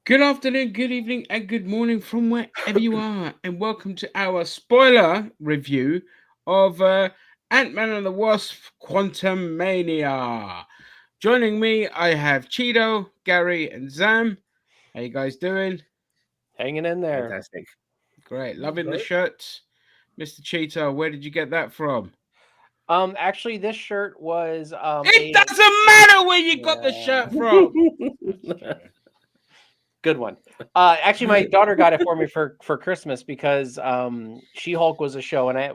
Good afternoon, good evening, and good morning from wherever you are, and welcome to our spoiler review of Ant-Man and the Wasp Quantumania. Joining me, I have Cheeto, Gary, and Zam. How you guys doing? Hanging in there. Fantastic. Great, loving the Right? shirts. Mr. Cheeto, where did you get that from? Actually, this shirt was It a doesn't matter where you got the yeah, shirt from. good one. Actually, my daughter got it for me for Christmas because She-Hulk was a show, and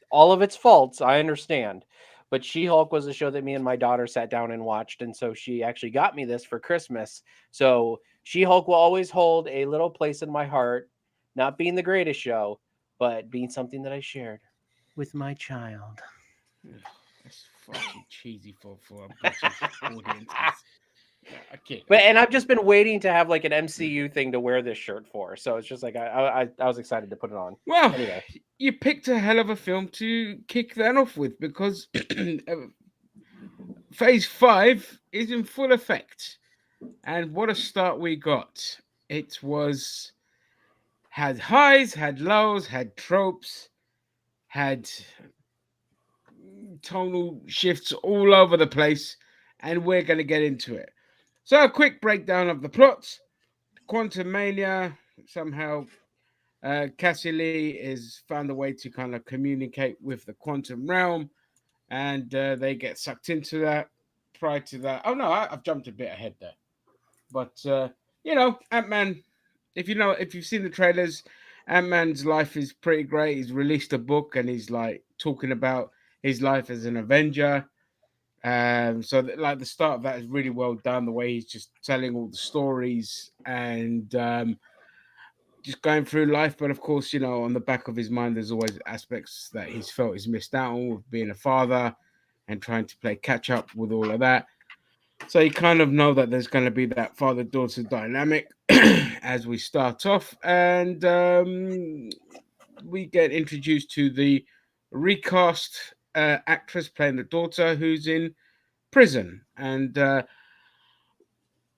all of its faults I understand, but She-Hulk was a show that me and my daughter sat down and watched, and so she actually got me this for Christmas. So She-Hulk will always hold a little place in my heart, not being the greatest show, but being something that I shared with my child. Ugh, that's fucking cheesy for British audiences. Yeah, okay. But and I've just been waiting to have like an MCU thing to wear this shirt for, so it's just like I was excited to put it on. Well, Anyway, you picked a hell of a film to kick that off with because Phase 5 is in full effect. And what a start we got. It was had highs, had lows, had tropes, had tonal shifts all over the place, and we're going to get into it. So, a quick breakdown of the plot. Quantum Mania somehow Cassie Lee is found a way to kind of communicate with the quantum realm, and they get sucked into that. Prior to that, oh no, I've jumped a bit ahead there, but Ant Man. If you've seen the trailers, Ant Man's life is pretty great. He's released a book and he's like talking about his life as an Avenger. Like the start of that is really well done. The way he's just telling all the stories and just going through life. But of course, on the back of his mind, there's always aspects that he's felt he's missed out on with being a father and trying to play catch up with all of that. So you kind of know that there's going to be that father daughter dynamic as we start off. And we get introduced to the recast actress playing the daughter who's in prison. And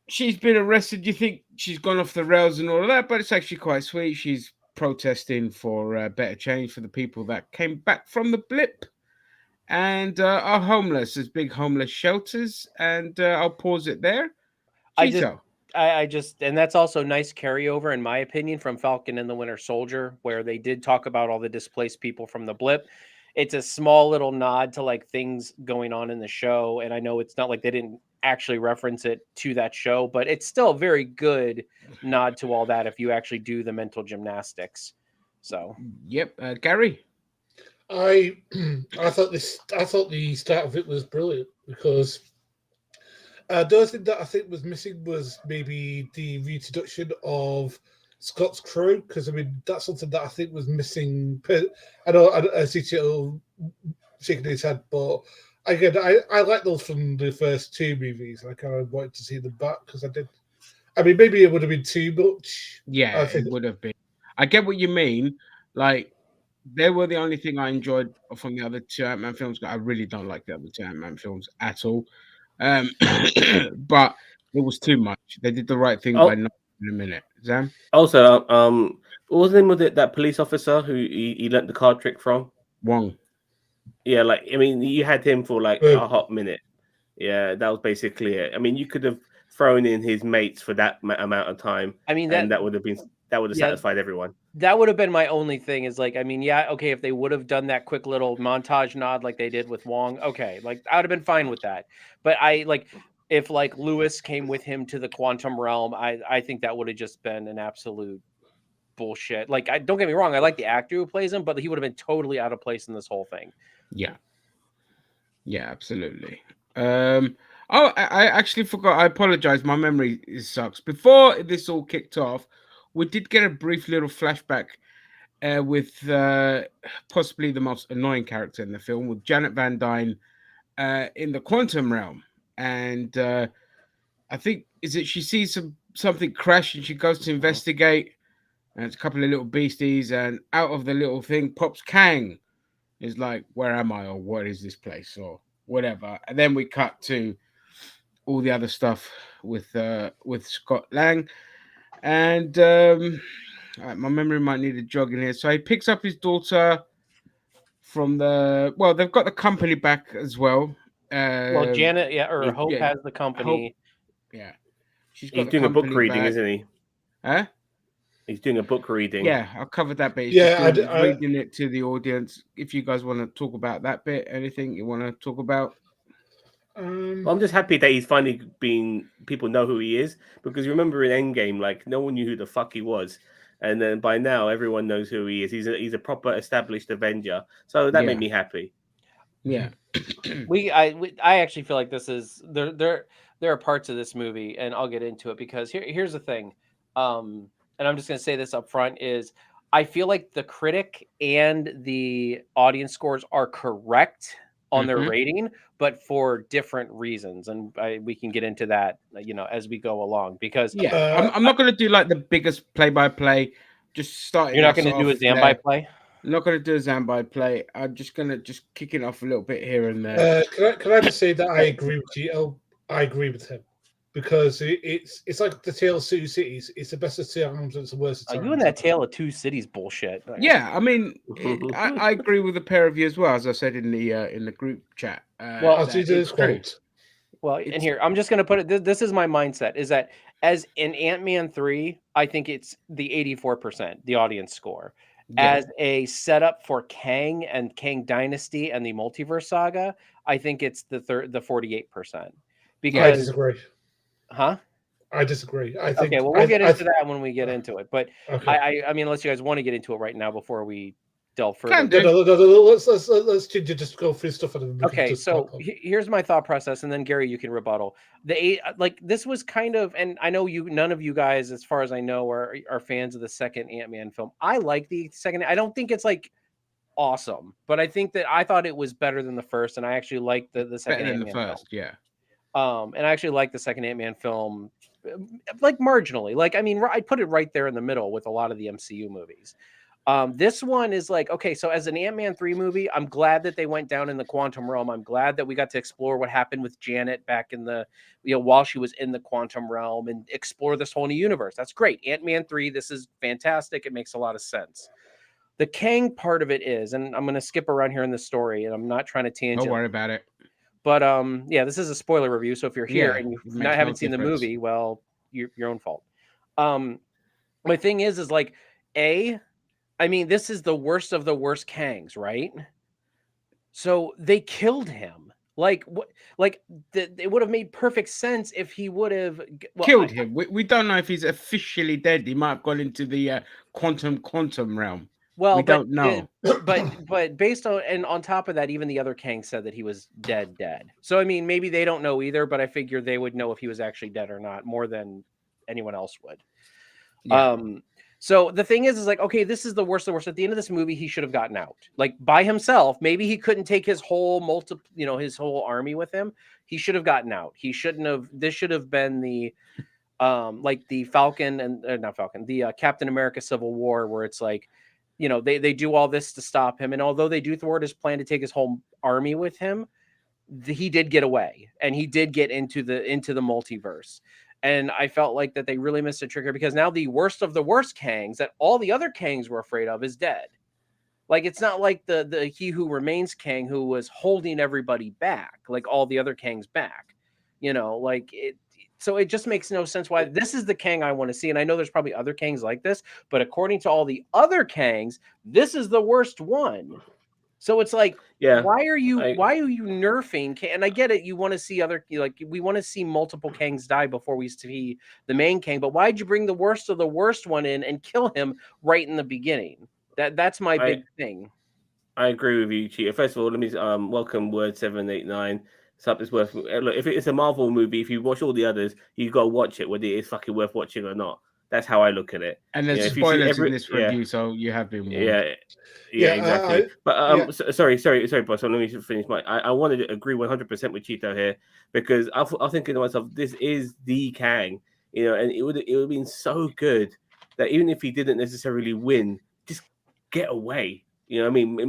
she's been arrested. You think she's gone off the rails and all of that, but it's actually quite sweet. She's protesting for better change for the people that came back from the blip and are homeless. There's big homeless shelters, and I'll pause it there. I just Cheeto. I just and that's also nice carryover in my opinion from Falcon and the Winter Soldier, where they did talk about all the displaced people from the blip. It's a small little nod to like things going on in the show, and I know it's not like they didn't actually reference it to that show, but it's still a very good nod to all that if you actually do the mental gymnastics. So Yep, Gary. I I thought the start of it was brilliant because the other thing that I think was missing was maybe the reintroduction of Scott's crew because I mean that's something that I think was missing. I see Tito shaking his head, but again, I like those from the first two movies. I kind of wanted to see them back because I did. I mean, maybe it would have been too much. Yeah, I it think would have been. I get what you mean. Like, they were the only thing I enjoyed from the other two Ant Man films. But I really don't like the other two Ant Man films at all. Um, but it was too much. They did the right thing by Oh, not in a minute. Zam? also, what was the name of that police officer who he learnt the card trick from? Wong. Yeah, like I mean, you had him for like a hot minute. Yeah, that was basically it. I mean, you could have thrown in his mates for that amount of time, I mean and that would have yeah, satisfied everyone. that would have been my only thing is like, I mean, yeah, okay, if they would have done that quick little montage nod like they did with Wong, okay, like I would have been fine with that. But I like if like Lewis came with him to the quantum realm, I think that would have just been an absolute bullshit. Like, I don't get me wrong, I like the actor who plays him, but he would have been totally out of place in this whole thing. Yeah. Yeah, absolutely. Um, I actually forgot. I apologize. My memory sucks. Before this all kicked off, we did get a brief little flashback with possibly the most annoying character in the film, with Janet Van Dyne in the quantum realm, and I think is it she sees something crash and she goes to investigate, and it's a couple of little beasties, and out of the little thing pops Kang. Is like, where am I, or what is this place, or whatever. And then we cut to all the other stuff with Scott Lang. And my memory might need a jog in here. So he picks up his daughter from they've got the company back as well. Well, Uh, Janet, yeah, or Hope yeah, has the Hope, company. yeah, she's got He's the doing a book company reading, back. isn't he? Huh? He's doing a book reading. Yeah, I covered that bit. He's Yeah, just reading it to the audience. If you guys want to talk about that bit, anything you want to talk about? Well, I'm just happy that he's finally been. People know who he is, because you remember in Endgame, like no one knew who the fuck he was, and then by now everyone knows who he is. He's a proper established Avenger, so that made me happy. Yeah. I actually feel like this is there are parts of this movie, and I'll get into it because here's the thing, and I'm just gonna say this up front is I feel like the critic and the audience scores are correct on their rating, but for different reasons, and we can get into that as we go along because I'm not going to do like the biggest play-by-play. Just starting. You're not going to do a Zambai play. I'm not going to do a Zambai play. I'm just going to kick it off a little bit here and there. Can I just say that I agree with you? I agree with him because it's like the Tale of Two Cities. It's the best of times, it's the worst of times. You and that Tale of Two Cities bullshit. Yeah, I mean, I agree with the pair of you as well, as I said in the group chat. Well, I'll do this quote. Well, and here I'm just going to put it. This is my mindset: is that as in Ant-Man 3, I think it's the 84%, the audience score. Yeah. As a setup for Kang and Kang Dynasty and the Multiverse Saga, I think it's the 48%. Because I disagree. Huh? I disagree. I think. Okay, well, we'll get into that when we get into it. But okay. I mean, unless you guys want to get into it right now before we delve further. No, let's just go through stuff. Okay, so here's my thought process, and then Gary, you can rebuttal. This was kind of, and I know none of you guys, as far as I know, are fans of the second Ant-Man film. I like the second. I don't think it's like awesome, but I thought it was better than the first, and I actually like the second Ant-Man film. Yeah. And I actually like the second Ant-Man film, like marginally. Like, I mean, I put it right there in the middle with a lot of the MCU movies. This one is like, okay, so as an Ant-Man 3 movie, I'm glad that they went down in the quantum realm. I'm glad that we got to explore what happened with Janet back in while she was in the quantum realm and explore this whole new universe. That's great. Ant-Man 3, this is fantastic. It makes a lot of sense. The Kang part of it is, and I'm going to skip around here in the story, and I'm not trying to tangent. Don't worry about it. But yeah, this is a spoiler review. So if you're here and you haven't seen the movie, well, your own fault. My thing is like, I mean, this is the worst of the worst Kangs, right? So they killed him. Like what? Like it would have made perfect sense if he would have killed him. We don't know if he's officially dead. He might have gone into the quantum realm. Well, we don't know. But based on, and on top of that, even the other Kang said that he was dead. So I mean, maybe they don't know either, but I figure they would know if he was actually dead or not more than anyone else would. Yeah. So the thing is like, okay, this is the worst of the worst. At the end of this movie, he should have gotten out, like by himself. Maybe he couldn't take his whole his whole army with him. He should have gotten out. He shouldn't have. This should have been the, like the Falcon and not Falcon, the Captain America Civil War, where it's like, they do all this to stop him, and although they do thwart his plan to take his whole army with him, he did get away, and he did get into the multiverse. And I felt like that they really missed a trigger because now the worst of the worst Kangs that all the other Kangs were afraid of is dead. Like, it's not like the He Who Remains Kang who was holding everybody back, like all the other Kangs back, like it. So it just makes no sense why this is the Kang I want to see. And I know there's probably other Kangs like this, but according to all the other Kangs, this is the worst one. So it's like, why are you nerfing? And I get it. You want to see we want to see multiple Kangs die before we see the main Kang. But why'd you bring the worst of the worst one in and kill him right in the beginning? That's my big thing. I agree with you, Cheetah. First of all, let me welcome Word 789. Something's worth. Look, if it's a Marvel movie, if you watch all the others, you got to watch it, whether it's fucking worth watching or not. That's how I look at it. And there's spoilers in this review, so you have been warned. Yeah, exactly. Sorry, boss. So let me finish my. I wanted to agree 100% with Cheeto here because I'm thinking to myself, this is the Kang, and it would have been so good that even if he didn't necessarily win, just get away. I mean,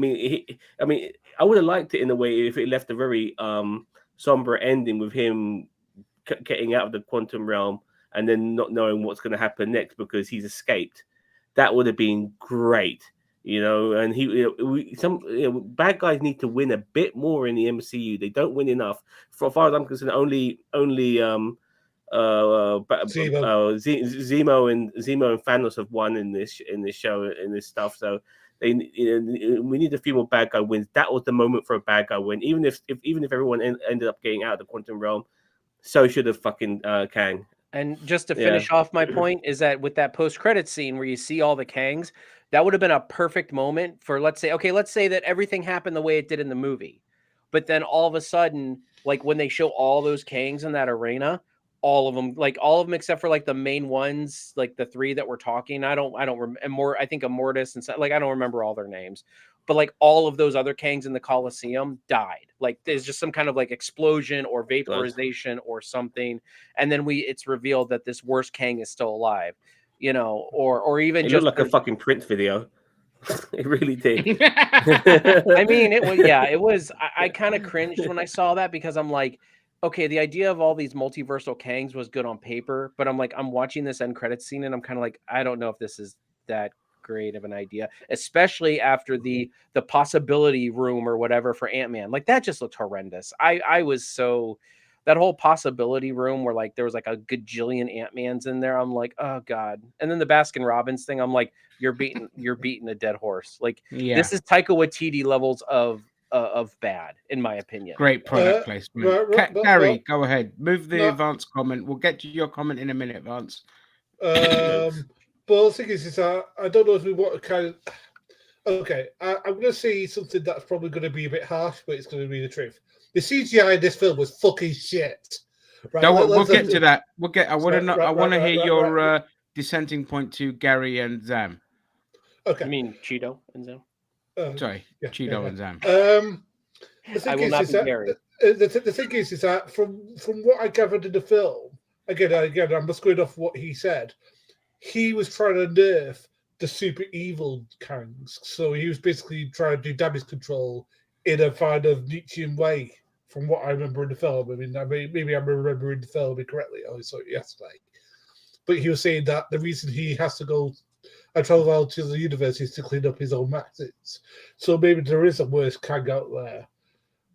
I would have liked it in a way if it left a very somber ending with him getting out of the quantum realm and then not knowing what's going to happen next because he's escaped. That would have been great, and some bad guys need to win a bit more in the MCU. They don't win enough. For far as I'm concerned, only Zemo and Thanos have won in this show, in this stuff. So we need a few more bad guy wins. That was the moment for a bad guy win. Even if everyone ended up getting out of the quantum realm, so should have fucking Kang. And just to finish off my point is that with that post-credit scene where you see all the Kangs, that would have been a perfect moment for, let's say that everything happened the way it did in the movie. But then all of a sudden, like when they show all those Kangs in that arena, all of them except for like the main ones, like the three that we're talking. I think Immortus and like I don't remember all their names, but like all of those other Kangs in the Coliseum died. Like there's just some kind of like explosion or vaporization or something, and then it's revealed that this worst Kang is still alive, or even it just looked like a fucking Prince video. It really did. I mean, it was. I kind of cringed when I saw that because I'm like, okay, the idea of all these multiversal Kangs was good on paper, but I'm watching this end credit scene and I'm kind of like, I don't know if this is that great of an idea, especially after the possibility room or whatever for Ant-Man. Like that just looked horrendous. I was so, that whole possibility room where like there was like a gajillion Ant-Mans in there. I'm like, oh God. And then the Baskin Robbins thing, I'm like, you're beating a dead horse. Like this is Taika Waititi levels of bad, in my opinion. Great product placement. Gary, go ahead. Move the Advance comment. We'll get to your comment in a minute, Advance. But the thing is I don't know if we want to kind of. Okay, I'm going to say something that's probably going to be a bit harsh, but it's going to be the truth. The CGI in this film was fucking shit. Right? No, we'll get to that. I want to hear your dissenting point to Gary and Zam. Okay. You mean Cheeto and Zam? Sorry, Cheeto and Zam. I will not be Gary. The thing is that from what I gathered in the film, again, I'm just going off what he said. He was trying to nerf the super evil Kangs, so he was basically trying to do damage control in a kind of Nietzschean way, from what I remember in the film. I mean, maybe I'm remembering the film incorrectly. I saw it yesterday, but he was saying that the reason he has to go and travel out to the universe is to clean up his own messes. So maybe there is a worse Kang out there.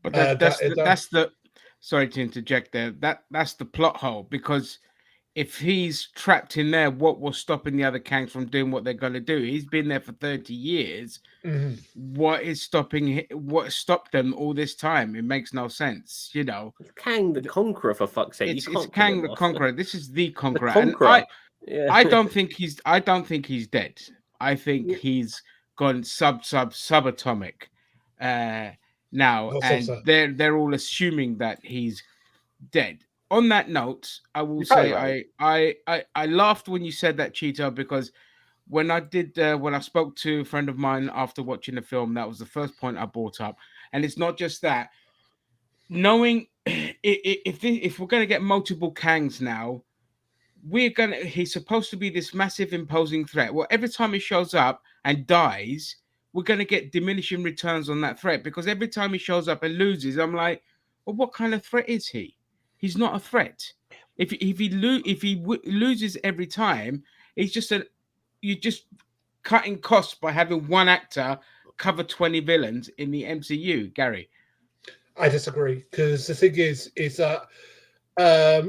But that's the. Sorry to interject there. That's the plot hole, because if he's trapped in there, what was stopping the other Kangs from doing what they're going to do? He's been there for 30 years. Mm-hmm. What stopped them all this time? It makes no sense, It's Kang the Conqueror, for fuck's sake. It's Kang the Conqueror. This is the Conqueror. I don't think he's dead. I think he's gone subatomic now, and they're all assuming that he's dead. On that note, I will say I laughed when you said that, Cheeto, because when I spoke to a friend of mine after watching the film, that was the first point I brought up. And it's not just that. Knowing if we're going to get multiple Kangs now, he's supposed to be this massive imposing threat. Well, every time he shows up and dies, we're going to get diminishing returns on that threat, because every time he shows up and loses, I'm like, well, what kind of threat is he? He's not a threat. If he loses every time, you're just cutting costs by having one actor cover 20 villains in the MCU. Gary, I disagree, because the thing is that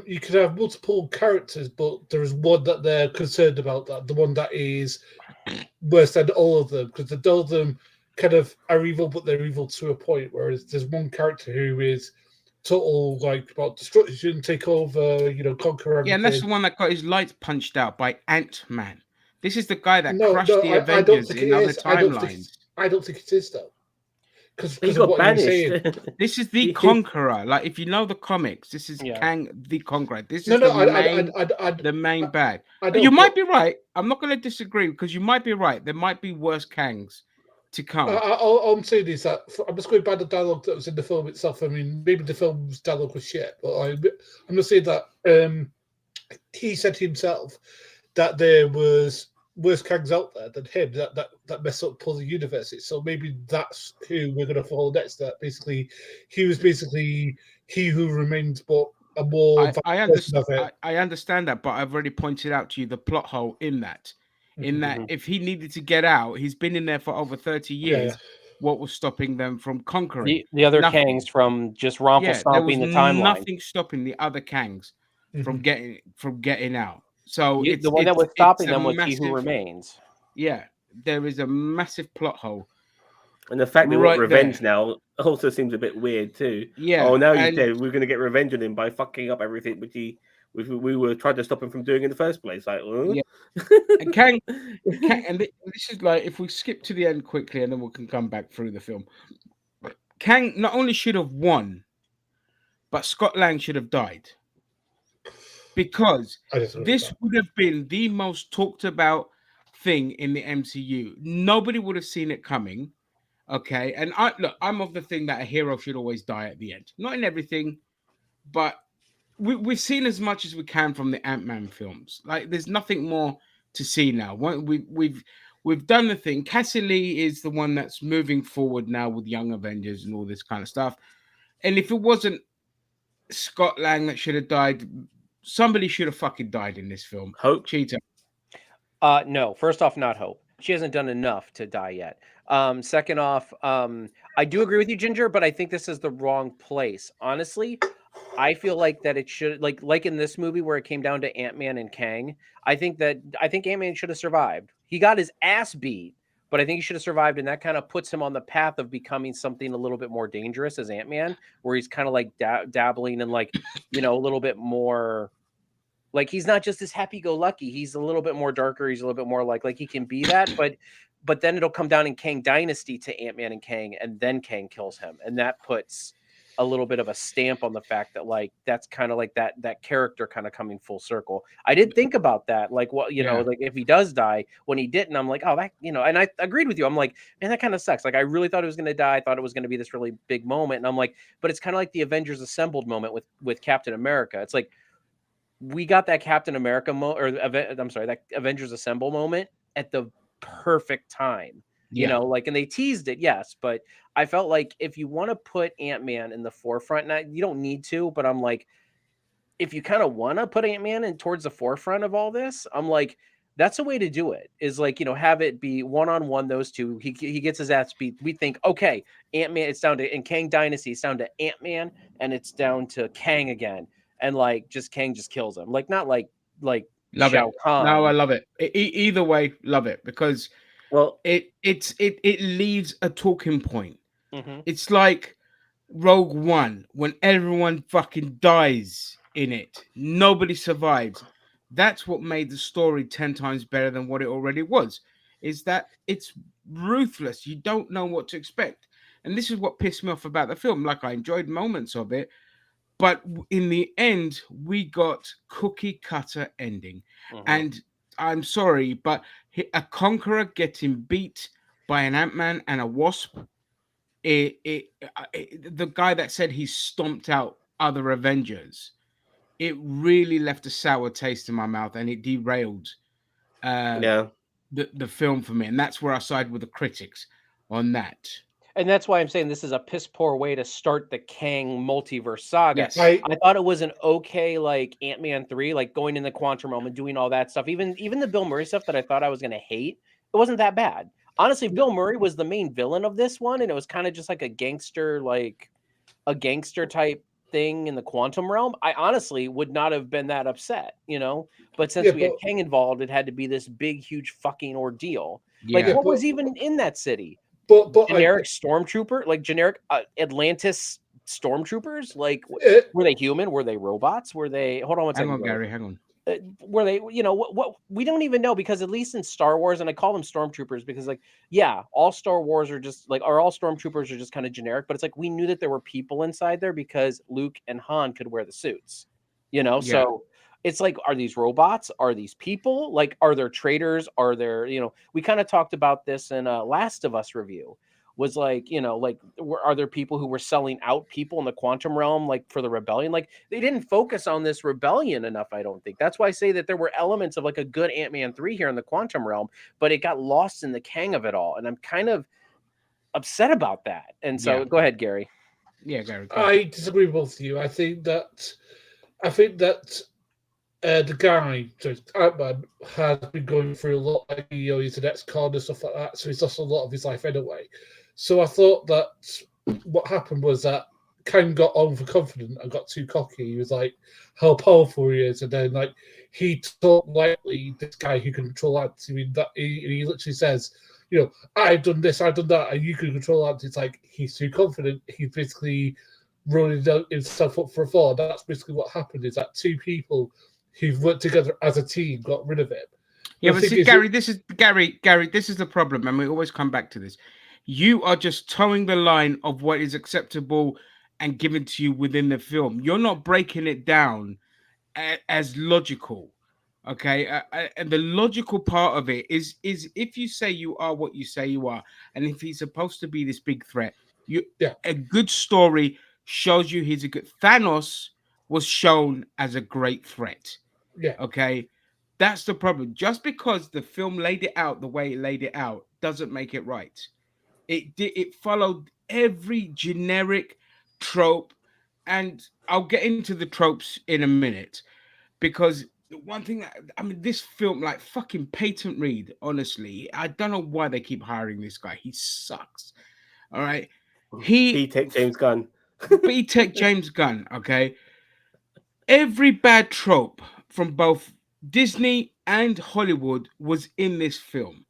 you could have multiple characters, but there is one that they're concerned about, that the one that is worse than all of them, because all of them kind of are evil, but they're evil to a point. Whereas there's one character who is total, like, about destruction, take over, conquer everything. Yeah, and that's the one that got his lights punched out by Ant-Man. This is the guy that crushed the Avengers in other timelines. I don't think it is, though. Because he got banished. This is the Conqueror. Like, if you know the comics, this is Kang the Conqueror. This is the main bad. You might be right. I'm not going to disagree, because you might be right. There might be worse Kangs to come. All I'm saying is that I'm just going by the dialogue that was in the film itself. I mean, maybe the film's dialogue was shit, but I'm just saying that he said himself that there was worse Kangs out there than him that mess up pull the universes. So maybe that's who we're going to follow next. That basically he was he who remains, but a more I understand. understand. I understand that, but I've already pointed out to you the plot hole in that. In that, if he needed to get out, he's been in there for over 30 years. Yeah. What was stopping them from conquering? The other Nothing. Kangs from just wrongful Yeah, there was stomping the timeline. nothing stopping the other Kangs from getting out. So The one that was stopping them was He Who Remains. Yeah, there is a massive plot hole. And the fact they want right revenge there. now also seems a bit weird too. Yeah, Oh, now he's and dead. We're going to get revenge on him by fucking up everything which we were trying to stop him from doing in the first place. Like, yeah, and Kang, and this is like, if we skip to the end quickly, and then we can come back through the film. Kang not only should have won, but Scott Lang should have died, because this would have been the most talked about thing in the MCU. Nobody would have seen it coming. Okay, and I'm of the thing that a hero should always die at the end. Not in everything, but we've seen as much as we can from the Ant-Man films. Like, there's nothing more to see now. We've done the thing. Cassie Lee is the one that's moving forward now with Young Avengers and all this kind of stuff. And if it wasn't Scott Lang that should have died, somebody should have fucking died in this film. Hope. Cheetah. No. First off, not Hope. She hasn't done enough to die yet. Second off, I do agree with you, Ginger, but I think this is the wrong place. Honestly, I feel like that it should, like in this movie where it came down to Ant-Man and Kang. I think Ant-Man should have survived. He got his ass beat, but I think he should have survived, and that kind of puts him on the path of becoming something a little bit more dangerous as Ant-Man, where he's kind of like dabbling in, like, a little bit more. Like, he's not just this happy-go-lucky. He's a little bit more darker. He's a little bit more like he can be that, but then it'll come down in Kang Dynasty to Ant-Man and Kang, and then Kang kills him, and that puts a little bit of a stamp on the fact that, like, that's kind of like that character kind of coming full circle. I did think about that, like, what like if he does die, when he didn't, I'm like, oh, that, and I agreed with you. I'm like, man, that kind of sucks. Like, I really thought he was going to die. I thought it was going to be this really big moment, and I'm like, but it's kind of like the Avengers Assembled moment with Captain America. It's like, we got that Captain America that Avengers Assemble moment at the perfect time. And they teased it, yes, but I felt like if you want to put Ant-Man in the forefront, now you don't need to, but I'm like, if you kind of want to put Ant-Man in towards the forefront of all this, I'm like, that's a way to do it, is like, have it be one-on-one, those two. He gets his ass beat. We think, okay, Ant-Man, it's down to, in Kang Dynasty, it's down to Ant-Man, and it's down to Kang again. And like, Kang just kills him. Like, not like love Shao it. Kahn. No, I love it. Either way, love it, because it leaves a talking point. Mm-hmm. It's like Rogue One, when everyone fucking dies in it, nobody survives. That's what made the story 10 times better than what it already was. Is that it's ruthless. You don't know what to expect, and this is what pissed me off about the film. Like, I enjoyed moments of it, but in the end, we got cookie cutter ending. And I'm sorry, but a conqueror getting beat by an Ant-Man and a Wasp, the guy that said he stomped out other Avengers, it really left a sour taste in my mouth, and it derailed the film for me. And that's where I side with the critics on that. And that's why I'm saying this is a piss poor way to start the Kang multiverse saga. Yes. I thought it was an okay, like, Ant-Man 3, like going in the quantum realm and doing all that stuff. Even the Bill Murray stuff that I thought I was going to hate, it wasn't that bad. Honestly, Bill Murray was the main villain of this one, and it was kind of just like a gangster type thing in the quantum realm. I honestly would not have been that upset, But since we had Kang involved, it had to be this big, huge fucking ordeal. What was even in that city? But generic stormtrooper, like generic Atlantis stormtroopers. Like, were they human? Were they robots? Were they? Hold on one second. Hang on, Gary. Hang on. Were they? What? We don't even know, because at least in Star Wars, and I call them stormtroopers because, like, yeah, all Star Wars are just like, or all stormtroopers are just kind of generic. But it's like, we knew that there were people inside there because Luke and Han could wear the suits. So. It's like, are these robots? Are these people? Like, are there traitors? Are there, we kind of talked about this in Last of Us review, was like, are there people who were selling out people in the quantum realm, like, for the rebellion? Like, they didn't focus on this rebellion enough, I don't think. That's why I say that there were elements of, like, a good Ant-Man 3 here in the quantum realm, but it got lost in the Kang of it all. And I'm kind of upset about that. And so, Go ahead, Gary. Yeah, Gary. I disagree with both of you. I think that I think that the guy, Ant-Man, has been going through a lot. Like, he's an ex-con and stuff like that, so he's lost a lot of his life anyway. So I thought that what happened was that Kang got overconfident and got too cocky. He was like, how powerful he is, and then like he told lightly this guy who can control ants. I mean, that he literally says, I've done this, I've done that, and you can control ants. It's like he's too confident. He's basically rolling himself up for a fall. That's basically what happened. Is that two people who've worked together as a team got rid of him. Yeah, but see, Gary, this is the problem, and we always come back to this. You are just towing the line of what is acceptable and given to you within the film. You're not breaking it down as logical, okay? And the logical part of it is if you say you are what you say you are, and if he's supposed to be this big threat, a good story shows you he's a good. Thanos was shown as a great threat. Yeah. Okay. That's the problem. Just because the film laid it out the way it laid it out doesn't make it right. It followed every generic trope, and I'll get into the tropes in a minute, because one thing that, I mean, this film, like fucking Peyton Reed, honestly, I don't know why they keep hiring this guy. He sucks. All right. He take James Gunn. B-Tech James Gunn, okay? Every bad trope from both Disney and Hollywood was in this film.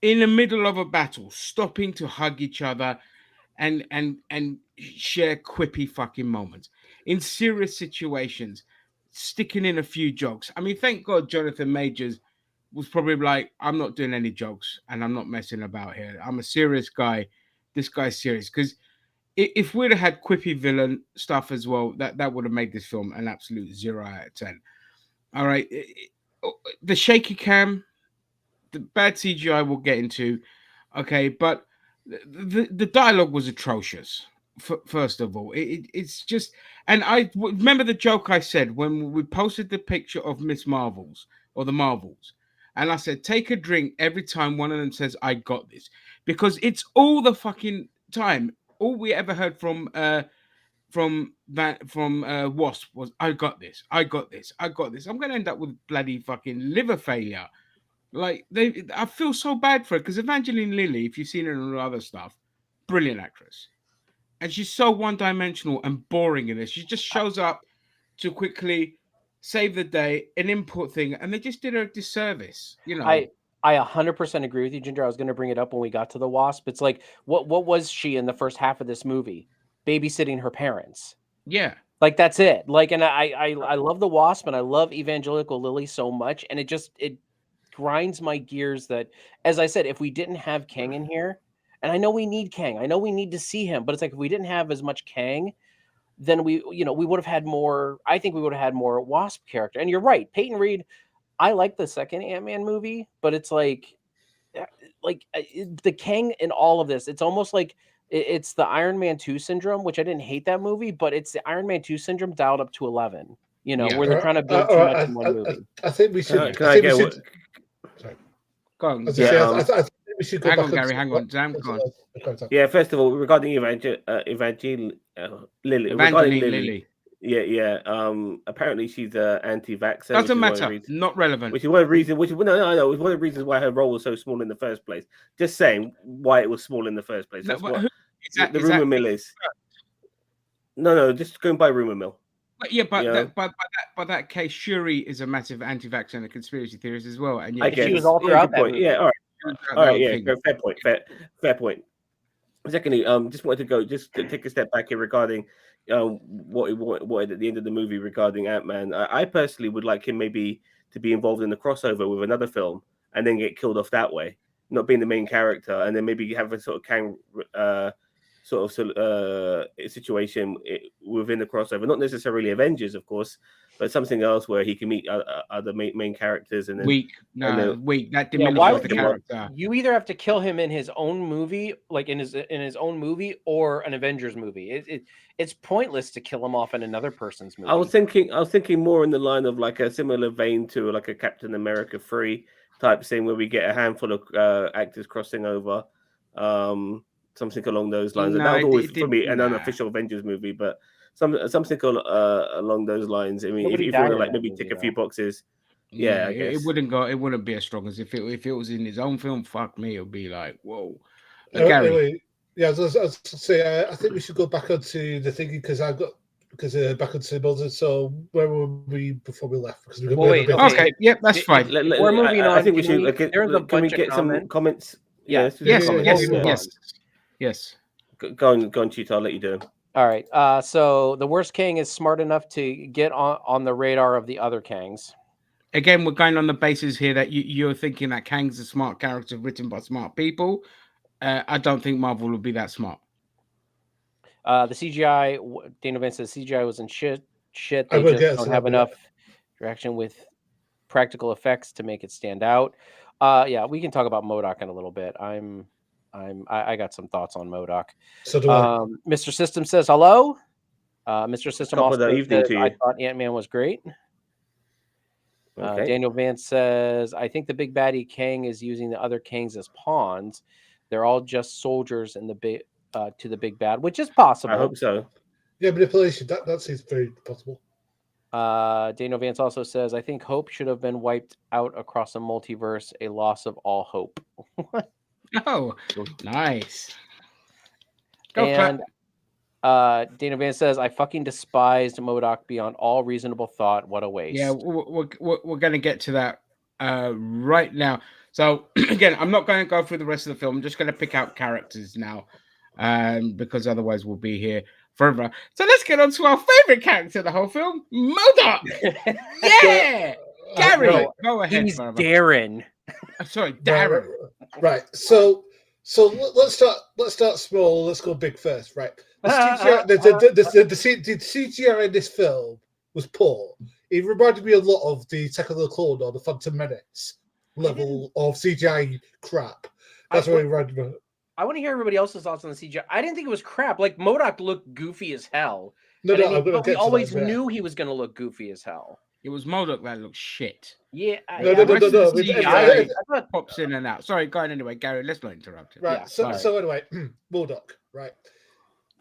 In the middle of a battle, stopping to hug each other and share quippy fucking moments. In serious situations, sticking in a few jokes. I mean, thank God Jonathan Majors was probably like, I'm not doing any jokes and I'm not messing about here. I'm a serious guy. This guy's serious. Because if we'd have had quippy villain stuff as well, that would have made this film an absolute 0 out of 10. All right. The shaky cam, the bad CGI we'll get into. Okay. But the dialogue was atrocious. First of all, it's just, and I remember the joke I said when we posted the picture of Miss Marvels or the Marvels. And I said, take a drink every time one of them says, I got this. Because it's all the fucking time. All we ever heard from WASP was, I got this, I got this, I got this. I'm gonna end up with bloody fucking liver failure. Like I feel so bad for it, because Evangeline Lilly, if you've seen her in other stuff, brilliant actress, and she's so one-dimensional and boring in this. She just shows up to quickly save the day, an input thing, and they just did her a disservice. I 100% agree with you, Ginger. I was going to bring it up when we got to the Wasp. It's like, what was she in the first half of this movie? Babysitting her parents. Yeah. Like, that's it. Like, and I love the Wasp and I love Evangelical Lily so much. And it grinds my gears that, as I said, if we didn't have Kang in here, and I know we need Kang, I know we need to see him, but it's like, if we didn't have as much Kang, then we would have had more, I think we would have had more Wasp character. And you're right. Peyton Reed, I like the second Ant-Man movie, but it's like the Kang in all of this, it's almost like it's the Iron Man 2 syndrome, which I didn't hate that movie, but it's the Iron Man 2 syndrome dialed up to 11, where they're trying to build too much in one movie. I think we should. Can I get what? Sorry. Go on. I think we should go hang back on, Gary. Hang on. Sam, go on. Yeah, first of all, regarding Evangeline Lilly. Yeah. Apparently she's anti-vaxxer. Doesn't matter. Not relevant. Which is one of the reasons. It was one of the reasons why her role was so small in the first place. Just saying why it was small in the first place. That's what the rumor mill is. No, just going by rumor mill. But yeah, but that case, Shuri is a massive anti-vaxxer and a conspiracy theorist as well. And she was all throughout that movie. Yeah, all right. Yeah, fair point. Fair point. Secondly, just wanted to take a step back here regarding what at the end of the movie regarding Ant-Man. I personally would like him maybe to be involved in the crossover with another film and then get killed off that way, not being the main character, and then maybe have a sort of Kang situation within the crossover, not necessarily Avengers, of course, but something else where he can meet other main characters. And then weak. That diminishes the character. You either have to kill him in his own movie, like in his own movie, or an Avengers movie. It's pointless to kill him off in another person's movie. I was thinking more in the line of like a similar vein to like a Captain America 3 type thing, where we get a handful of actors crossing over. Something along those lines. And that was always for me an unofficial Avengers movie, but something along those lines. I mean, if you want to like maybe tick a few boxes, yeah, I guess it wouldn't be as strong as if it was in his own film. Fuck me, it would be like whoa. Gary. Anyway, yeah, I was say I think we should go back onto the thinking because back onto Moses. So where were we before we left? Because okay, yep, that's fine. We're moving on. I think we should. Can we get some comments? Yes. Go on, Cheetah. I'll let you do it. All right. So the worst king is smart enough to get on the radar of the other Kangs. Again, we're going on the basis here that you're thinking that Kang's a smart character written by smart people. I don't think Marvel will be that smart. The CGI, Dana Vance says CGI was in shit. They just don't have enough direction with practical effects to make it stand out. Yeah, we can talk about MODOK in a little bit. I got some thoughts on MODOK. So do I. Mr. System says hello. Mr. System also says, to you. I thought Ant-Man was great. Okay. Daniel Vance says, I think the big baddie Kang is using the other Kangs as pawns. They're all just soldiers in the to the big bad, which is possible. I hope so. Yeah, manipulation. That seems very possible. Daniel Vance also says, I think hope should have been wiped out across the multiverse, a loss of all hope. Oh, nice. And Dana Vance says, I fucking despised MODOK beyond all reasonable thought. What a waste. Yeah, we're going to get to that right now. So, again, I'm not going to go through the rest of the film. I'm just going to pick out characters now because otherwise we'll be here forever. So let's get on to our favorite character of the whole film, MODOK. Yeah! Gary, go ahead. He's Darren. Sorry, Darren. Right. So let's start small. Let's go big first. Right. The CGI in this film was poor. It reminded me a lot of the Attack of the Clone or the Phantom Menace level of CGI crap. That's what it reminded me. I want to hear everybody else's thoughts on the CGI. I didn't think it was crap. Like MODOK looked goofy as hell. But we always knew he was going to look goofy as hell. It was MODOK that looked shit. Yeah. No. CGI pops in and out. Sorry, go on anyway, Gary. Let's not interrupt it. Right. Yeah, so anyway, MODOK. Right.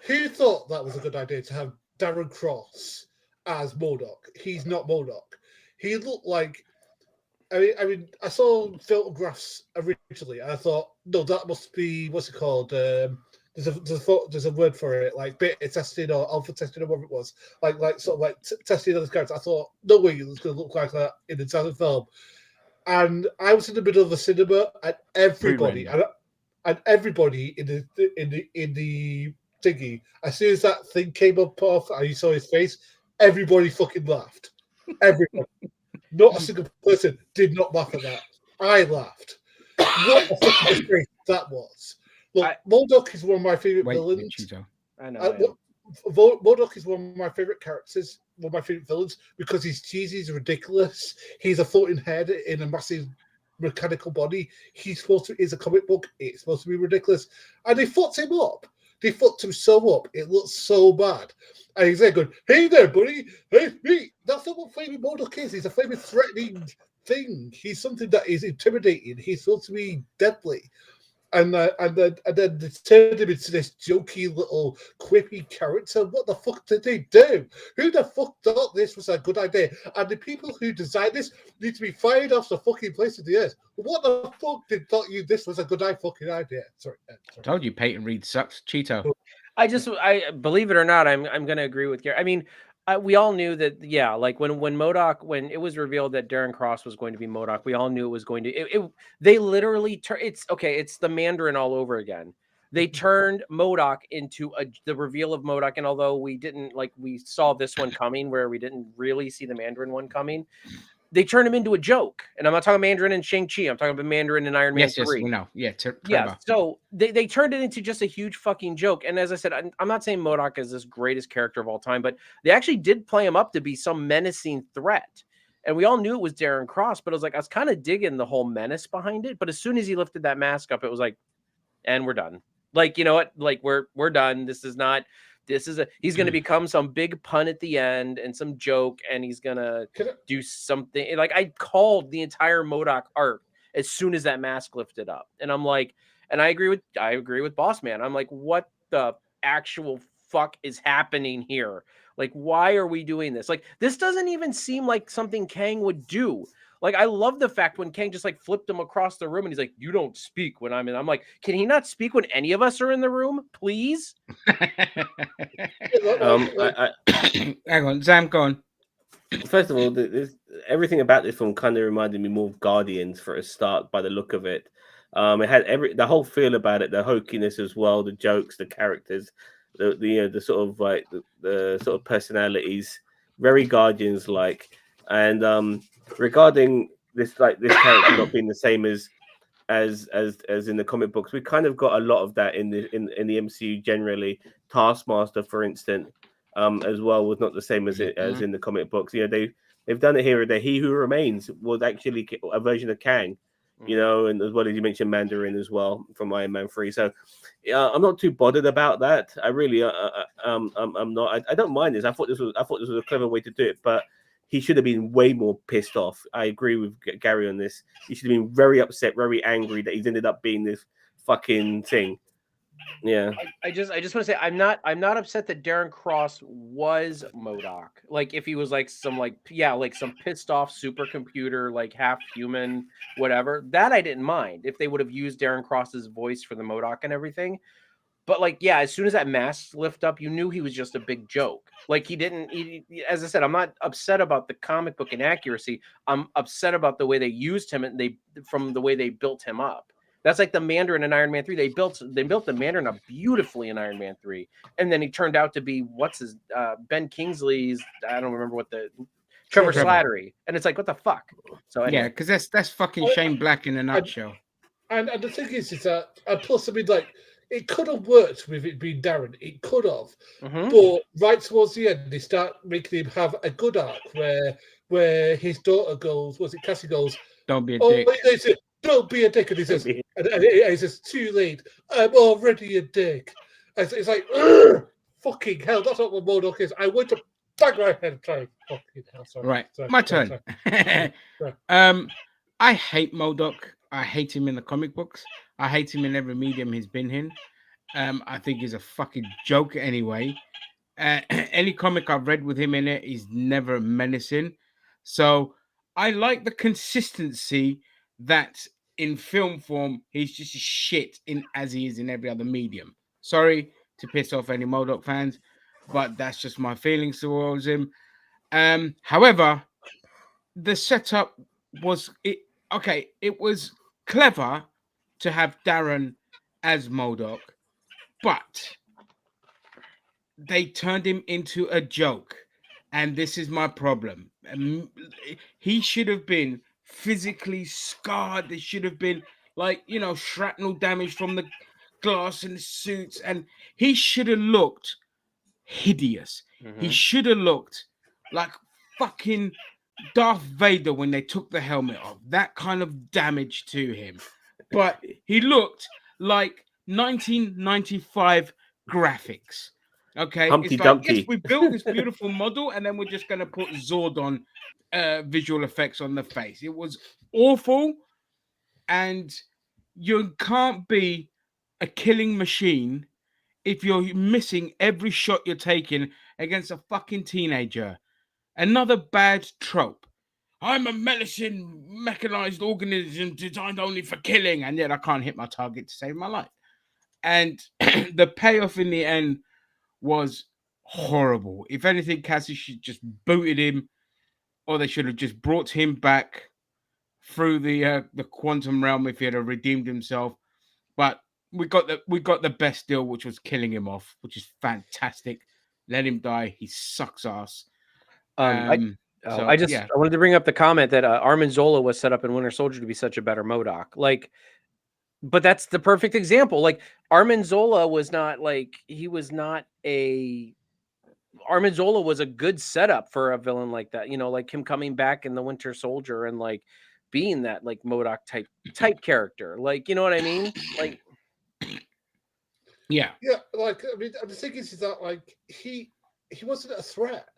Who thought that was a good idea to have Darren Cross as MODOK? He's not MODOK. He looked like. I mean, I saw photographs originally, and I thought, no, that must be what's it called? There's a word for it, like beta testing or alpha testing or whatever it was, like testing other characters. I thought, no way, it's going to look like that in the entire film. And I was in the middle of the cinema, and everybody in the thingy, as soon as that thing came up off and you saw his face, everybody fucking laughed. Everybody. Not a single person did not laugh at that. I laughed. What a fucking disgrace that was. Look, MODOK is one of my favorite villains. I know. MODOK is one of my favorite characters, one of my favorite villains, because he's cheesy, he's ridiculous. He's a floating head in a massive mechanical body. He's a comic book. It's supposed to be ridiculous. And they fucked him up. They fucked him so up. It looks so bad. And he's there going, hey there, buddy. Hey, me. That's not what Flaming MODOK is. He's a flaming threatening thing. He's something that is intimidating. He's supposed to be deadly. And then they turned him into this jokey little quippy character. What the fuck did they do? Who the fuck thought this was a good idea? And the people who designed this need to be fired off the fucking place of the earth. What the fuck thought you this was a good fucking idea? Sorry. I told you Peyton Reed sucks. Cheeto. I believe it or not, I'm going to agree with Gary. I mean, we all knew that, yeah, like when MODOK, when it was revealed that Darren Cross was going to be MODOK, we all knew it was going to, they literally it's the Mandarin all over again. They turned MODOK into the reveal of MODOK. And although we saw this one coming where we didn't really see the Mandarin one coming, they turned him into a joke. And I'm not talking Mandarin in Shang-Chi. I'm talking about Mandarin in Iron Man 3. Yes, we know. Yeah. Yeah. So they turned it into just a huge fucking joke. And as I said, I'm not saying MODOK is this greatest character of all time, but they actually did play him up to be some menacing threat. And we all knew it was Darren Cross, but I was kind of digging the whole menace behind it. But as soon as he lifted that mask up, it was like, and we're done. Like, you know what? Like we're done. He's going to become some big pun at the end and some joke, and he's going to do something. Like, I called the entire MODOK arc as soon as that mask lifted up. And I'm like, and I agree with Boss Man. I'm like, what the actual fuck is happening here? Like, why are we doing this? Like, this doesn't even seem like something Kang would do. Like, I love the fact when Kang just like flipped him across the room and he's like, you don't speak when I'm in. I'm like, can he not speak when any of us are in the room, please? Hang on, Sam, go on. First of all, everything about this film kind of reminded me more of Guardians for a start, by the look of it. It had the whole feel about it, the hokiness as well, the jokes, the characters, the sort of like the sort of personalities, very Guardians like. And regarding this character not being the same as in the comic books, we kind of got a lot of that in the MCU generally. Taskmaster, for instance, as well, was not the same as in the comic books. You know, they've done it here. He Who Remains was actually a version of Kang, you know, and as well as you mentioned Mandarin as well from Iron Man 3. So I'm not too bothered about that. I really I'm not. I don't mind this. I thought this was a clever way to do it, but he should have been way more pissed off. I agree with Gary on this. He should have been very upset, very angry that he's ended up being this fucking thing. Yeah. I just want to say I'm not upset that Darren Cross was MODOK. Like if he was like some some pissed off supercomputer, like half human, whatever, that I didn't mind if they would have used Darren Cross's voice for the MODOK and everything. But like, yeah, as soon as that mask lift up, you knew he was just a big joke. Like as I said, I'm not upset about the comic book inaccuracy. I'm upset about the way they used him and from the way they built him up. That's like the Mandarin in Iron Man 3. They built the Mandarin up beautifully in Iron Man 3. And then he turned out to be Ben Kingsley's, I don't remember what Trevor Slattery. And it's like, what the fuck? So anyway. Yeah, because that's fucking Shane Black in a nutshell. And the thing is that plus I mean like it could have worked with it being Darren. It could have, but right towards the end, they start making him have a good arc where his daughter goes. Was it Cassie goes? Don't be a dick. They say, don't be a dick, and he says, he says, too late. I'm already a dick. And it's like, fucking hell. That's what MODOK is. I went to bang my head and try. Fucking hell. Sorry. Right, sorry, my turn. Sorry. I hate MODOK. I hate him in the comic books. I hate him in every medium he's been in. I think he's a fucking joke anyway. Any comic I've read with him in it, he's never menacing. So I like the consistency that in film form, he's just as shit as he is in every other medium. Sorry to piss off any MODOK fans, but that's just my feelings towards him. However, the setup was it was clever to have Darren as MODOK, but they turned him into a joke, and this is my problem. He should have been physically scarred. There should have been shrapnel damage from the glass in the suits, and he should have looked hideous. He should have looked like fucking Darth Vader when they took the helmet off. That kind of damage to him. But he looked like 1995 graphics. Okay, Humpty it's Dumpty. Like, yes, we built this beautiful model, and then we're just going to put Zordon visual effects on the face. It was awful, and you can't be a killing machine if you're missing every shot you're taking against a fucking teenager. Another bad trope. I'm a menacing mechanized organism designed only for killing, and yet I can't hit my target to save my life. And the payoff in the end was horrible. If anything, Cassie should just booted him, or they should have just brought him back through the quantum realm if he had redeemed himself. But we got the best deal, which was killing him off, which is fantastic. Let him die. He sucks ass. I wanted to bring up the comment that Armin Zola was set up in Winter Soldier to be such a better MODOK. Like, but that's the perfect example. Like Armin Zola was not Armin Zola was a good setup for a villain like that. You know, like him coming back in the Winter Soldier and like being that like MODOK type character. Like, you know what I mean? Like, yeah. Like I mean, the thing is that like he wasn't a threat.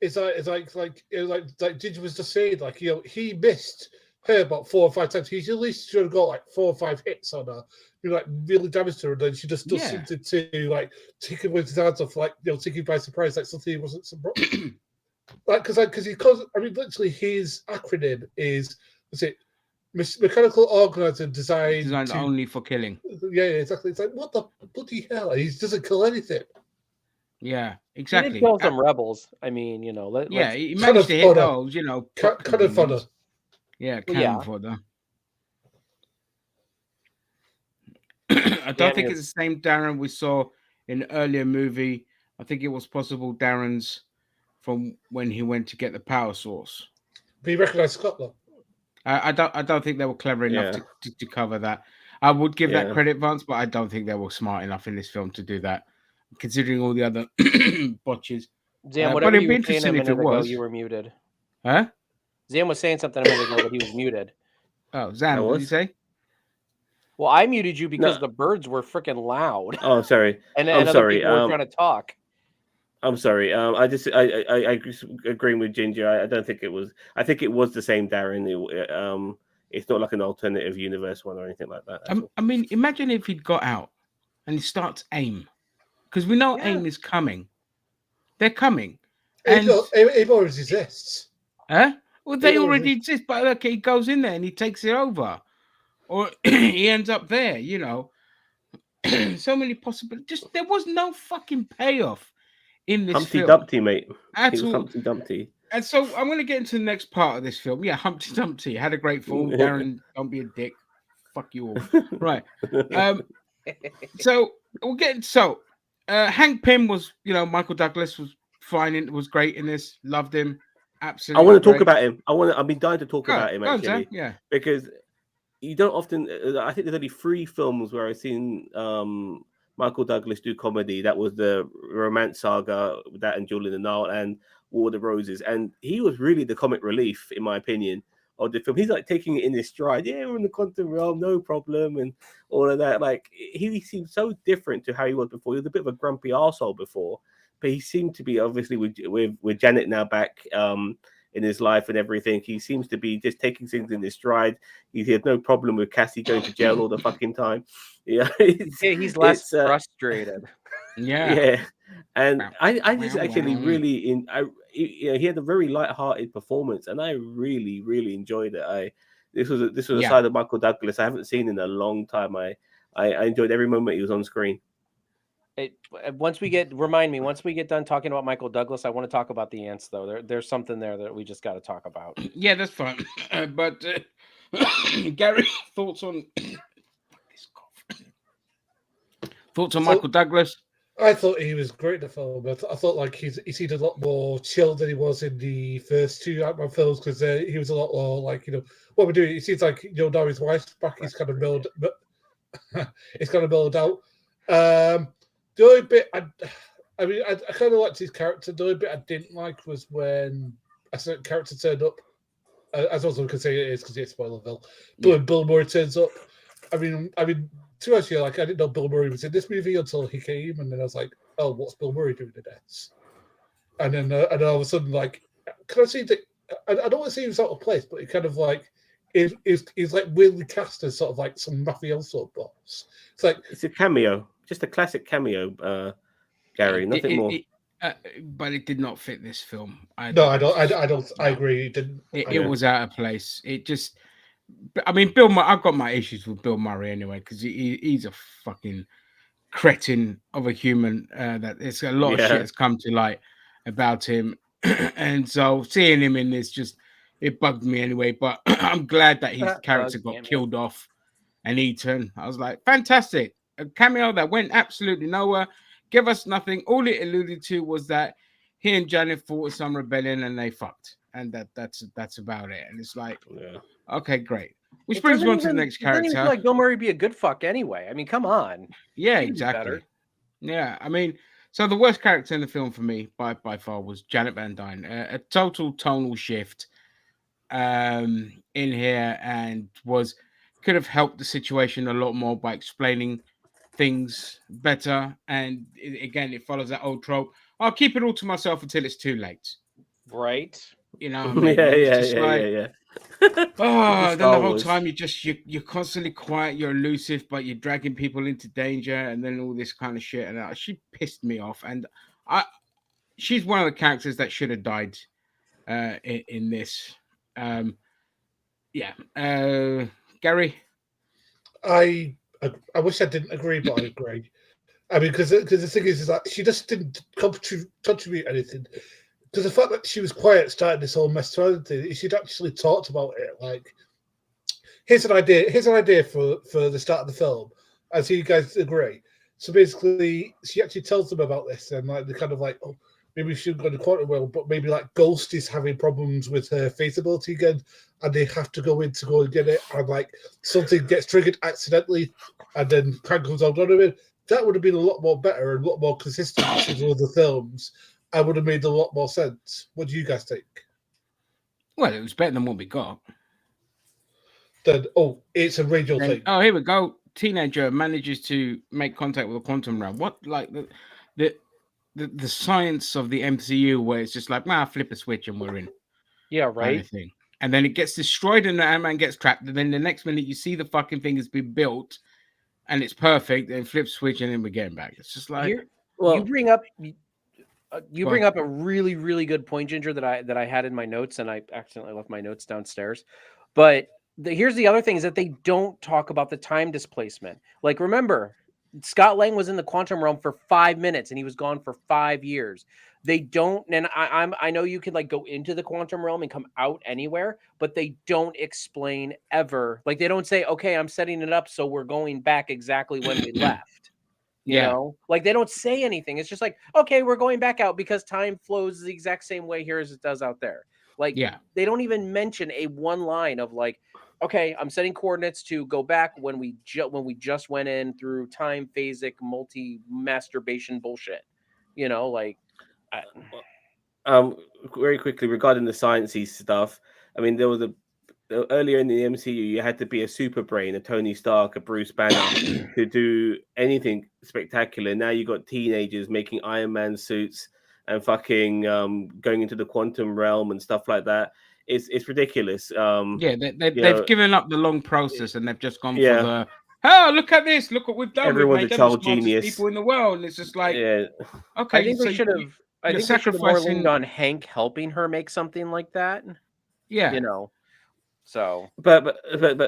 It's like Digi was just saying, like, you know, he missed her about 4 or 5 times. He's at least should have got like 4 or 5 hits on her. You know, like really damaged her, and then she just does something to like take him with his hands off, like take him by surprise, like something he wasn't like because I mean, literally his acronym is mechanical organizer designed only for killing. Yeah, exactly. It's like, what the bloody hell? He doesn't kill anything. Yeah, exactly. He did kill some rebels. I mean, he managed to hit those. Kind of fodder. Yeah, cannon fodder. I don't think it's the same Darren we saw in an earlier movie. I think it was possible Darren's from when he went to get the power source. But he recognised Scott though. I don't think they were clever enough to cover that. I would give that credit, Vance, but I don't think they were smart enough in this film to do that, considering all the other botches. Zam, whatever you were saying a minute ago, you were muted. Huh? Zam was saying something a minute ago, but he was muted. Oh, Zam, what did you say? Well, I muted you because the birds were freaking loud. Oh, sorry. And other people were trying to talk. I'm sorry. I agree with Ginger. I don't think it was. I think it was the same Darren. It's not like an alternative universe one or anything like that. I mean, imagine if he'd got out and he starts AIM, because we know AIM is coming. They're coming. AIM already exists. Huh? Well, they already exist, but look, he goes in there and he takes it over, or he ends up there. So many possibilities. Just there was no fucking payoff in this Humpty film. Dumpty, mate. At all. Humpty Dumpty. And so I'm going to get into the next part of this film. Yeah, Humpty Dumpty had a great film. Darren, don't be a dick. Fuck you all. Right. So we'll get Hank Pym was, Michael Douglas was fine. It was great in this. Loved him. Absolutely. I want to talk about him. I've been dying to talk about him actually. Yeah. Because you don't often. I think there's only 3 films where I've seen Michael Douglas do comedy. That was the Romance Saga, that and Jewel in the Nile, and War of the Roses. And he was really the comic relief, in my opinion, of the film. He's like taking it in his stride. Yeah, we're in the quantum realm, no problem, and all of that. Like he seemed so different to how he was before. He was a bit of a grumpy arsehole before, but he seemed to be obviously with Janet now back in his life and everything. He seems to be just taking things in his stride. He had no problem with Cassie going to jail all the fucking time. Yeah, he's less frustrated. Yeah. And I just actually really he had a very light-hearted performance, and I really, really enjoyed it. This was a side of Michael Douglas I haven't seen in a long time. I enjoyed every moment he was on screen. Once we get done talking about Michael Douglas, I want to talk about the ants, though. There's something there that we just got to talk about. Yeah, that's fine. But Gary, thoughts on Michael Douglas? I thought he was great in the film. I thought like he seemed a lot more chill than he was in the first 2 Ant-Man films, because he was a lot more like, what we're doing. It seems like now his wife's back. He's kind of milled, but it's kind of milled out. The only bit I kind of liked his character. The only bit I didn't like was when a certain character turned up. As also can say it is because it's Spoilerville. But when Bill Murray turns up, I mean, to us, I didn't know Bill Murray was in this movie until he came, and then I was like, oh, what's Bill Murray doing in this? And then and all of a sudden, like, can I see that? I don't want to see him out of place, but it kind of like is like weirdly cast as sort of like some mafioso boss. It's a cameo. Just a classic cameo, Gary. Nothing more. But it did not fit this film. I agree. It didn't. It was out of place. It just. I mean, I've got my issues with Bill Murray anyway, because he's a fucking cretin of a human. That it's a lot of shit has come to light about him, and so seeing him in this it bugged me anyway. But I'm glad that his character got killed off and eaten. I was like, fantastic. A cameo that went absolutely nowhere, give us nothing. All it alluded to was that he and Janet fought some rebellion and they fucked, and that's about it. And it's like, okay, great. Which brings me on to the next character. Doesn't even feel like Bill Murray be a good fuck anyway. I mean, come on. Yeah, exactly. Yeah, I mean, so the worst character in the film for me by far was Janet Van Dyne. A total tonal shift in here, and could have helped the situation a lot more by explaining things better. And again, it follows that old trope. I'll keep it all to myself until it's too late. Right. You know what I mean? Yeah, And it's yeah, just yeah, like, yeah, yeah. oh, then Star the whole Wars. time you're constantly quiet, you're elusive, but you're dragging people into danger, and then all this kind of shit. And she pissed me off. And she's one of the characters that should have died in this. Yeah, Gary. I wish I didn't agree, but I agree. I mean, because the thing is that she just didn't contribute anything. Because the fact that she was quiet starting this whole mess around thing, she'd actually talked about it. Like, here's an idea for the start of the film. I see you guys agree. So basically, she actually tells them about this, and like they're kind of like, oh, maybe we shouldn't go to quantum world, but maybe like Ghost is having problems with her face ability again, and they have to go in to go and get it, and like something gets triggered accidentally, and then Kang comes out of it. That would have been a lot more better and a lot more consistent with the other films. I would have made a lot more sense. What do you guys think? Well, it was better than what we got. Then, oh, it's a radio thing. Oh, here we go. Teenager manages to make contact with a quantum realm. What, like the science of the MCU, where it's just like, flip a switch and we're in. Yeah, right. Kind of thing. And then it gets destroyed, and the Ant-Man gets trapped. And then the next minute, you see the fucking thing has been built, and it's perfect. And flip switch, and then we're getting back. It's just like, you bring up a really, really good point, Ginger, that I had in my notes, and I accidentally left my notes downstairs. But here's the other thing: is that they don't talk about the time displacement. Like, remember, Scott Lang was in the quantum realm for 5 minutes, and he was gone for 5 years. They don't, and I know you could like go into the quantum realm and come out anywhere, but they don't explain ever. Like, they don't say, okay, I'm setting it up so we're going back exactly when we left. You know, like they don't say anything. It's just like, okay, we're going back out because time flows the exact same way here as it does out there. Like, they don't even mention a one line of like, okay, I'm setting coordinates to go back when we just went in through time phasic multi-masturbation bullshit. You know, like. Very quickly regarding the sciencey stuff. I mean, there was earlier in the MCU, you had to be a super brain, a Tony Stark, a Bruce Banner to do anything spectacular. Now you got teenagers making Iron Man suits and fucking going into the quantum realm and stuff like that. It's ridiculous. They've given up the long process and they've just gone for the, oh, look at this, look what we've done. Everyone's we've a child genius. People in the world. And it's just like, okay, I think they should have. I think they should have more leaned on Hank helping her make something like that. Yeah, you know. So, but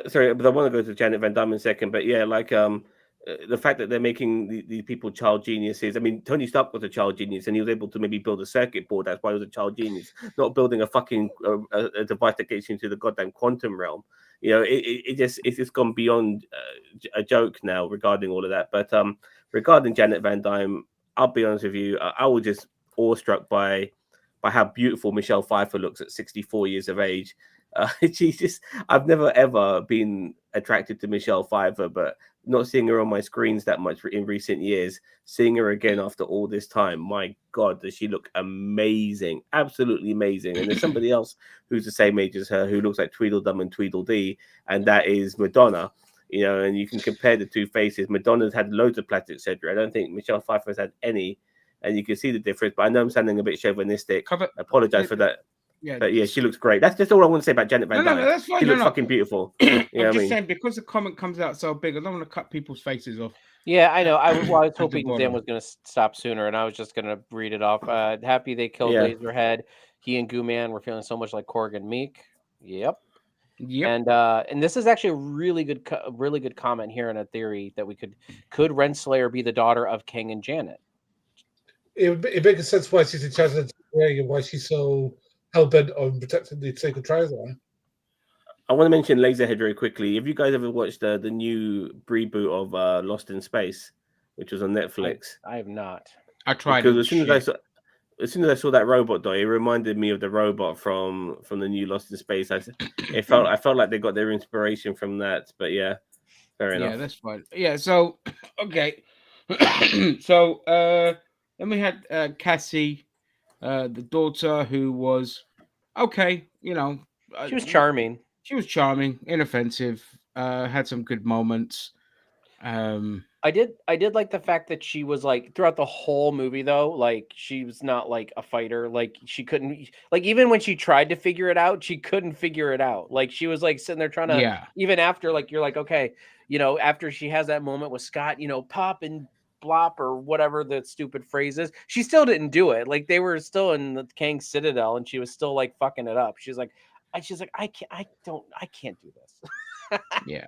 sorry, but I want to go to Janet Van Dyne in a second. But yeah, like the fact that they're making these people child geniuses. I mean, Tony Stark was a child genius, and he was able to maybe build a circuit board. That's why he was a child genius, not building a fucking a device that gets you into the goddamn quantum realm. You know, it's just gone beyond a joke now regarding all of that. But regarding Janet Van Dyne, I'll be honest with you, I was just awestruck by how beautiful Michelle Pfeiffer looks at 64 years of age. I've never ever been attracted to Michelle Pfeiffer, but not seeing her on my screens that much in recent years, seeing her again after all this time, my God, does she look amazing, absolutely amazing. And there's somebody else who's the same age as her who looks like Tweedledum and Tweedledee, and that is Madonna. You know, and you can compare the two faces. Madonna's had loads of plastic surgery. I don't think Michelle Pfeiffer's had any, and you can see the difference. But I know I'm sounding a bit chauvinistic. I apologize for that. Yeah, but yeah, she looks great. That's just all I want to say about Janet Van Dyne. No, that's fine. She looks fucking beautiful. I'm just saying, because the comment comes out so big, I don't want to cut people's faces off. Yeah, I know. I was hoping Dan was going to stop sooner, and I was just going to read it off. Happy they killed Laserhead. He and Goo-Man were feeling so much like Korg and Meek. Yep. And this is actually a really good comment here in a theory that we could Renslayer be the daughter of King and Janet? It makes sense why she's in charge of the and why she's so hell-bent on protecting the sacred triangle. I want to mention Laserhead very quickly. Have you guys ever watched the new reboot of Lost in Space, which was on Netflix? I have not. I tried because as soon as I saw that robot doll, it reminded me of the robot from the new Lost in Space. I felt like they got their inspiration from that. But yeah, fair enough. Yeah, that's fine. Yeah, so okay. So then we had Cassie, the daughter, who was okay. You know, she was charming. She was charming, inoffensive. Had some good moments. I did like the fact that she was like throughout the whole movie though, like she was not like a fighter. Like she couldn't, like even when she tried to figure it out, she couldn't figure it out. Like she was like sitting there trying to, Yeah. even after, like you're like, okay, after she has that moment with Scott, pop and blop or whatever the stupid phrase is, she still didn't do it. Like they were still in the Kang Citadel and she was still like fucking it up. She's like, I can't do this. Yeah.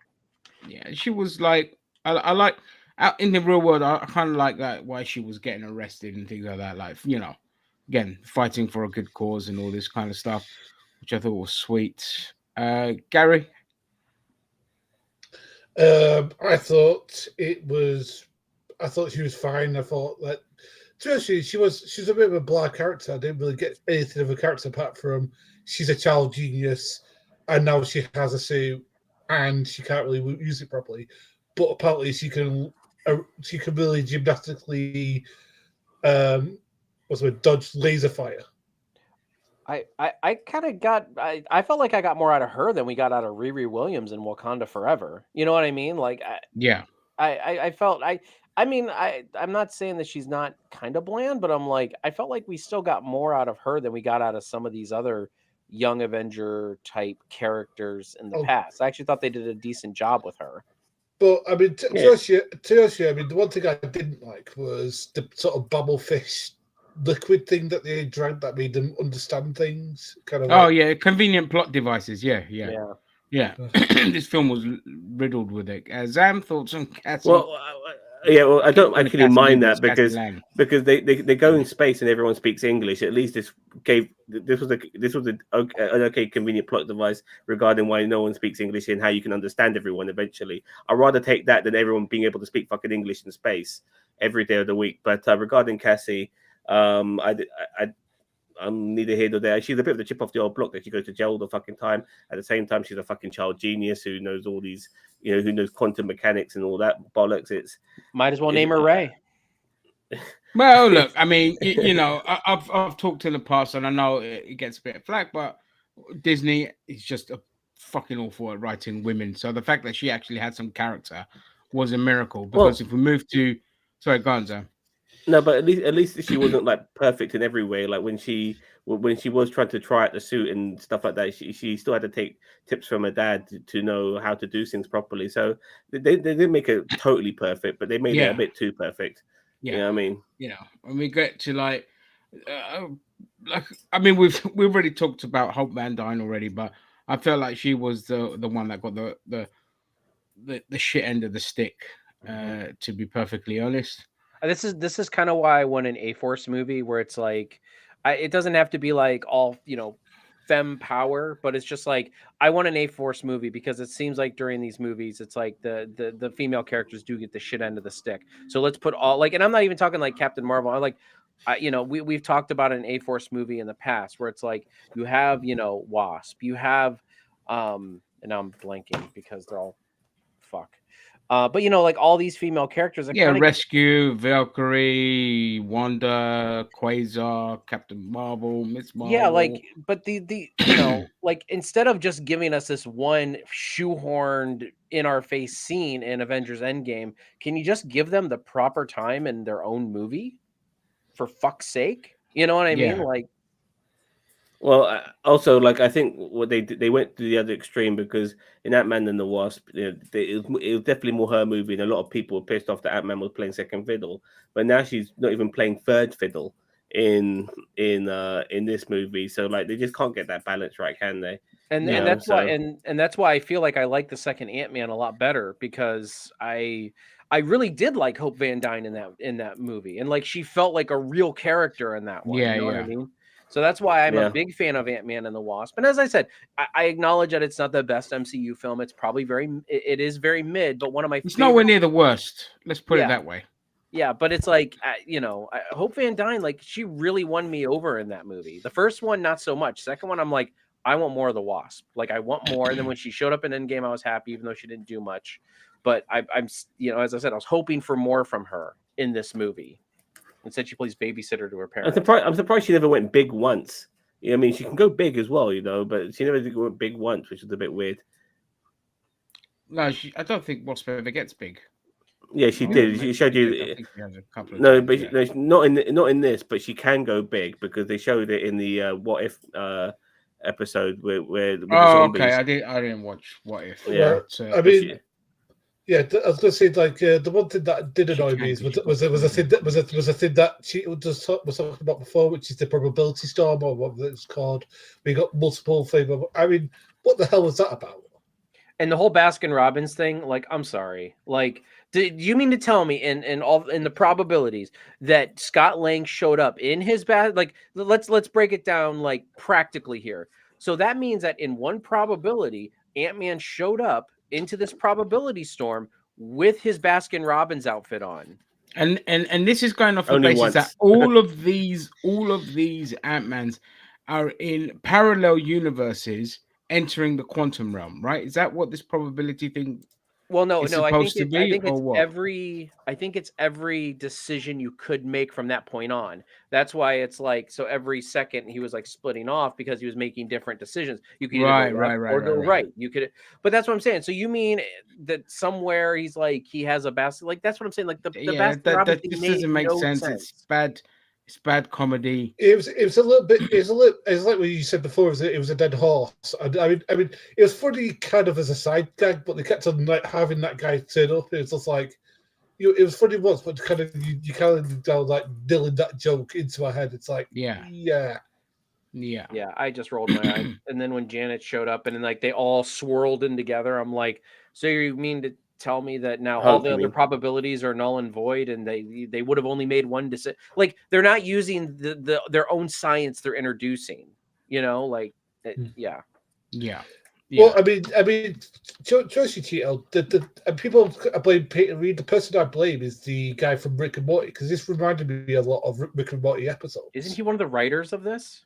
She was like, I like out in the real world. I kind of like that why she was getting arrested and things like that. Like again, fighting for a good cause and all this kind of stuff, which I thought was sweet. Gary, I thought she was fine. I thought that, especially she's a bit of a blah character. I didn't really get anything of a character apart from she's a child genius, and now she has a suit, and she can't really use it properly. But apparently she can really gymnastically, dodge laser fire. I kind of got, I felt like I got more out of her than we got out of Riri Williams in Wakanda Forever. You know what I mean? Like, I felt, I'm not saying that she's not kind of bland, but I'm like, I felt like we still got more out of her than we got out of some of these other young Avenger type characters in the past. I actually thought they did a decent job with her. But I mean, Teoshia, I mean, the one thing I didn't like was the sort of bubblefish liquid thing that they drank that made them understand things. Kind of. Convenient plot devices. Yeah. This film was riddled with it. Zam, thoughts on Cassie? Well, I don't actually mind that because they go in space and everyone speaks English. At least this was an okay convenient plot device regarding why no one speaks English and how you can understand everyone eventually. I'd rather take that than everyone being able to speak fucking English in space every day of the week. But regarding Cassie, I'm neither here nor there. She's a bit of the chip off the old block that she goes to jail all the fucking time. At the same time, she's a fucking child genius who knows all these, who knows quantum mechanics and all that bollocks. Might as well name her Ray. Well, look, I mean, I've talked in the past, and I know it gets a bit of flack, but Disney is just a fucking awful at writing women. So the fact that she actually had some character was a miracle. Because if we move to, sorry, go on, Zam. No, but at least she wasn't like perfect in every way. Like when she was trying to try out the suit and stuff like that, she still had to take tips from her dad to know how to do things properly. So they didn't make it totally perfect, but they made it a bit too perfect. Yeah, you know what I mean. When we get to we've already talked about Hope Van Dyne already, but I felt like she was the one that got the shit end of the stick. To be perfectly honest. This is kind of why I want an A-Force movie where it's like, it doesn't have to be like all, femme power, but it's just like, I want an A-Force movie because it seems like during these movies, it's like the female characters do get the shit end of the stick. So let's put all and I'm not even talking like Captain Marvel. I'm like, we've talked about an A-Force movie in the past where it's like, you have, Wasp, you have, and now I'm blanking because they're all fuck. But like all these female characters, Rescue, Valkyrie, Wanda, Quasar, Captain Marvel, Miss Marvel. Yeah, but the like instead of just giving us this one shoehorned in our face scene in Avengers Endgame, can you just give them the proper time in their own movie? For fuck's sake, you know what I mean? Like. Well, also, I think what they went to the other extreme because in Ant-Man and the Wasp, it was definitely more her movie, and a lot of people were pissed off that Ant-Man was playing second fiddle. But now she's not even playing third fiddle in this movie. So they just can't get that balance right, can they? And that's why, and that's why I feel like I like the second Ant-Man a lot better because I really did like Hope Van Dyne in that movie, and she felt like a real character in that one. You know what I mean? So that's why I'm a big fan of Ant-Man and the Wasp. And as I said, I acknowledge that it's not the best MCU film. It's probably it is very mid, but one of my It's nowhere near the worst. Let's put it that way. Yeah, but it's like, Hope Van Dyne, she really won me over in that movie. The first one, not so much. Second one, I'm like, I want more of the Wasp. I want more. And then when she showed up in Endgame, I was happy, even though she didn't do much. But I'm as I said, I was hoping for more from her in this movie. Instead, she plays babysitter to her parents. I'm surprised she never went big once. I mean, she can go big as well, but she never went big once, which is a bit weird. No, I don't think Wasp ever gets big. Yeah, she Oh, did. She maybe showed she did. I you. think she has a couple of No, times. but Yeah. no, not in this. But she can go big because they showed it in the What If episode where with the Oh, zombies. okay. I didn't watch What If. Yeah. But, I But mean, yeah, I was going to say like the one thing that did She annoy can, me is 'cause she got was a proven thing that was a thing that she was talking about before, which is the probability storm or what it's called. We got multiple things. I mean, what the hell was that about? And the whole Baskin Robbins thing, like, I'm sorry, like, did you mean to tell me in the probabilities that Scott Lang showed up in his like, let's break it down like practically here. So that means that in one probability, Ant-Man showed up into this probability storm with his Baskin Robbins outfit on. And this is going off the Only basis that once. all of these Ant-Mans are in parallel universes entering the quantum realm, right? Is that what this probability thing Well, no, is no, supposed to be, or what? I think it's every decision you could make from that point on. That's why it's like, so every second he was like splitting off because he was making different decisions. You could either go left or go right. You could, but that's what I'm saying. So you mean that somewhere he's like, he has a basket, like that's what I'm saying. Like the Yeah, Baskin Robbins that thing just made doesn't make no sense. It's bad comedy. It was a little bit. It's like what you said before. It was a dead horse. I mean, it was funny kind of as a side gag, but they kept on like having that guy turn up. It was just like, it was funny once, but kind of you kind of like drilling that joke into my head. It's like, Yeah. I just rolled my eyes. And then when Janet showed up and then like they all swirled in together, I'm like, so you mean to tell me that now all the other probabilities are null and void and they would have only made one decision? Like they're not using their own science they're introducing, like yeah. Well, I mean, Josie Cheeto, the people I blame Peter Reed. The person I blame is the guy from Rick and Morty because this reminded me a lot of Rick and Morty episodes. Isn't he one of the writers of this?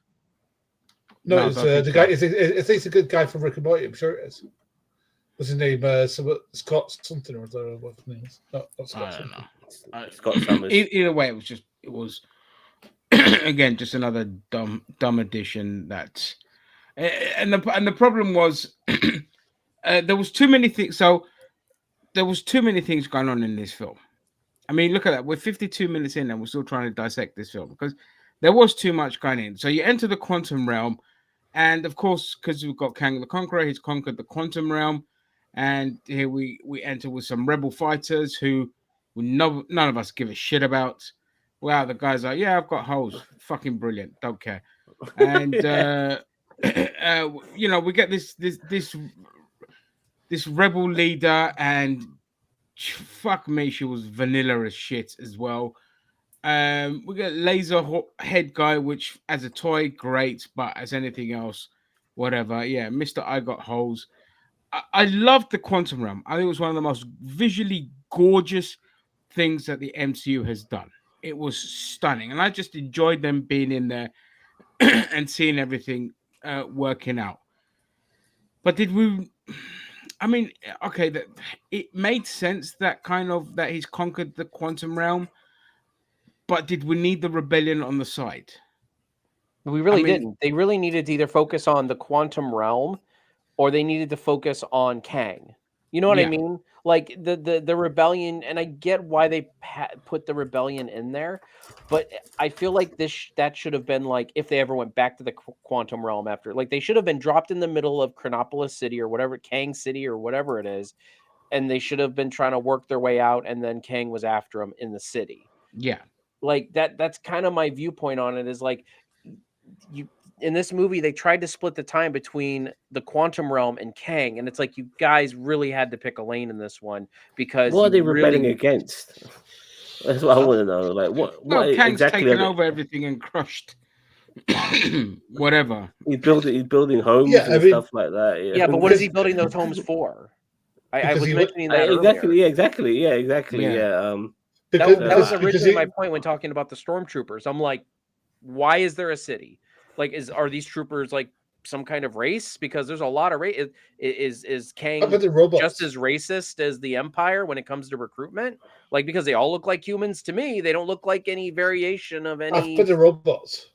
No, it's the guy. It's a good guy from Rick and Morty. I'm sure it is. What's his name? Scott something or other. What his name is? Not Scott. I don't know. Scott Summers. Either way, it was again just another dumb addition. That and the problem was there was too many things. So there was too many things going on in this film. I mean, look at that. We're 52 minutes in and we're still trying to dissect this film because there was too much going in. So you enter the quantum realm, and of course, because we've got Kang the Conqueror, he's conquered the quantum realm, and here we enter with some rebel fighters who none of us give a shit about. Wow, the guy's like, yeah, I've got holes. Fucking brilliant. Don't care. And we get this rebel leader, and fuck me, she was vanilla as shit as well. We got laser head guy, which as a toy, great, but as anything else, whatever. Yeah, Mr. I got holes. I loved the quantum realm. I think it was one of the most visually gorgeous things that the MCU has done. It was stunning, and I just enjoyed them being in there and seeing everything working out. But did we? I mean, okay, that it made sense that he's conquered the quantum realm, but did we need the rebellion on the side? We really didn't. They really needed to either focus on the quantum realm or they needed to focus on Kang. You know what I mean? Like the rebellion, and I get why they put the rebellion in there, but I feel like that should have been like if they ever went back to the quantum realm after, like they should have been dropped in the middle of Chronopolis City or whatever, Kang City or whatever it is, and they should have been trying to work their way out, and then Kang was after them in the city. Yeah, like that's kind of my viewpoint on it. Is like you. In this movie, they tried to split the time between the quantum realm and Kang, and it's like you guys really had to pick a lane in this one because what are they rebelling against? That's what I want to know. Like what? Well, Kang's exactly taken over everything and crushed whatever. He's building homes and stuff like that. Yeah, but what is he building those homes for? I was mentioning that exactly. earlier. Exactly. That was originally my point when talking about the stormtroopers. I'm like, why is there a city? Like, are these troopers like some kind of race? Because there's a lot of race. Is Kang just as racist as the Empire when it comes to recruitment? Like, because they all look like humans to me, they don't look like any variation of any. After the robots.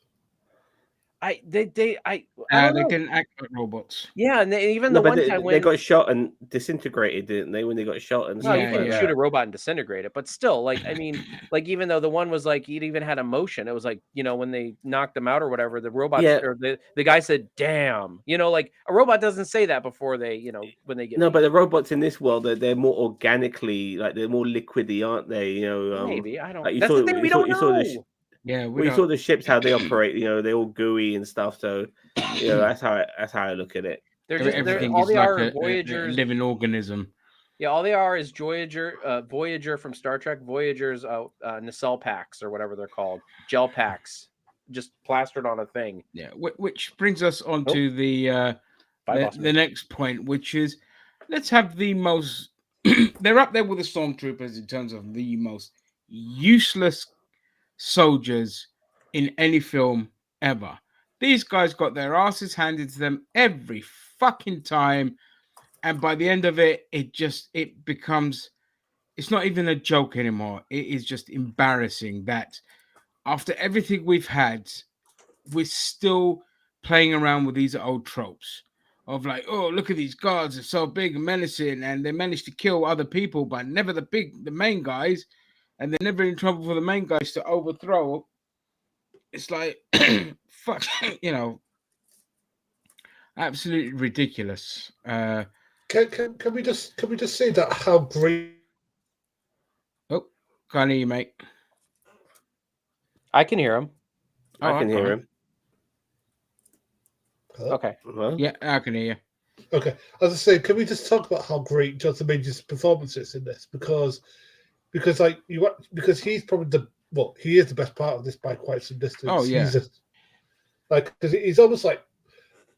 They don't They know. didn't act like robots. Yeah, and even No, the but one time they when got shot and disintegrated, didn't they? When they got shot and well, stuff you can like shoot a that. robot and disintegrate it, but still, like I mean, like even though the one was like it even had emotion, it was like when they knocked them out or whatever, the robots Yeah. or the guy said, "Damn," like a robot doesn't say that before they when they get No, beat. but the robots in this world, they're more organically, like they're more liquidy, aren't they? Maybe I don't. Like That's the thing we don't you saw know. Yeah, we well, you don't. saw the ships how they operate. They're all gooey and stuff. So, that's how I look at it. They're Everything all is they like are a Voyagers. living organism. Yeah, all they are is Voyager from Star Trek, Voyager's nacelle packs or whatever they're called, gel packs, just plastered on a thing. Yeah, which brings us on Nope. to the next point, which is let's have the most. They're up there with the stormtroopers in terms of the most useless soldiers in any film ever. These guys got their asses handed to them every fucking time, and by the end of it, it becomes. It's not even a joke anymore. It is just embarrassing that after everything we've had, we're still playing around with these old tropes of like, oh, look at these guards, they're so big and menacing, and they managed to kill other people, but never the main guys, and they're never in trouble for the main guys to overthrow. It's like, fuck, absolutely ridiculous. Can we just say that how great? Oh, can't hear you, mate. I can hear him. I can hear him. Hello? Okay. Well, Yeah, I can hear you. Okay, as I say, can we just talk about how great Jonathan Major's performance is in this? Because he's probably he is the best part of this by quite some distance. Oh, yeah. Because he's almost like,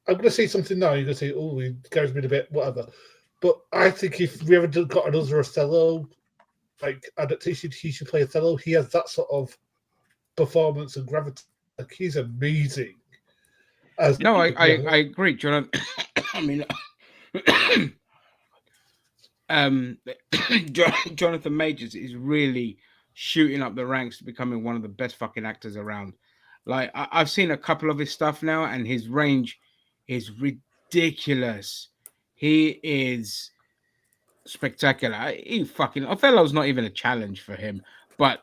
I'm going to say something now. You're going to say, oh, he scares me a bit, whatever. But I think if we ever got another Othello adaptation, he should play Othello. He has that sort of performance and gravity. Like, he's amazing. I agree, John. I mean, Jonathan Majors is really shooting up the ranks to becoming one of the best fucking actors around. Like I've seen a couple of his stuff now, and his range is ridiculous. He is spectacular. Othello's not even a challenge for him, but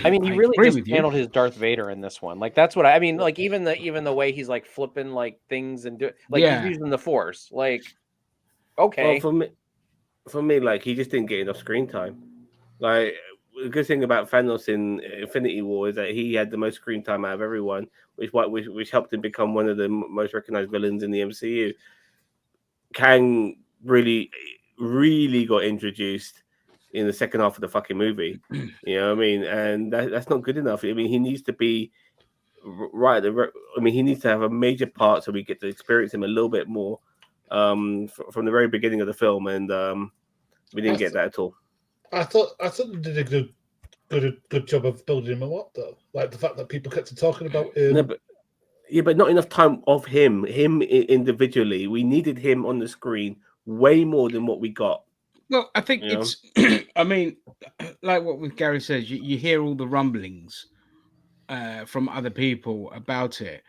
I mean, he I really agree just with you. handled his Darth Vader in this one. Like that's what I mean. Like even the way he's like flipping like things and he's using the Force. Like, okay. Well, for me, like he just didn't get enough screen time. Like the good thing about Thanos in Infinity War is that he had the most screen time out of everyone, which helped him become one of the most recognized villains in the MCU. Kang really got introduced in the second half of the fucking movie. You know what I mean? And that's not good enough. I mean, he needs to be right. I mean, he needs to have a major part so we get to experience him a little bit more from the very beginning of the film, and we didn't get that at all. I thought they did a good job of building him up, though. Like the fact that people kept talking about him. No, but not enough time of him individually. We needed him on the screen way more than what we got. Well, I think it's. I mean, like what Gary says, you hear all the rumblings from other people about it,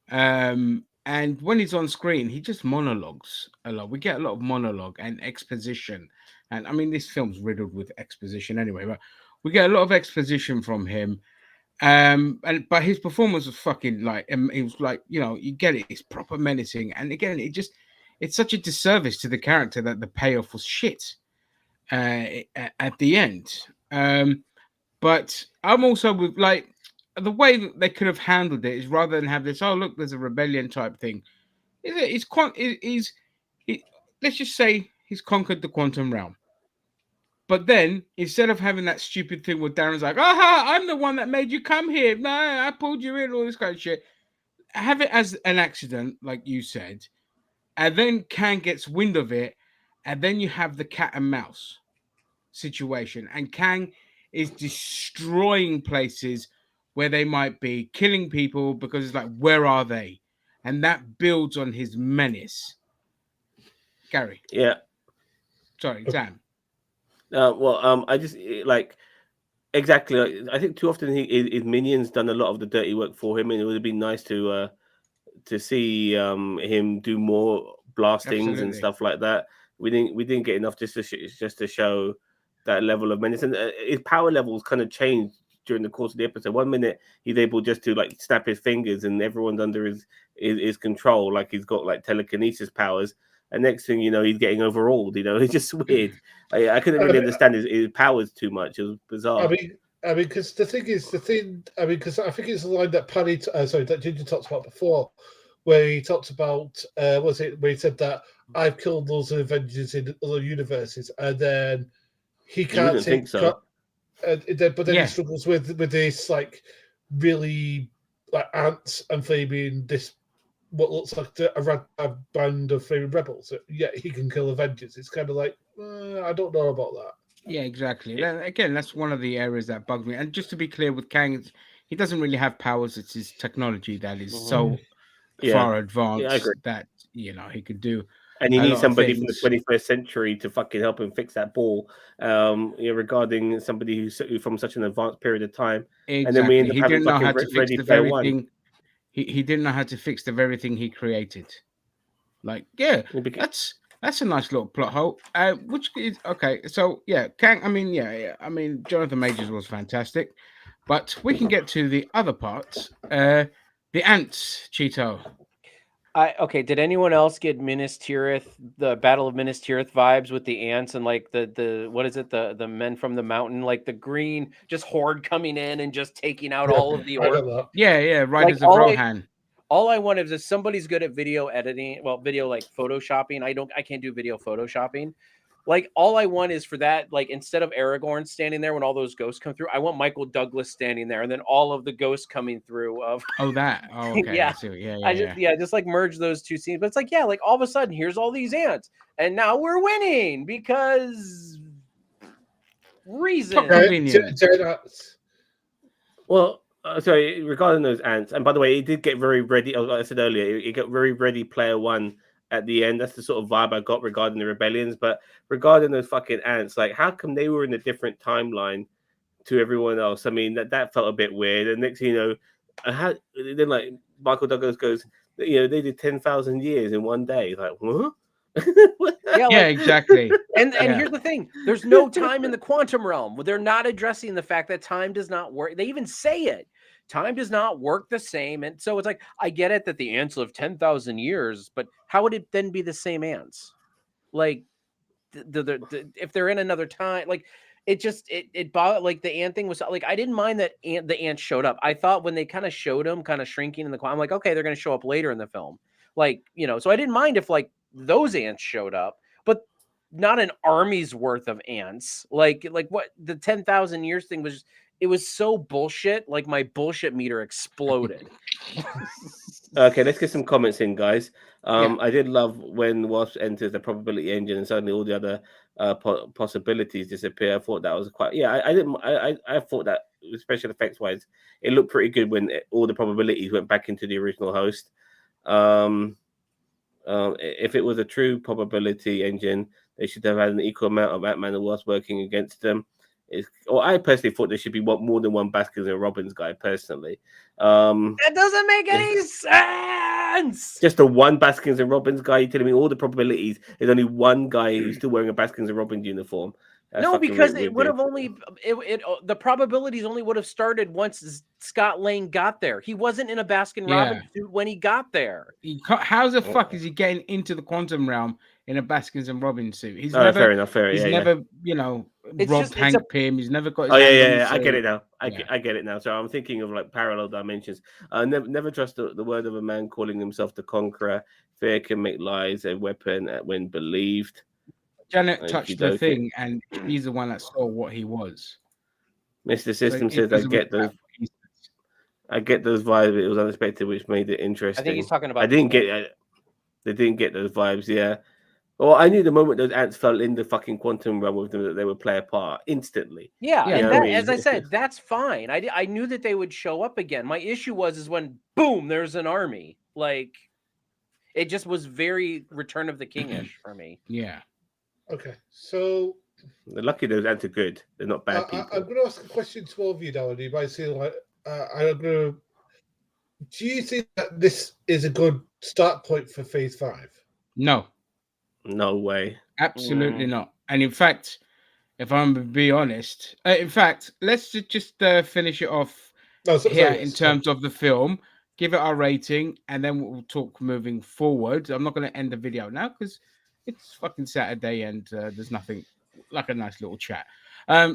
and when he's on screen, he just monologues a lot. We get a lot of monologue and exposition, and I mean, this film's riddled with exposition anyway. But we get a lot of exposition from him, but his performance was fucking like it was like you get it. It's proper menacing, and again, it's such a disservice to the character that the payoff was shit. At the end. But I'm also with like the way that they could have handled it is rather than have this, oh look, there's a rebellion type thing. Let's just say he's conquered the quantum realm. But then instead of having that stupid thing where Darren's like, aha, I'm the one that made you come here. No, I pulled you in, all this kind of shit. Have it as an accident, like you said, and then Kang gets wind of it, and then you have the cat and mouse situation, and Kang is destroying places where they might be, killing people because it's like, where are they? And that builds on his menace. Gary. Yeah. Sorry, Dan. I just like exactly. I think too often his minions done a lot of the dirty work for him, and it would have been nice to to see him do more blastings and Absolutely. stuff like that. We didn't get enough just to show that level of menace, and his power levels kind of changed during the course of the episode. 1 minute he's able just to like snap his fingers and everyone's under his control, like he's got like telekinesis powers. And next thing you know, he's getting overruled. You know, it's just weird. I couldn't really understand his powers too much. It was bizarre. I mean, because because I think it's the line that that Ginger talked about before, where he talked about, where he said that I've killed those Avengers in other universes, and then he can't think so. But then he struggles with this like really like ants and flaming this what looks like a band of flaming rebels. Yet he can kill Avengers. It's kind of like I don't know about that. Yeah, exactly. Again, that's one of the areas that bugs me. And just to be clear, with Kang, he doesn't really have powers. It's his technology that is so far advanced that he could do. And he needs somebody from the 21st century to fucking help him fix that ball. Regarding somebody who's from such an advanced period of time. Exactly. And then we end up he having didn't know how to fix Ready the Player very One. thing. He didn't know how to fix the very thing he created. Like, yeah, that's a nice little plot hole. Which is okay. So yeah, Kang. I mean, Jonathan Majors was fantastic, but we can get to the other parts. The ants, Cheeto. Okay. Did anyone else get Minas Tirith, the Battle of Minas Tirith vibes with the ants and like the what is it, the men from the mountain, like the green just horde coming in and just taking out all of the orcs? Yeah, Riders of Rohan. All I want is if somebody's good at video editing, video like photoshopping. I can't do video photoshopping. Like all I want is for that, like instead of Aragorn standing there when all those ghosts come through, I want Michael Douglas standing there and then all of the ghosts coming through okay. Yeah. Just like merge those two scenes. But it's like, like all of a sudden here's all these ants and now we're winning because reason. Well, sorry, regarding those ants, and by the way, it did get very ready. Like I said earlier, it got very Ready Player One at the end. That's the sort of vibe I got regarding the rebellions. But regarding those fucking ants, like, how come they were in a different timeline to everyone else? I mean, that felt a bit weird. And next thing you know, then like Michael Douglas goes, they did 10,000 years in one day. Like, what? Exactly. And here's the thing: there's no time in the quantum realm. They're not addressing the fact that time does not work. They even say it. Time does not work the same. And so it's like, I get it that the ants live 10,000 years, but how would it then be the same ants? Like, if they're in another time, like it bothered. Like the ant thing was like, I didn't mind that the ants showed up. I thought when they kind of showed them kind of shrinking in the quantum, I'm like, okay, they're going to show up later in the film. Like, so I didn't mind if like those ants showed up, but not an army's worth of ants. Like what the 10,000 years thing was. It was so bullshit. Like my bullshit meter exploded. Okay, let's get some comments in, guys. I did love when WASP enters the probability engine and suddenly all the other possibilities disappear. I thought that was quite. Yeah, I thought that, special effects wise, it looked pretty good when all the probabilities went back into the original host. If it was a true probability engine, they should have had an equal amount of Ant-Man and Wasp working against them. I personally thought there should be more than one Baskins and Robbins guy. Personally, that doesn't make any sense. Just the one Baskins and Robbins guy. You're telling me all the probabilities? There's only one guy who's still wearing a Baskins and Robbins uniform. No, because it would have the probabilities only would have started once Scott Lang got there. He wasn't in a Baskin Robbins suit when he got there. How the fuck is he getting into the quantum realm in a Baskins and Robbins suit? He's fair enough. He's never, robbed Hank Pym. He's never got. I get it now. I get it now. So I'm thinking of like parallel dimensions. Never trust the word of a man calling himself the conqueror. Fear can make lies a weapon when believed. Janet touched the thing, and he's the one that saw what he was. Mr. System says, "I get those vibes. It was unexpected, which made it interesting." I think he's talking about. They didn't get those vibes. Yeah. Well, I knew the moment those ants fell in the fucking quantum realm with them that they would play a part instantly. Yeah, and as I said, that's fine. I knew that they would show up again. My issue was when boom, there's an army. Like, it just was very Return of the King-ish for me. Yeah. Okay, so they're lucky those ants are good. They're not bad people. I'm going to ask a question to all of you now, and you might say like, I'm going to Do you think that this is a good start point for Phase 5? No, No way. absolutely not. And in fact, if I'm to be honest, in fact, let's just finish it off here in terms of the film. Give it our rating, and then we'll talk moving forward. I'm not going to end the video now because it's fucking Saturday and there's nothing like a nice little chat.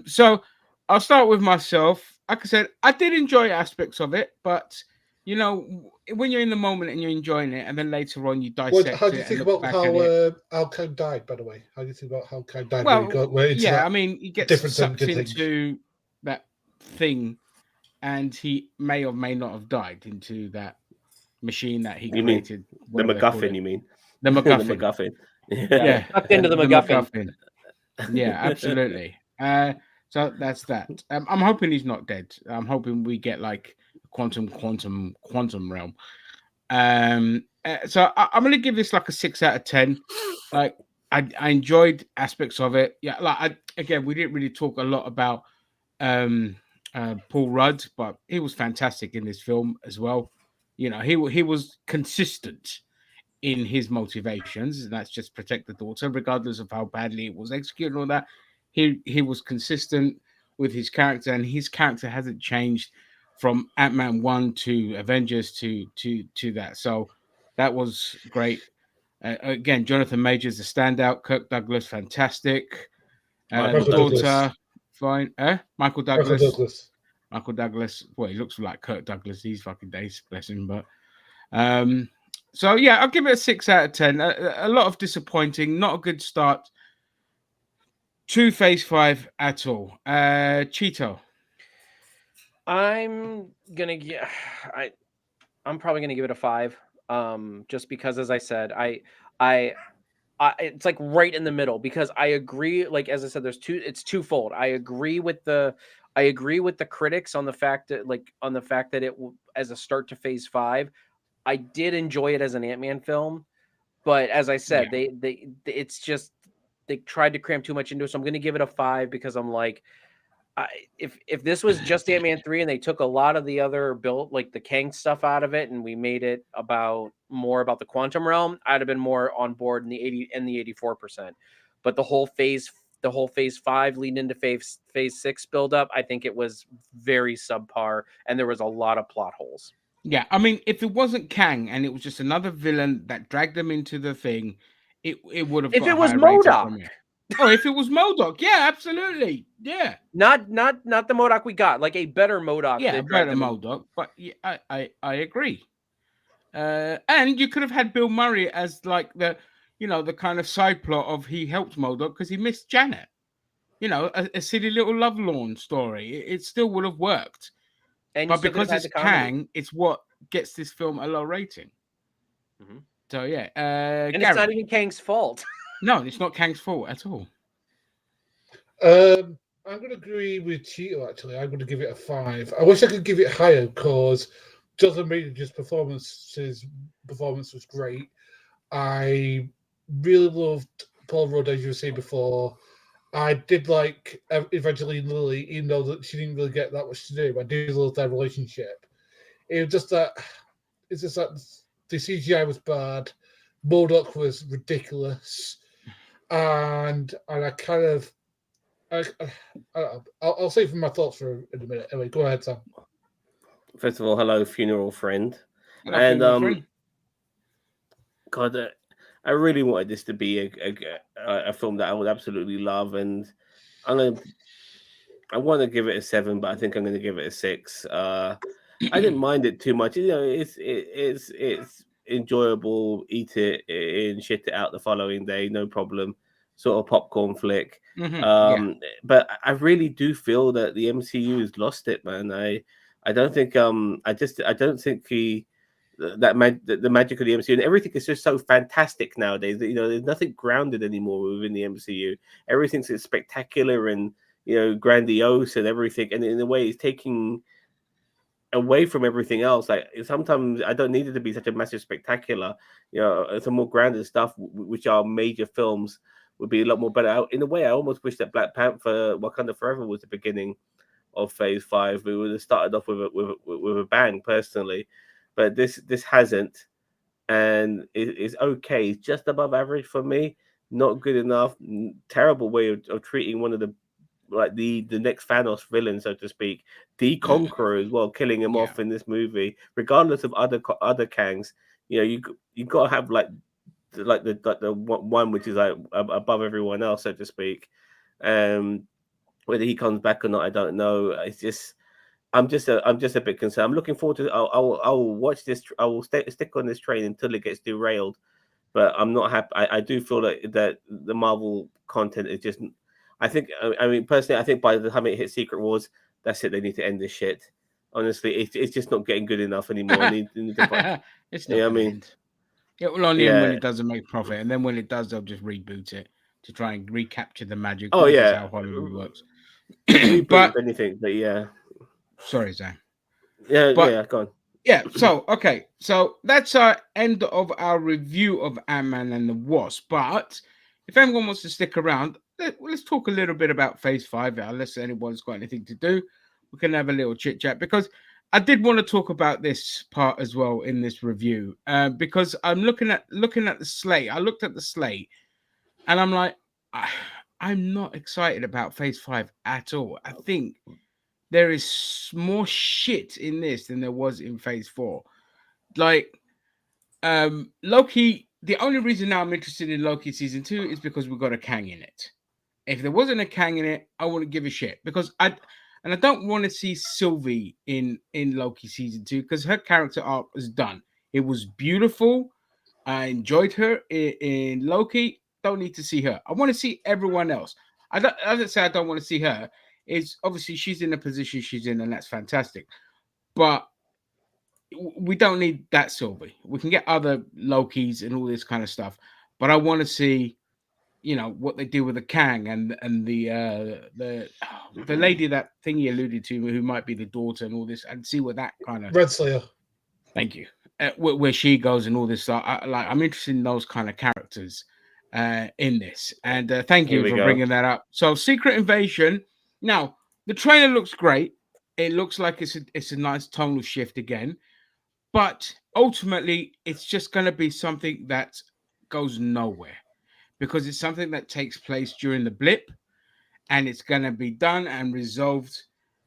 So I'll start with myself. Like I said, I did enjoy aspects of it, but you know, when you're in the moment and you're enjoying it, and then later on you dissect How do you it think and look about back at it. how Kang died? By the way, how do you think about how Kang died? Well, Where into yeah, that I mean, he gets difference and sucked good things? into that thing, and he may or may not have died into that machine that he You mean created. the whatever they called MacGuffin? it. You mean The the MacGuffin. MacGuffin? Yeah, Tucked into the MacGuffin. Yeah, absolutely. So that's that. I'm hoping he's not dead. I'm hoping we get like quantum realm. So I'm gonna give this like a 6 out of 10. Like I enjoyed aspects of it. Yeah, like again, we didn't really talk a lot about Paul Rudd, but he was fantastic in this film as well. You know, he was consistent in his motivations, and that's just protect the daughter, regardless of how badly it was executed and all that. He was consistent with his character, and his character hasn't changed from Ant-Man 1 to Avengers to that. So that was great. Again, Jonathan Majors a standout. Kirk Douglas, fantastic. Michael The Douglas. daughter, fine. Michael Michael Douglas. Douglas. Michael Douglas. Well, he looks like Kirk Douglas these fucking days, bless him. But so yeah, I'll give it a 6 out of 10. A lot of disappointing, not a good start to Phase 5 at all. Cheeto. I'm gonna give. I'm probably gonna give it a 5. Just because, as I said, I it's like right in the middle, because I agree. Like as I said, it's twofold. I agree with the critics on the fact that it as a start to Phase 5. I did enjoy it as an Ant-Man film, but as I said, it's just they tried to cram too much into it. So I'm going to give it a 5 because I'm like, if this was just Ant-Man 3 and they took a lot of the other built like the Kang stuff out of it and we made it more about the quantum realm, I'd have been more on board in the 84%. But the whole phase 5 leading into phase 6 build up, I think it was very subpar and there was a lot of plot holes. Yeah, I mean, if it wasn't Kang and it was just another villain that dragged them into the thing, it would have. If got it was a higher rating MODOK. from it. Oh, if it was MODOK, yeah, absolutely, yeah. Not the MODOK we got, like a better MODOK. Yeah, better MODOK, but yeah, I agree. And you could have had Bill Murray as like the kind of side plot of he helped MODOK because he missed Janet. You know, a silly little love lawn story. It still would have worked. But because it's Kang, it's what gets this film a low rating. Mm-hmm. So yeah, and Gary. it's not even Kang's fault. No, it's not Kang's fault at all. I'm going to agree with Cheeto. Actually, I'm going to give it a 5. I wish I could give it higher because Jonathan Majors' performance was great. I really loved Paul Rudd, as you were saying before. I did like Evangeline Lilly, even though that she didn't really get that much to do. I did love their relationship. It was just that the CGI was bad, MODOK was ridiculous, and I kind of I'll save my thoughts for in a minute. Anyway, go ahead, Sam. First of all, hello, funeral friend. Hello, funeral friend. God, I really wanted this to be a film that I would absolutely love, and I want to give it a 7, but I think I'm going to give it a 6. I didn't mind it too much. You know, it's enjoyable. Eat it and shit it out the following day, no problem. Sort of popcorn flick. Mm-hmm. But I really do feel that the MCU has lost it, man. I don't think I don't think the magic of the MCU and everything is just so fantastic nowadays that, you know, there's nothing grounded anymore within the MCU. Everything's spectacular and, you know, grandiose and everything, and in a way it's taking away from everything else. Like sometimes I don't need it to be such a massive spectacular, you know, some more grounded stuff which are major films would be a lot more better. In a way, I almost wish that Black Panther Wakanda Forever was the beginning of Phase 5. We would have started off with a bang, personally. but this hasn't, and it's okay. It's just above average for me. Not good enough. Terrible way of treating one of the next Thanos villain, so to speak, the Conqueror as well, killing him off in this movie, regardless of other Kangs. You know, you got to have like the one which is like above everyone else, so to speak. Whether he comes back or not, I don't know. It's just I'm just a bit concerned. I'm looking forward to. I'll watch this. I will stick on this train until it gets derailed. But I'm not happy. I do feel that the Marvel content is just. I think. I mean, personally, I think by the time it hits Secret Wars, that's it. They need to end this shit. Honestly, it's just not getting good enough anymore. It's not. I mean, it will only end when it doesn't make profit, and then when it does, they'll just reboot it to try and recapture the magic. Oh This is how Hollywood works. But anything, but yeah. Sorry, Zach. Yeah, go on. Yeah, so okay, so that's our end of our review of Ant-Man and the Wasp. But if anyone wants to stick around, let's talk a little bit about Phase 5. Unless anyone's got anything to do, we can have a little chit chat, because I did want to talk about this part as well in this review, because I'm looking at the slate. I looked at the slate, and I'm like, I'm not excited about Phase 5 at all. I think there is more shit in this than there was in Phase 4. Like, Loki, the only reason now I'm interested in Loki Season 2 is because we've got a Kang in it. If there wasn't a Kang in it, I wouldn't give a shit, because I don't want to see Sylvie in Loki Season 2, because her character arc was done. It was beautiful. I enjoyed her in Loki. Don't need to see her. I want to see everyone else. I don't say I don't want to see her. It's obviously she's in the position she's in, and that's fantastic. But we don't need that Sylvie. We can get other Lokis and all this kind of stuff. But I want to see, what they do with the Kang and the lady that Thingy alluded to, who might be the daughter and all this, and see what that kind of Red Slayer. Thank you. Where she goes and all this stuff. I'm interested in those kind of characters in this. And thank you for bringing that up. So, Secret Invasion. Now, the trailer looks great. It looks like it's a nice tonal shift again. But ultimately, it's just going to be something that goes nowhere, because it's something that takes place during the blip, and it's going to be done and resolved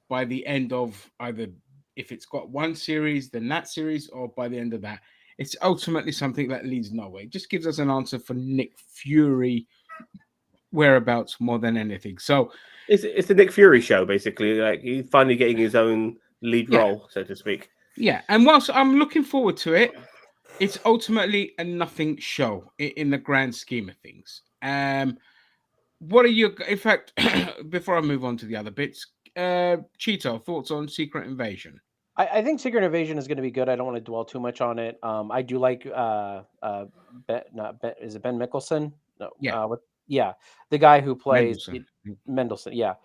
by the end of either, if it's got one series, then that series, or by the end of that. It's ultimately something that leads nowhere. It just gives us an answer for Nick Fury whereabouts more than anything. So it's the Nick Fury show, basically. Like, he's finally getting his own lead role, so to speak. Yeah, and whilst I'm looking forward to it, it's ultimately a nothing show in the grand scheme of things. What are your, in fact, before I move on to the other bits, Cheeto, thoughts on Secret Invasion? I think Secret Invasion is going to be good. I don't want to dwell too much on it. I do like is it Ben Mickelson? No, yeah, the guy who plays Mendelsohn. Yeah,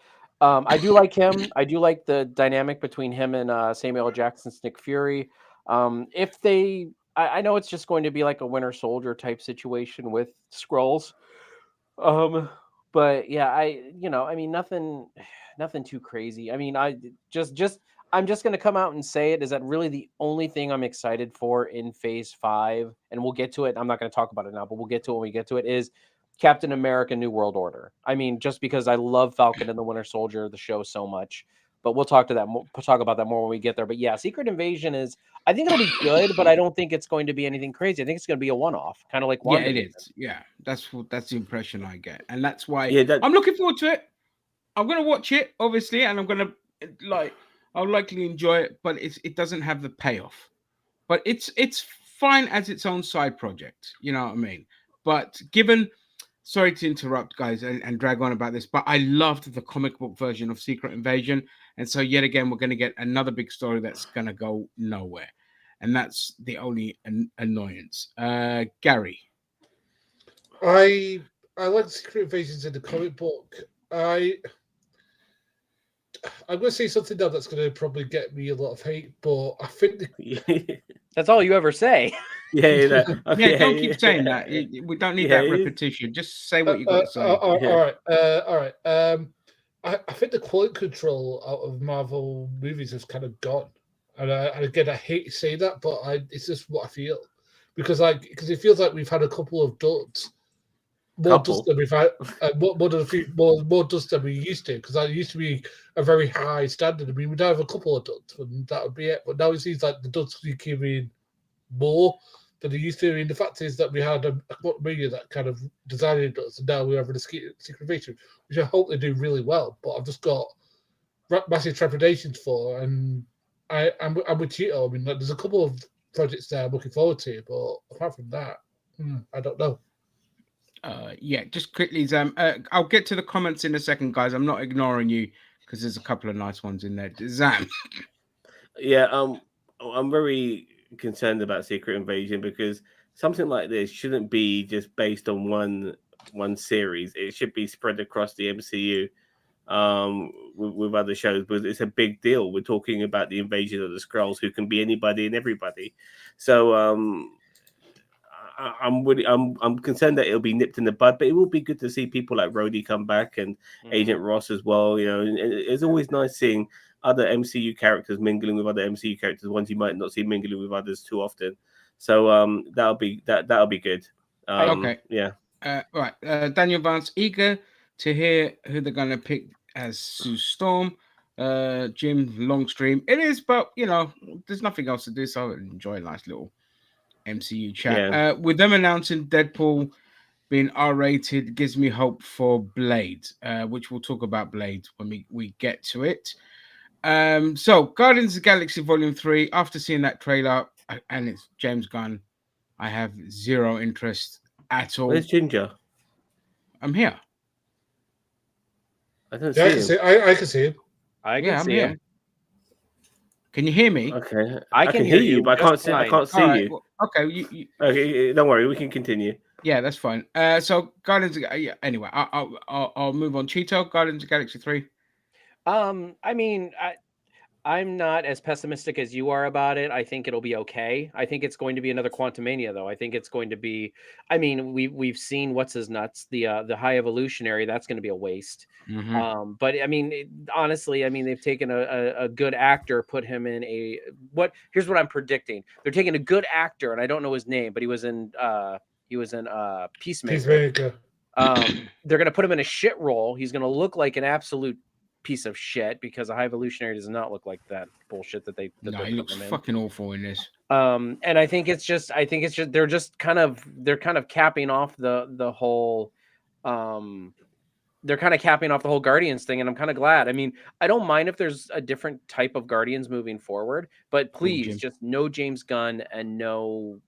I do like him. I do like the dynamic between him and Samuel L. Jackson's Nick Fury. If they, I know it's just going to be like a Winter Soldier type situation with Skrulls. But yeah, I mean, nothing too crazy. I mean, I'm just going to come out and say it, is that really the only thing I'm excited for in Phase 5, and we'll get to it. I'm not going to talk about it now, but we'll get to it when we get to it, is Captain America New World Order. I mean, just because I love Falcon and the Winter Soldier, the show, so much. But we'll talk about that more when we get there. But yeah, Secret Invasion is, I think it'll be good, but I don't think it's going to be anything crazy. I think it's going to be a one-off, kind of like WandaVision. Yeah, it is. Yeah, that's the impression I get, and that's why I'm looking forward to it. I'm going to watch it, obviously, and I'm going to I'll likely enjoy it, but it doesn't have the payoff. But it's fine as its own side project. You know what I mean? But sorry to interrupt, guys, and drag on about this, but I loved the comic book version of Secret Invasion. And so yet again, we're going to get another big story that's going to go nowhere. And that's the only annoyance. Gary. I like Secret Invasions in the comic book. I'm going to say something now that's going to probably get me a lot of hate, but I think that's all you ever say. Yeah, don't keep saying that. We don't need that repetition. Just say what you got to say. All right. I think the quality control out of Marvel movies has kind of gone. And again, I hate to say that, but it's just what I feel. Because it feels like we've had a couple of duds. More dust than we've had, more dust than we used to. Because that used to be a very high standard. I mean, we'd have a couple of duds, and that would be it. But now it seems like the duds keep in more than they used to. I mean, the fact is that we had a media that kind of designed us, and now we're having a secret invasion, which I hope they do really well. But I've just got massive trepidations for, and I'm with Cheeto. I mean, there's a couple of projects there I'm looking forward to, but apart from that, I don't know. Yeah, just quickly, Zam. I'll get to the comments in a second, guys. I'm not ignoring you because there's a couple of nice ones in there. Zam. Yeah, I'm very concerned about Secret Invasion because something like this shouldn't be just based on one series. It should be spread across the MCU with other shows, but it's a big deal. We're talking about the invasion of the Skrulls, who can be anybody and everybody. So I'm concerned that it'll be nipped in the bud, but it will be good to see people like Rhodey come back and Agent Ross as well. You know, and it's always nice seeing other MCU characters mingling with other MCU characters, ones you might not see mingling with others too often. So that'll be good. Okay. Yeah. Right. Daniel Vance, eager to hear who they're going to pick as Sue Storm. Jim Longstream. It is, but you know, there's nothing else to do, so I enjoy a nice little MCU chat. Yeah. With them announcing Deadpool being R-rated gives me hope for Blade, which we'll talk about Blade when we get to it. So Guardians of the Galaxy Volume 3, after seeing that trailer, and it's James Gunn, I have zero interest at all. Where's Ginger? I'm here. I don't see him. I can see him. I can see him. Can you hear me? Okay, I can hear you, but I can't see. I can't see you. Well, okay, Okay, don't worry. We can continue. Yeah, that's fine. So Guardians. Yeah. Anyway, I'll move on. Cheeto, Guardians of the Galaxy 3. I mean, I'm not as pessimistic as you are about it. I think it'll be okay. I think it's going to be another Quantumania, though. I think it's going to be. I mean, we've seen what's his nuts, the High Evolutionary. That's going to be a waste. Mm-hmm. But I mean, honestly, I mean, they've taken a good actor, put him in a what? Here's what I'm predicting. They're taking a good actor, and I don't know his name, but he was in Peacemaker. They're going to put him in a shit role. He's going to look like an absolute piece of shit because a High Evolutionary does not look like that bullshit that they. No, he looks fucking awful in this. And I think it's just they're kind of capping off the whole. They're kind of capping off the whole Guardians thing, and I'm kind of glad. I mean, I don't mind if there's a different type of Guardians moving forward, but please, just no James Gunn and no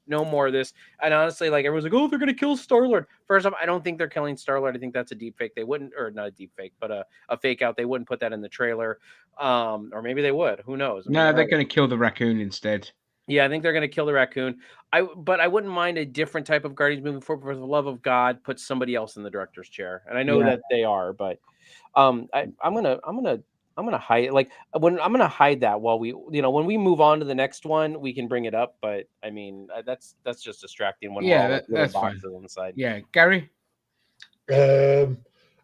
more of this. And honestly, like everyone's like, oh, they're gonna kill Star-Lord. First off, I don't think they're killing Star-Lord. I think that's a deep fake. They wouldn't, or not a deep fake, but a fake out. They wouldn't put that in the trailer, or maybe they would. Who knows? I mean, no, they're gonna kill the raccoon instead. Yeah, I think they're going to kill the raccoon. But I wouldn't mind a different type of Guardians moving forward. For the love of God, put somebody else in the director's chair. And I know that they are, but I'm gonna hide I'm gonna hide that while when we move on to the next one, we can bring it up. But I mean, that's just distracting. When that's fine. On the side. Yeah, Gary. I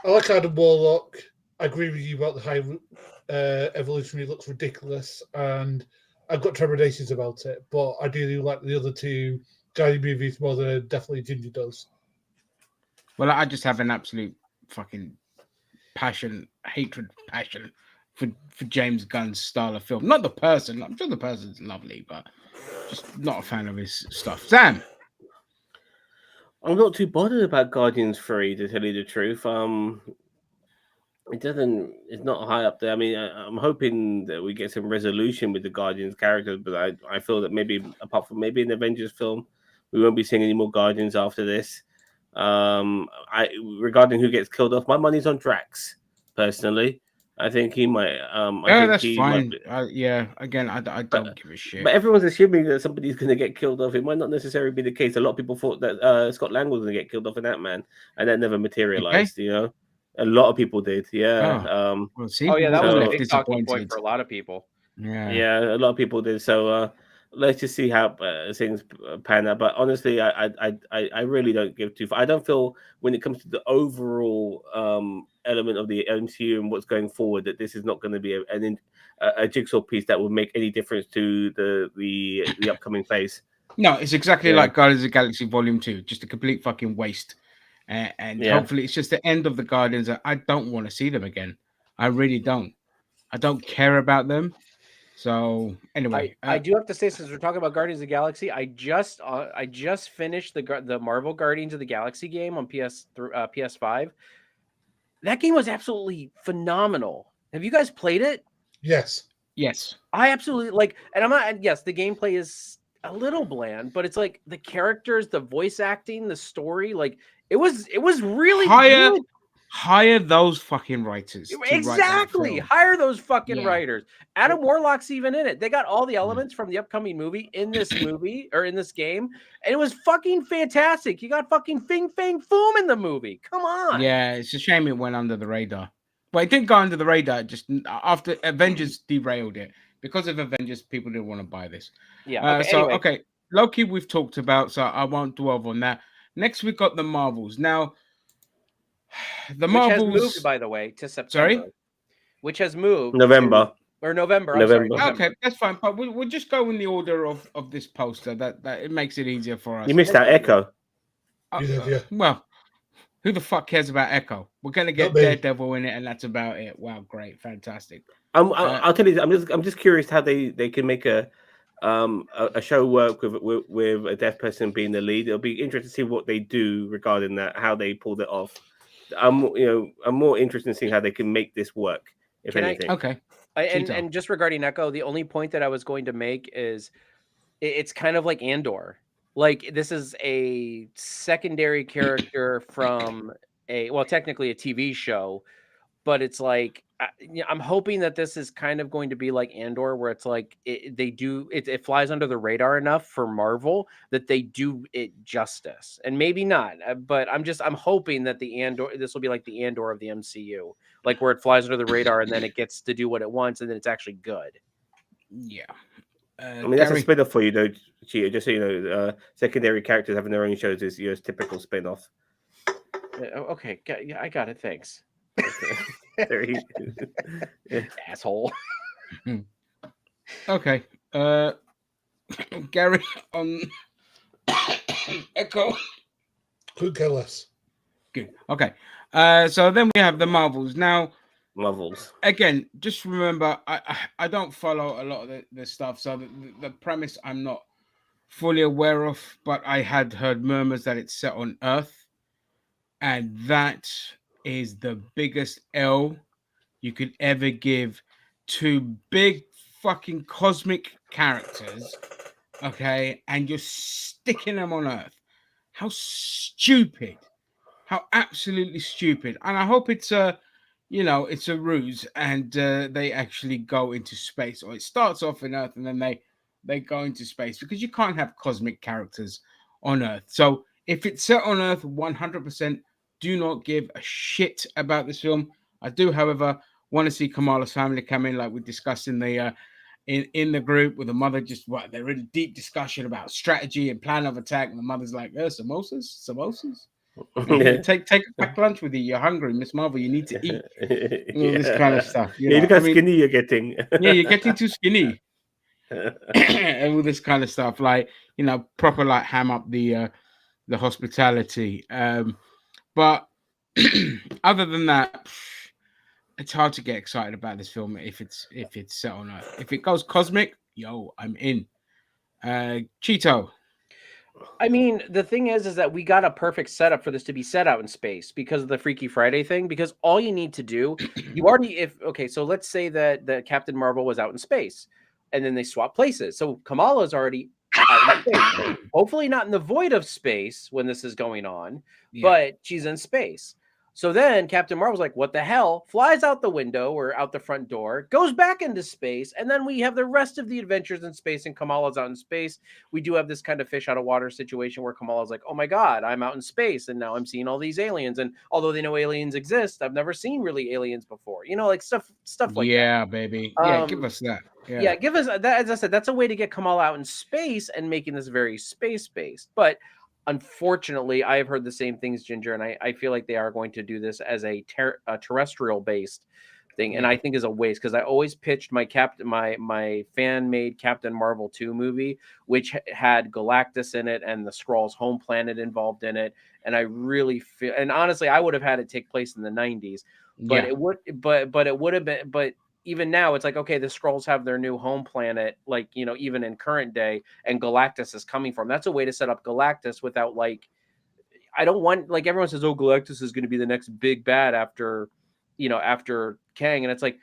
like Adam Warlock. I agree with you about the High Evolutionary. Looks ridiculous, and I've got trepidations about it, but I do like the other two Guardian movies more than definitely Ginger does. Well, I just have an absolute fucking passion for James Gunn's style of film. Not the person. I'm sure the person's lovely, but just not a fan of his stuff. Sam? I'm not too bothered about Guardians 3, to tell you the truth. It's not high up there. I mean, I'm hoping that we get some resolution with the Guardians characters, but I feel that maybe apart from maybe an Avengers film, we won't be seeing any more Guardians after this. Regarding who gets killed off, my money's on Drax. Personally, I think he might. That's fine. Again, I don't give a shit. But everyone's assuming that somebody's going to get killed off. It might not necessarily be the case. A lot of people thought that Scott Lang was going to get killed off in Ant-Man, and that never materialized. Okay. You know. A lot of people did, yeah. That was a big talking point for a lot of people. Yeah, a lot of people did. So let's just see how things pan out. But honestly, I really don't give two. I don't feel when it comes to the overall element of the MCU and what's going forward that this is not going to be a jigsaw piece that will make any difference to the upcoming phase. No, it's exactly like Guardians of the Galaxy Volume 2, just a complete fucking waste. And hopefully it's just the end of the Guardians. I don't want to see them again. I really don't. I don't care about them. So anyway, I do have to say, since we're talking about Guardians of the Galaxy, I just finished the Marvel Guardians of the Galaxy game on PS5. That game was absolutely phenomenal. Have you guys played it? Yes. Yes. I absolutely like, and I'm not. Yes, the gameplay is a little bland, but it's like the characters, the voice acting, the story, like it was really good. Hire those fucking writers. Exactly. Hire those fucking writers. Adam Warlock's even in it. They got all the elements from the upcoming movie in this movie or in this game. And it was fucking fantastic. You got fucking Fing Fang Foom in the movie. Come on. Yeah, it's a shame it went under the radar. But it didn't go under the radar. Just after Avengers derailed it. Because of Avengers, people didn't want to buy this. Yeah. Okay, okay. Loki we've talked about, so I won't dwell on that. Next, we've got the Marvels. Now, the Marvels has moved, by the way, to September. Sorry? Which has moved November. November. Okay, that's fine. But we'll just go in the order of this poster. That it makes it easier for us. You missed out Echo. Well, who the fuck cares about Echo? We're gonna get Daredevil in it, and that's about it. Wow, great, fantastic. I'll tell you, I'm just curious how they can make a show work with a deaf person being the lead. It'll be interesting to see what they do regarding that, how they pulled it off. I'm more interested in seeing how they can make this work. If anything, okay. And just regarding Echo, the only point that I was going to make is it's kind of like Andor. Like this is a secondary character from technically a TV show, but it's like I'm hoping that this is kind of going to be like Andor, where it's like it flies under the radar enough for Marvel that they do it justice, and maybe not, but I'm hoping that this will be like the Andor of the MCU, like where it flies under the radar and then it gets to do what it wants and then it's actually good. Yeah. I mean, that's a spin-off for you, though, Chia. Just so you know, secondary characters having their own shows is your typical spin-off. Okay, I got it. Thanks. Asshole. Okay. Gary on Echo. Could care less. Good. Okay. So then we have the Marvels. Now, Marvels. Again, just remember, I don't follow a lot of the stuff, so the premise I'm not fully aware of, but I had heard murmurs that it's set on Earth, and that is the biggest L you could ever give to big fucking cosmic characters, okay, and you're sticking them on Earth. How stupid. How absolutely stupid. And I hope it's a ruse and they actually go into space, or it starts off in Earth and then they go into space, because you can't have cosmic characters on Earth. So if it's set on Earth, 100%, do not give a shit about this film. I do, however, want to see Kamala's family come in, like we discussed in the group, with the mother they're in deep discussion about strategy and plan of attack, and the mother's like, samosas. Take a packed lunch with you. You're hungry, Miss Marvel. You need to eat. All this kind of stuff. Look how skinny you're getting. You're getting too skinny. And all this kind of stuff, like proper like ham up the hospitality. But other than that, it's hard to get excited about this film if it's set on Earth. If it goes cosmic, I'm in. Cheeto. I mean, the thing is that we got a perfect setup for this to be set out in space because of the Freaky Friday thing. Because all you need to do, so let's say that the Captain Marvel was out in space, and then they swap places. So Kamala's already out in space. Hopefully not in the void of space when this is going on, but she's in space. So then Captain Marvel's like, what the hell? Flies out the window or out the front door, goes back into space, and then we have the rest of the adventures in space, and Kamala's out in space. We do have this kind of fish out of water situation where Kamala's like, oh my God, I'm out in space, and now I'm seeing all these aliens. And although they know aliens exist, I've never seen really aliens before. You know, like stuff like that. Yeah, baby. Yeah, give us that. Yeah, give us that. As I said, that's a way to get Kamala out in space and making this very space-based. But unfortunately, I have heard the same things, Ginger, and I feel like they are going to do this as a terrestrial-based thing, and I think is a waste, because I always pitched my fan-made Captain Marvel 2 movie, which had Galactus in it and the Skrulls' home planet involved in it, and I really feel, and honestly, I would have had it take place in the 90s, but it would have been, but even now it's like, okay, the Skrulls have their new home planet, like, you know, even in current day, and Galactus is coming from. That's a way to set up Galactus without, like, I don't want, like, everyone says, oh, Galactus is going to be the next big bad after, you know, after Kang. And it's like,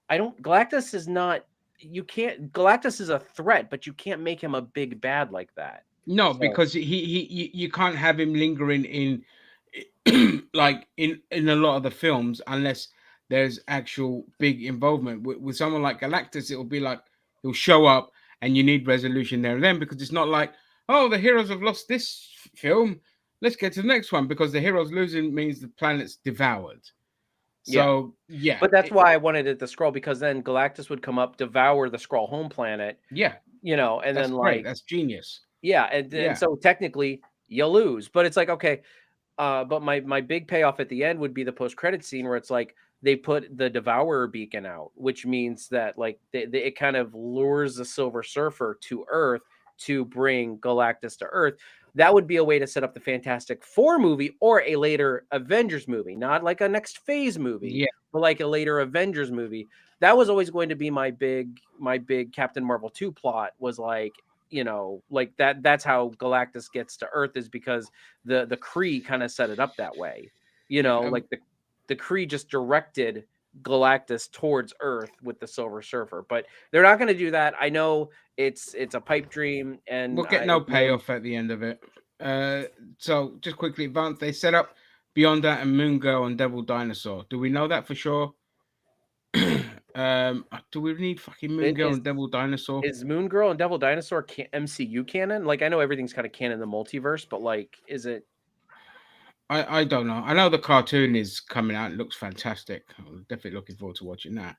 Galactus is not, Galactus is a threat, but you can't make him a big bad like that. No, because you can't have him lingering in like in a lot of the films unless there's actual big involvement. With someone like Galactus, it'll be like he'll show up and you need resolution there and then, because it's not like, oh, the heroes have lost this film, let's get to the next one, because the heroes losing means the planet's devoured. So yeah, but that's why I wanted it the Skrull, because then Galactus would come up, devour the Skrull home planet. Yeah, you know, and that's then great. Like that's genius. Yeah, and so technically you lose, but it's like, okay, but my big payoff at the end would be the post-credit scene where it's like they put the Devourer beacon out, which means that, like, it kind of lures the Silver Surfer to Earth to bring Galactus to Earth. That would be a way to set up the Fantastic Four movie or a later Avengers movie, not like a next phase movie, but like a later Avengers movie. That was always going to be my big Captain Marvel 2 plot, was like, you know, like that's how Galactus gets to Earth, is because the Kree kind of set it up that way. You know, like the Kree just directed Galactus towards Earth with the Silver Surfer, but they're not going to do that. I know it's a pipe dream, and we'll get no payoff at the end of it. So just quickly, Advance, they set up Beyond That and Moon Girl and Devil Dinosaur. Do we know that for sure? Do we need fucking Moon Girl and Devil Dinosaur? Is Moon Girl and Devil Dinosaur MCU canon? Like, I know everything's kind of canon in the multiverse, but like, is it? I don't know. I know the cartoon is coming out. It looks fantastic. I'm definitely looking forward to watching that.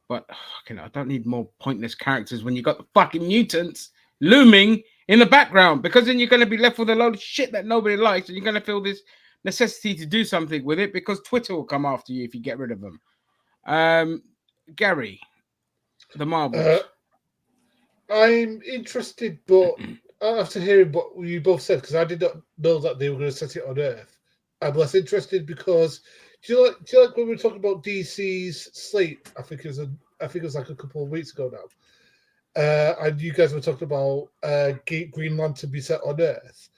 But I don't need more pointless characters when you got the fucking mutants looming in the background, because then you're going to be left with a load of shit that nobody likes, and you're going to feel this necessity to do something with it because Twitter will come after you if you get rid of them. Gary, the Marvels. I'm interested, but after hearing what you both said, because I did not know that they were going to set it on Earth, I'm less interested, because do you like when we were talking about DC's slate? I think it was like a couple of weeks ago now, and you guys were talking about Green Lantern be set on Earth.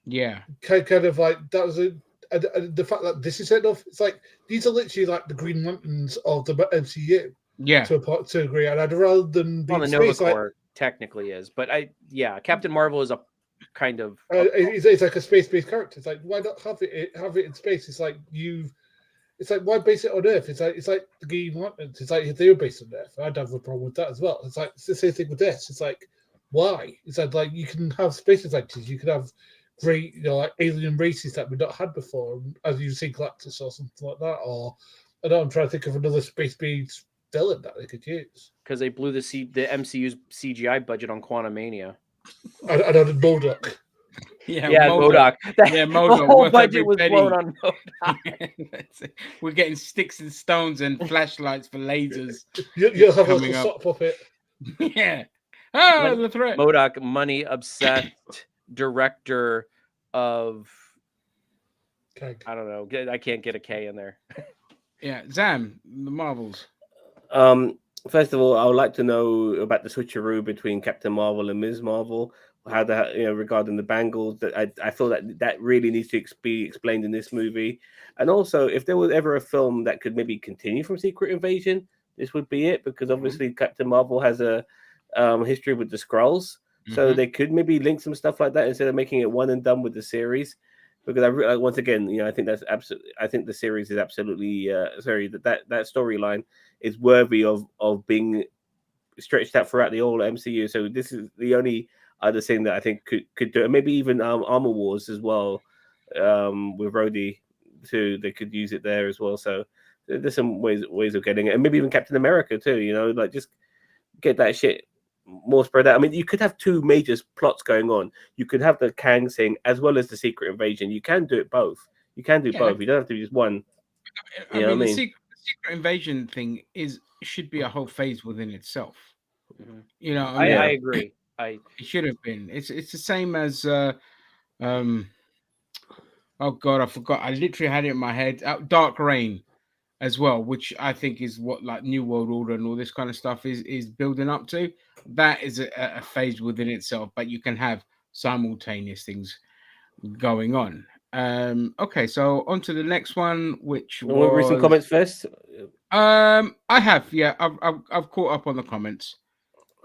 Yeah, kind of like that was the fact that this is set off. It's like these are literally like the Green Lanterns of the MCU. Yeah, to agree, and I'd rather than be the Nova Corps technically is, but Captain Marvel is a kind of it's like a space-based character. It's like, why not have it in space? It's like why base it on Earth? It's like the Green Lanterns. It's like if they were based on Earth, I'd have a problem with that as well. It's like it's the same thing with this. It's like, why? It's like you can have space adventures. You can have great, like alien races that we've not had before, as you see Galactus or something like that. Or I don't know, I'm trying to think of another space-based villain that they could use, because they blew the MCU's CGI budget on Quantumania. I know the MODOK. Yeah, MODOK. MODOK. The whole budget was blown on MODOK. We're getting sticks and stones and flashlights for lasers. You'll have a little sock puppet. Yeah. Oh, the threat. MODOK, money obsessed director of. Keg. I don't know. I can't get a K in there. Yeah, Zam, the Marvels. First of all, I would like to know about the switcheroo between Captain Marvel and Ms. Marvel. How that, regarding the bangles, that I feel that really needs to be explained in this movie. And also, if there was ever a film that could maybe continue from Secret Invasion, this would be it, because obviously Captain Marvel has a history with the Skrulls, so they could maybe link some stuff like that instead of making it one and done with the series. because once again, I think that's absolutely. I think the series is absolutely that storyline is worthy of being stretched out throughout the whole MCU. So this is the only other thing that I think could do it. Maybe even Armor Wars as well, with Rhodey too. They could use it there as well. So there's some ways of getting it, and maybe even Captain America too. Like just get that shit more spread out. I mean, you could have two major plots going on. You could have the Kang thing as well as the Secret Invasion. You can do it both. You can do both. You don't have to be just one. I mean, the Secret Invasion thing should be a whole phase within itself. Mm-hmm. I agree. It should have been. It's the same as oh god, I forgot. I literally had it in my head. Dark Reign as well, which I think is what like New World Order and all this kind of stuff is building up to. That is a phase within itself, but you can have simultaneous things going on. Okay, so on to the next one, which was... read some comments first. I have, yeah, I've caught up on the comments.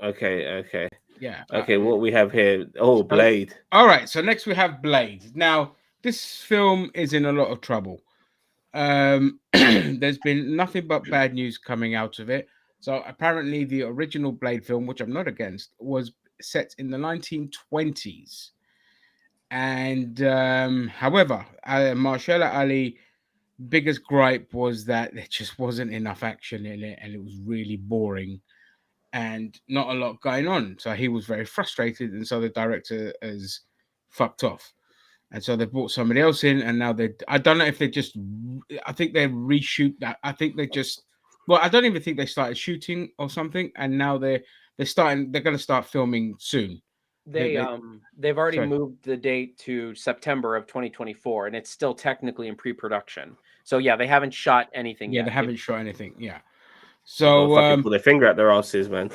Okay. Yeah. Okay, what we have here? Oh, Blade. All right, so next we have Blade. Now, this film is in a lot of trouble. There's been nothing but bad news coming out of it. So apparently the original Blade film, which I'm not against, was set in the 1920s. And however, Mahershala Ali biggest gripe was that there just wasn't enough action in it and it was really boring and not a lot going on. So he was very frustrated, and so the director has fucked off. And so they brought somebody else in, and now I don't know if they just, I think they reshoot that. I think they just, well, I don't even think they started shooting or something, and now they're going to start filming soon. They've already moved the date to September of 2024, and it's still technically in pre-production. So yeah, they haven't shot anything yet. Yeah, they haven't shot anything. Yeah. So fucking pull their finger out their asses, man.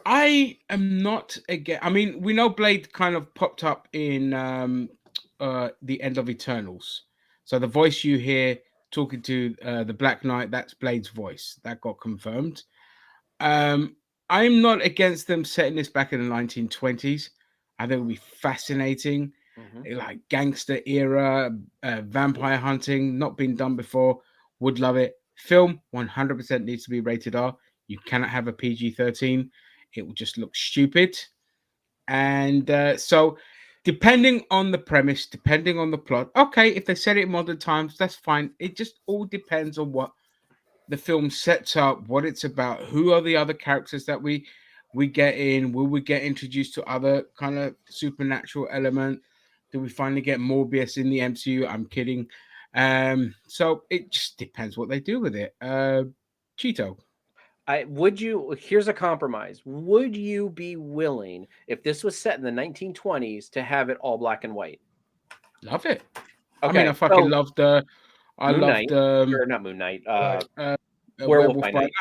I am not again. I mean, we know Blade kind of popped up in the end of Eternals. So the voice you hear talking to the Black Knight, that's Blade's voice. That got confirmed. I'm not against them setting this back in the 1920s. I think it would be fascinating. Like gangster era, vampire hunting, not been done before. Would love it. Film 100% needs to be rated R. You cannot have a PG-13. It will just look stupid. And so depending on the premise, depending on the plot, okay, if they set it in modern times, that's fine. It just all depends on what the film sets up, what it's about, who are the other characters that we get in. Will we get introduced to other kind of supernatural element? Do we finally get Morbius in the MCU? I'm kidding. So it just depends what they do with it. Cheeto. Here's a compromise. Would you be willing, if this was set in the 1920s, to have it all black and white? Love it. Okay, I mean, I fucking loved not Moon Knight. Werewolf by Night.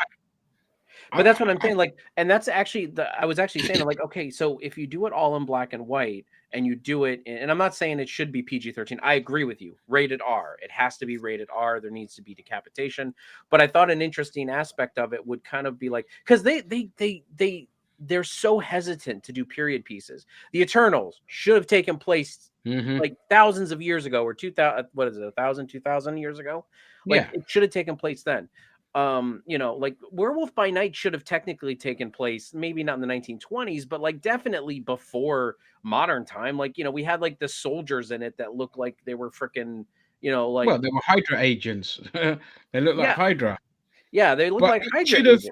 But that's what I'm saying. Like, and that's actually I was actually saying, like, okay, so if you do it all in black and white and you do it, and I'm not saying it should be PG-13. I agree with you. Rated R. It has to be rated R. There needs to be decapitation. But I thought an interesting aspect of it would kind of be like, because they're so hesitant to do period pieces. The Eternals should have taken place like thousands of years ago, or 2000. What is it? 1,000, 2,000 years ago? Like it should have taken place then. Like Werewolf by Night should have technically taken place, maybe not in the 1920s, but like definitely before modern time. Like, we had like the soldiers in it that looked like they were freaking, like, well, they were Hydra agents. They look like Hydra. Yeah, they look like Hydra agents.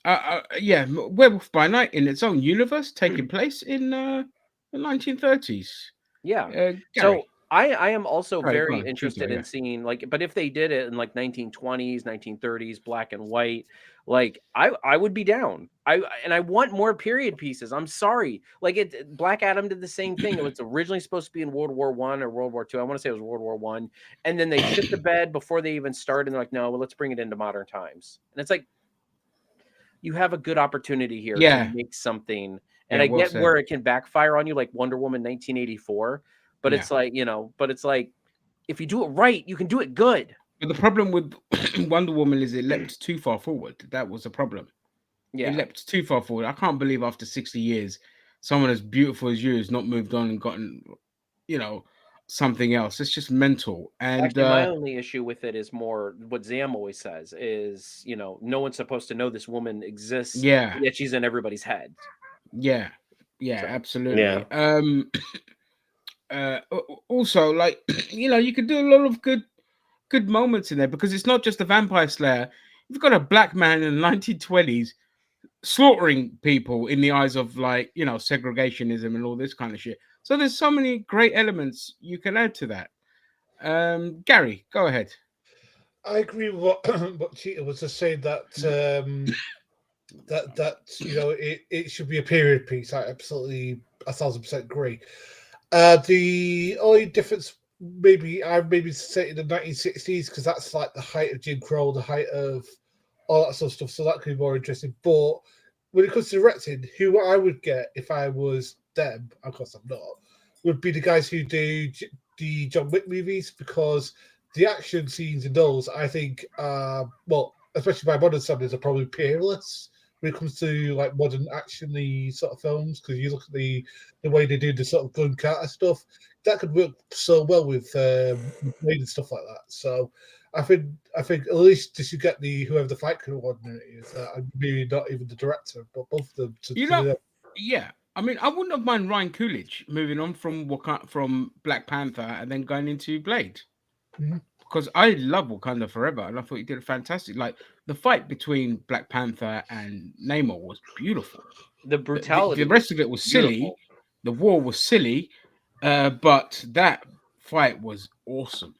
Werewolf by Night in its own universe taking place in the 1930s. Yeah. So I am also very interested in seeing, like, but if they did it in like 1920s, 1930s, black and white, like I would be down. I want more period pieces. I'm sorry. Like Black Adam did the same thing. It was originally supposed to be in World War I or World War II. I want to say it was World War I. And then they shit the bed before they even started. And they're like, no, well, let's bring it into modern times. And it's like, you have a good opportunity here to make something. And I get where it can backfire on you, like Wonder Woman 1984. But it's like, if you do it right, you can do it good. But the problem with Wonder Woman is it leapt too far forward. That was the problem. Yeah. It leapt too far forward. I can't believe after 60 years, someone as beautiful as you has not moved on and gotten, something else. It's just mental. And Actually, my only issue with it is more what Zam always says is, no one's supposed to know this woman exists, yeah, yet she's in everybody's head. yeah, So, absolutely. Yeah. Also, like, you could do a lot of good moments in there, because it's not just a vampire slayer. You've got a black man in the 1920s slaughtering people in the eyes of, like, segregationism and all this kind of shit. So there's so many great elements you can add to that. Gary, go ahead. I agree with what Cheetah was just saying, that it should be a period piece. I absolutely 1,000% agree. The only difference, maybe set in the 1960s, because that's like the height of Jim Crow, the height of all that sort of stuff. So that could be more interesting. But when it comes to directing, who I would get if I was them, of course I'm not, would be the guys who do the John Wick movies, because the action scenes in those, I think, well, especially by modern standards, are probably peerless when it comes to like modern actiony sort of films. Because you look at the way they do the sort of gun kata stuff, that could work so well with Blade and stuff like that. So I think at least they should get whoever the fight coordinator is. Maybe not even the director, but both of them. Yeah. I mean, I wouldn't have mind Ryan Coolidge moving on from Black Panther and then going into Blade. Mm-hmm. Because I love Wakanda Forever, and I thought he did a fantastic. Like, the fight between Black Panther and Namor was beautiful. The brutality. The rest of it was silly. Beautiful. The war was silly, but that fight was awesome.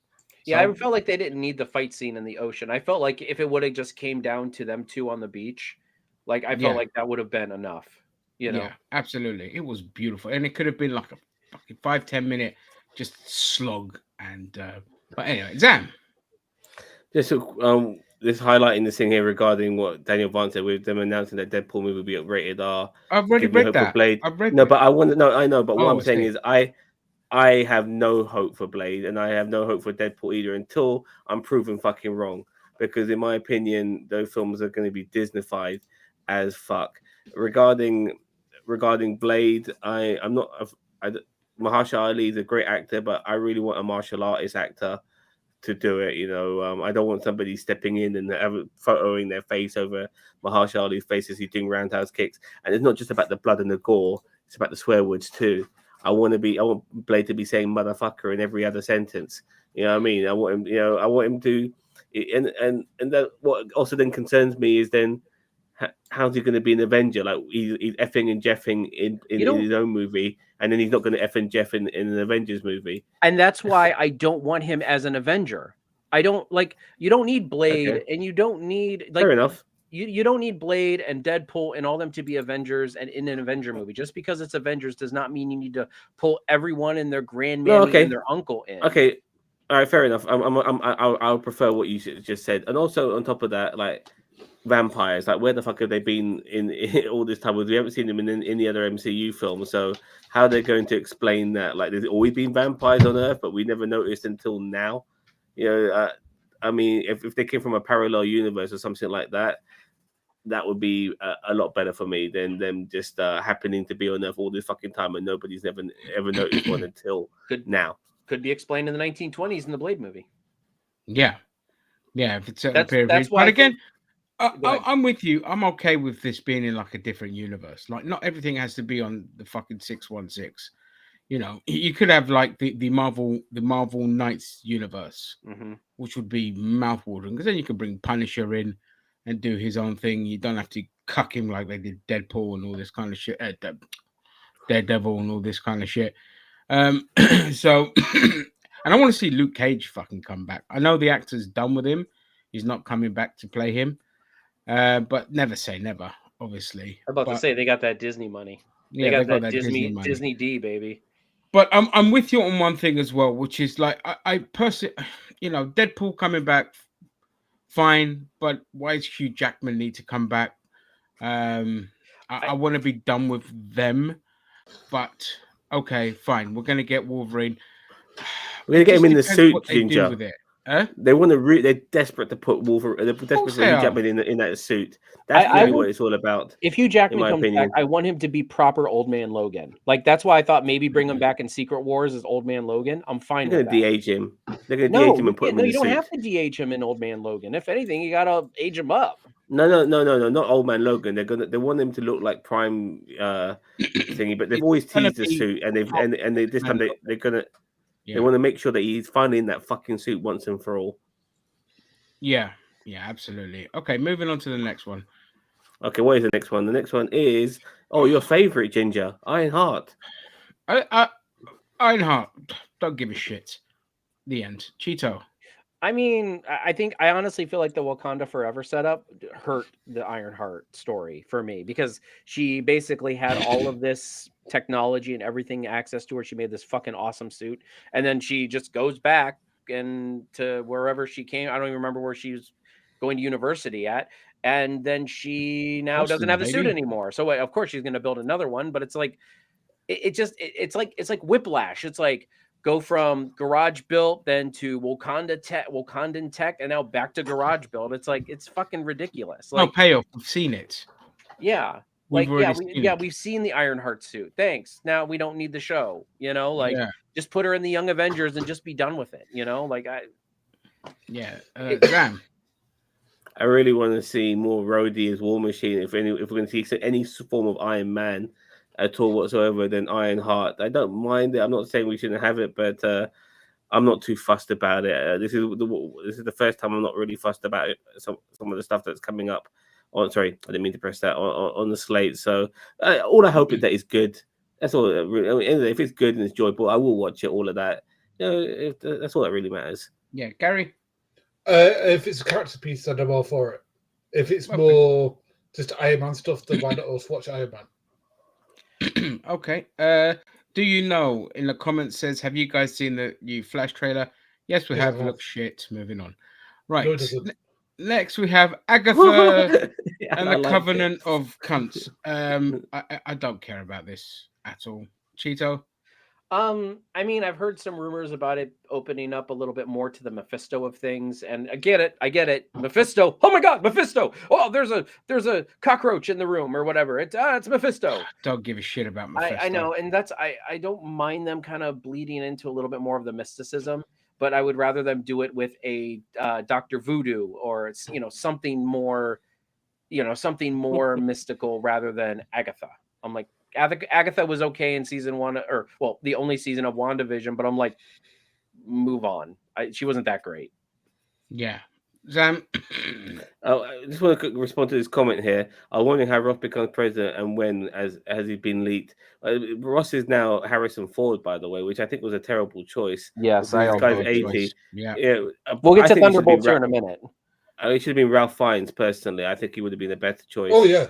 Yeah, I felt like they didn't need the fight scene in the ocean. I felt like if it would have just came down to them two on the beach, like I felt like that would have been enough. Yeah, absolutely. It was beautiful, and it could have been like a fucking 5-10 minute just slog. And but anyway, Zam. Just this highlighting this thing here regarding what Daniel Vaughn said with them announcing that Deadpool movie will be rated R. I've already read that. Blade. I've read but I want to know. I know, but what I'm saying see. is I have no hope for Blade, and I have no hope for Deadpool either until I'm proven fucking wrong. Because in my opinion, those films are going to be Disneyfied as fuck. Regarding Blade, I'm not. Mahershala Ali is a great actor, but I really want a martial artist actor to do it. I don't want somebody stepping in and photoing their face over Mahershala Ali's face as he's doing roundhouse kicks. And it's not just about the blood and the gore; it's about the swear words too. I want Blade to be saying motherfucker in every other sentence. You know what I mean? I want him. I want him to. And that what also then concerns me is then how's he going to be an Avenger? Like he's effing and jeffing in his own movie, and then he's not going to eff and jeff in an Avengers movie. And that's why I don't want him as an Avenger. I don't like. You don't need Blade, and you don't need fair enough. You don't need Blade and Deadpool and all them to be Avengers and in an Avenger movie. Just because it's Avengers does not mean you need to pull everyone and their grandmammy and their uncle in. Okay, all right, fair enough. I'll prefer what you just said, and also on top of that, like vampires, like where the fuck have they been in all this time? We haven't seen them in any other MCU film, so how are they going to explain that? Like, there's always been vampires on Earth, but we never noticed until now. I mean, if they came from a parallel universe or something like that, that would be a lot better for me than them just happening to be on Earth all this fucking time and nobody's ever noticed one until now. Could be explained in the 1920s in the Blade movie. Yeah, if it's a period. That's why. But again, I'm with you. I'm okay with this being in like a different universe. Like, not everything has to be on the fucking 616. You could have like the Marvel Knights universe, which would be mouthwatering, because then you could bring Punisher in and do his own thing. You don't have to cuck him like they did Deadpool and all this kind of shit. Daredevil and all this kind of shit. So, and I want to see Luke Cage fucking come back. I know the actor's done with him. He's not coming back to play him. But never say never, obviously. I'm about to say they got that Disney money. Yeah, they got that Disney D, baby. But I'm with you on one thing as well, which is like I personally, Deadpool coming back, fine. But why does Hugh Jackman need to come back? I want to be done with them. But okay, fine. We're gonna get Wolverine. We're gonna get him in the suit, Ginger. They want to. They're desperate to put Wolverine. They're desperate for Hugh Jackman in that suit. That's really what it's all about. If Hugh Jackman comes opinion. back, I want him to be proper Old Man Logan. Like that's why I thought maybe bring him back in Secret Wars as Old Man Logan. I'm fine. They're with going that. to de-age him. They're going to de-age him and put him in the suit. No, you don't have to de-age him in Old Man Logan. If anything, you gotta age him up. No, not Old Man Logan. They want him to look like Prime thingy, but they've always teased the suit, and this time they're gonna. Yeah. They want to make sure that he's finally in that fucking suit once and for all. Yeah, absolutely. Okay, moving on to the next one. Okay, what is the next one? The next one is your favorite Ginger, Ironheart. Ironheart, don't give a shit. The end. Cheeto. I mean, I honestly feel like the Wakanda Forever setup hurt the Ironheart story for me because she basically had all of this technology and everything access to her. She made this fucking awesome suit, and then she just goes back and to wherever she came. I don't even remember where she was going to university at, and then she now doesn't have the suit anymore. So of course she's going to build another one, but it's like it's like Whiplash. It's like go from garage built then to Wakandan tech, and now back to garage built. It's like it's fucking ridiculous. Like, no payoff. We've seen it. Yeah. We've seen the Ironheart suit. Thanks. Now we don't need the show. Just put her in the Young Avengers and just be done with it. Graham. I really want to see more Rhodey as War Machine. If we're going to see any form of Iron Man at all whatsoever, then Ironheart. I don't mind it. I'm not saying we shouldn't have it, but I'm not too fussed about it. This is the first time I'm not really fussed about it. Some of the stuff that's coming up. Oh, sorry, I didn't mean to press that on the slate. So all I hope is that it's good. That's all. If it's good and it's enjoyable, I will watch it. All of that. That's all that really matters. Yeah, Gary. If it's a character piece, then I'm all for it. If it's more just Iron Man stuff, then why not us watch Iron Man? Okay. Do you know? In the comments says, have you guys seen the new Flash trailer? Yes, we have. Look shit. Moving on. Right. No, next, we have Agatha and the Covenant of Cunts. I don't care about this at all. Cheeto? I mean, I've heard some rumors about it opening up a little bit more to the Mephisto of things, and I get it. Mephisto. Oh my God, Mephisto! Oh, there's a cockroach in the room or whatever. It's Mephisto. Don't give a shit about Mephisto. I know, and I don't mind them kind of bleeding into a little bit more of the mysticism. But I would rather them do it with a Dr. Voodoo or something more, something more mystical rather than Agatha. I'm like, Agatha was okay in season 1, the only season of WandaVision, but I'm like, move on. She wasn't that great. Yeah. Zam. I just want to respond to this comment here. I'm wondering how Ross becomes president and when, has he been leaked. Ross is now Harrison Ford, by the way, which I think was a terrible choice. Yes, this guy's 80. Yeah. We'll get to Thunderbolts here in a minute. It should have been Ralph Fiennes, personally. I think he would have been a better choice. Oh, yeah.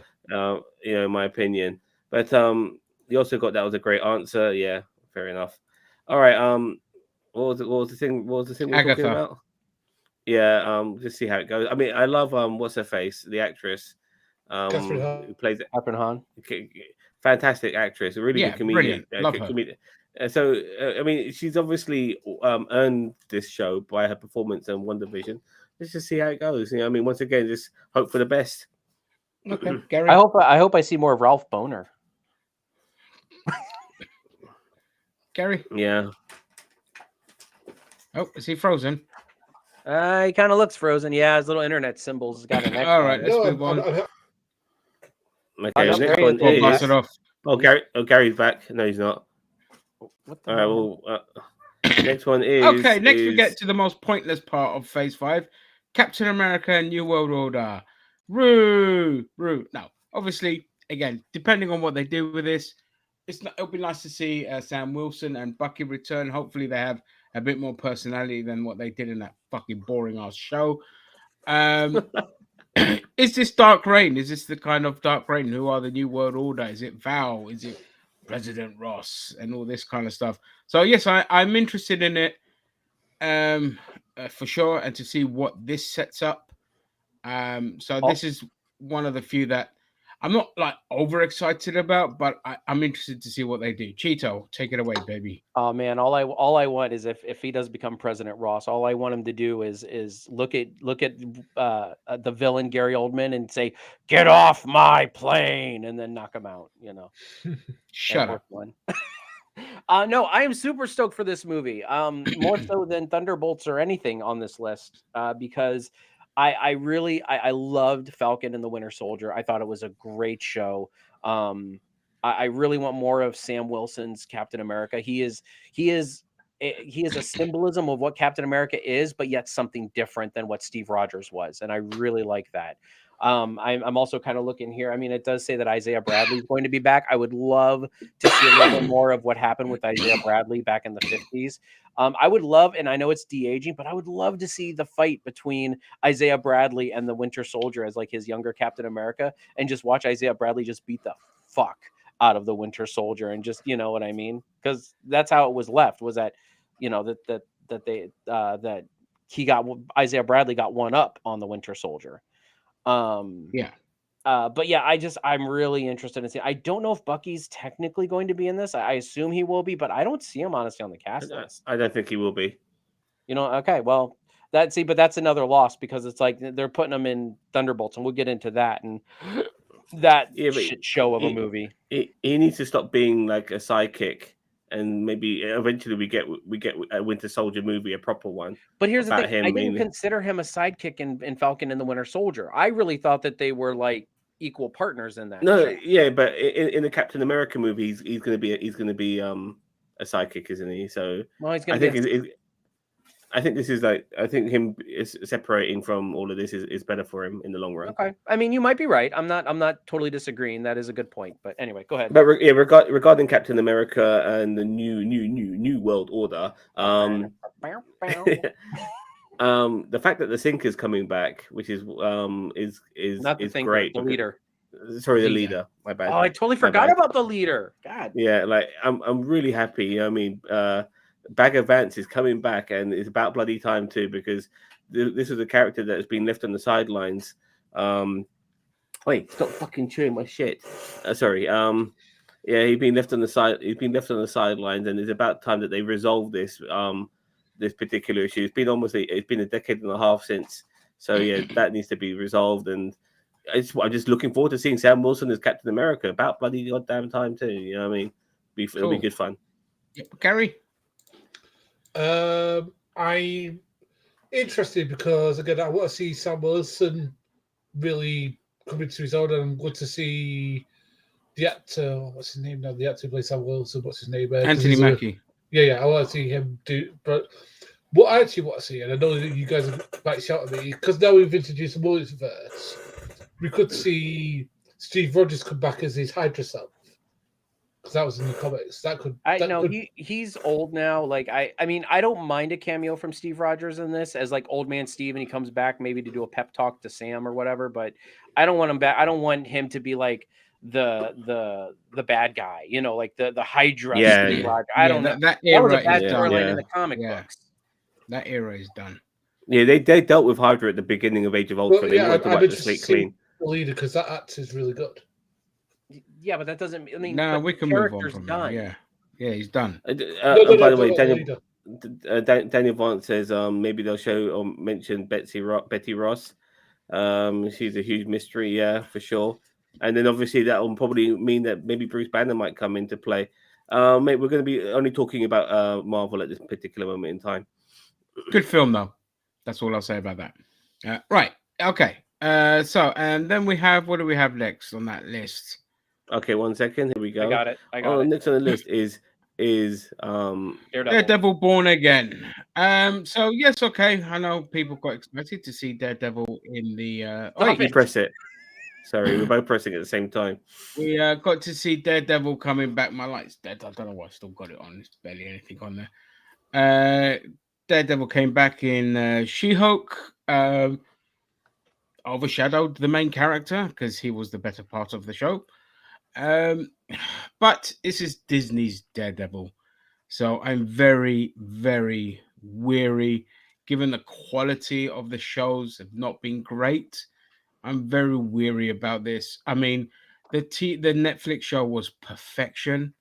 In my opinion. But you also got that was a great answer. Yeah, fair enough. All right. What was the thing we're talking about? Yeah, just see how it goes. I mean, I love what's her face, the actress, who plays it. Catherine Hahn. Fantastic actress, a really good comedian. Love her. So I mean, she's obviously earned this show by her performance in WandaVision. Let's just see how it goes. I mean, once again, just hope for the best. Okay, Gary. I hope I see more of Ralph Boner. Gary. Yeah. Oh, is he frozen? He kind of looks frozen. Yeah, his little internet symbols got an X. All right, let's move on. Okay, next one is... Gary's back. No, he's not. What the All right, well, next one is... Okay, next we get to the most pointless part of Phase 5. Captain America and New World Order. Roo. Now, obviously, again, depending on what they do with this, it'll be nice to see Sam Wilson and Bucky return. Hopefully they have a bit more personality than what they did in that fucking boring ass show. Is this Dark Reign? Is this the kind of Dark Reign? Who are the New World Order? Is it Val? Is it President Ross? And all this kind of stuff. So yes, I'm interested in it for sure, and to see what this sets up. So this is one of the few that I'm not like overexcited about, but I'm interested to see what they do. Cheeto, take it away, baby. Oh man, all I want is if he does become President Ross, all I want him to do is look at the villain Gary Oldman and say, "Get off my plane," and then knock him out. You know, Shut up. one. No, I am super stoked for this movie. More so than Thunderbolts or anything on this list, because I really loved Falcon and the Winter Soldier. I thought it was a great show. I really want more of Sam Wilson's Captain America. He is a symbolism of what Captain America is, but yet something different than what Steve Rogers was, and I really like that. I'm also kind of looking here. I mean, it does say that Isaiah Bradley is going to be back. I would love to see a little bit more of what happened with Isaiah Bradley back in the 50s. I would love, and I know it's de-aging, but I would love to see the fight between Isaiah Bradley and the Winter Soldier as like his younger Captain America, and just watch Isaiah Bradley just beat the fuck out of the Winter Soldier, and just, you know what I mean? Because that's how it was left, was that, you know, that Isaiah Bradley got one up on the Winter Soldier. Yeah. But yeah, I'm really interested in seeing. I don't know if Bucky's technically going to be in this. I assume he will be, but I don't see him honestly on the cast list. I don't think he will be. You know, okay, well, but that's another loss, because it's like they're putting him in Thunderbolts, and we'll get into that and that shit show of a movie. He needs to stop being like a sidekick, and maybe eventually we get a Winter Soldier movie, a proper one. But here's the thing: I didn't consider him a sidekick in Falcon and the Winter Soldier. I really thought that they were like equal partners in that. No, yeah, but in the Captain America movie, he's going to be a sidekick, isn't he? So well, he's going to. I think this is I think him is separating from all of this is better for him in the long run. Okay, I mean, you might be right. I'm not totally disagreeing. That is a good point. But anyway, go ahead. But regarding Captain America and the new world order, the fact that the Thinker's coming back, which is not the Thinker, great. The leader. Sorry, the leader. My bad. Oh, I totally forgot about the leader. God. Yeah, like I'm really happy. You know, I mean, Bag of Vance is coming back, and it's about bloody time too, because this is a character that has been left on the sidelines. Wait, stop fucking chewing my shit. Sorry. Yeah, he's been left on the sidelines, and it's about time that they resolve this this particular issue. It's been a decade and a half since. So yeah, that needs to be resolved, and I'm just looking forward to seeing Sam Wilson as Captain America. About bloody goddamn time too. You know what I mean? It'll be good fun. Gary. I'm interested because again, I want to see Sam Wilson really come into his own, and I'm good to see the actor. What's his name now? The actor who plays Sam Wilson. What's his name? Anthony Mackie. Yeah. I want to see him do. But what I actually want to see, and I know that you guys might shout at me, because now we've introduced the multiverse, we could see Steve Rogers come back as his Hydra self. Because that was in the comics. He's old now. Like I mean, I don't mind a cameo from Steve Rogers in this as like old man Steve, and he comes back maybe to do a pep talk to Sam or whatever. But I don't want him back. I don't want him to be like the bad guy. You know, like the Hydra. Yeah, Steve Rogers. I don't know. That was a bad storyline in the comic books. That era is done. Yeah, they dealt with Hydra at the beginning of Age of Ultron. Well, they wanted to wipe the slate clean. The leader, because that actor is really good. Yeah, but that doesn't. I mean, no, we can move on from done. Him. Yeah, he's done. By the way, Daniel Vaughn says maybe they'll show or mention Betty Ross. She's a huge mystery, yeah, for sure. And then obviously that will probably mean that maybe Bruce Banner might come into play. Mate, we're going to be only talking about Marvel at this particular moment in time. Good film, though. That's all I'll say about that. Right. Okay. So, and then we have, what do we have next on that list? Okay, 1 second. Here we go. I got it. Next on the list is Daredevil Born Again. So yes, okay. I know people got excited to see Daredevil in the. Wait, you press it. Sorry, we're both pressing at the same time. We got to see Daredevil coming back. My light's dead. I don't know why I still got it on. There's barely anything on there. Daredevil came back in She-Hulk. Overshadowed the main character because he was the better part of the show. But this is Disney's Daredevil. So I'm very, very weary. Given the quality of the shows have not been great, I'm very weary about this. I mean, the Netflix show was perfection.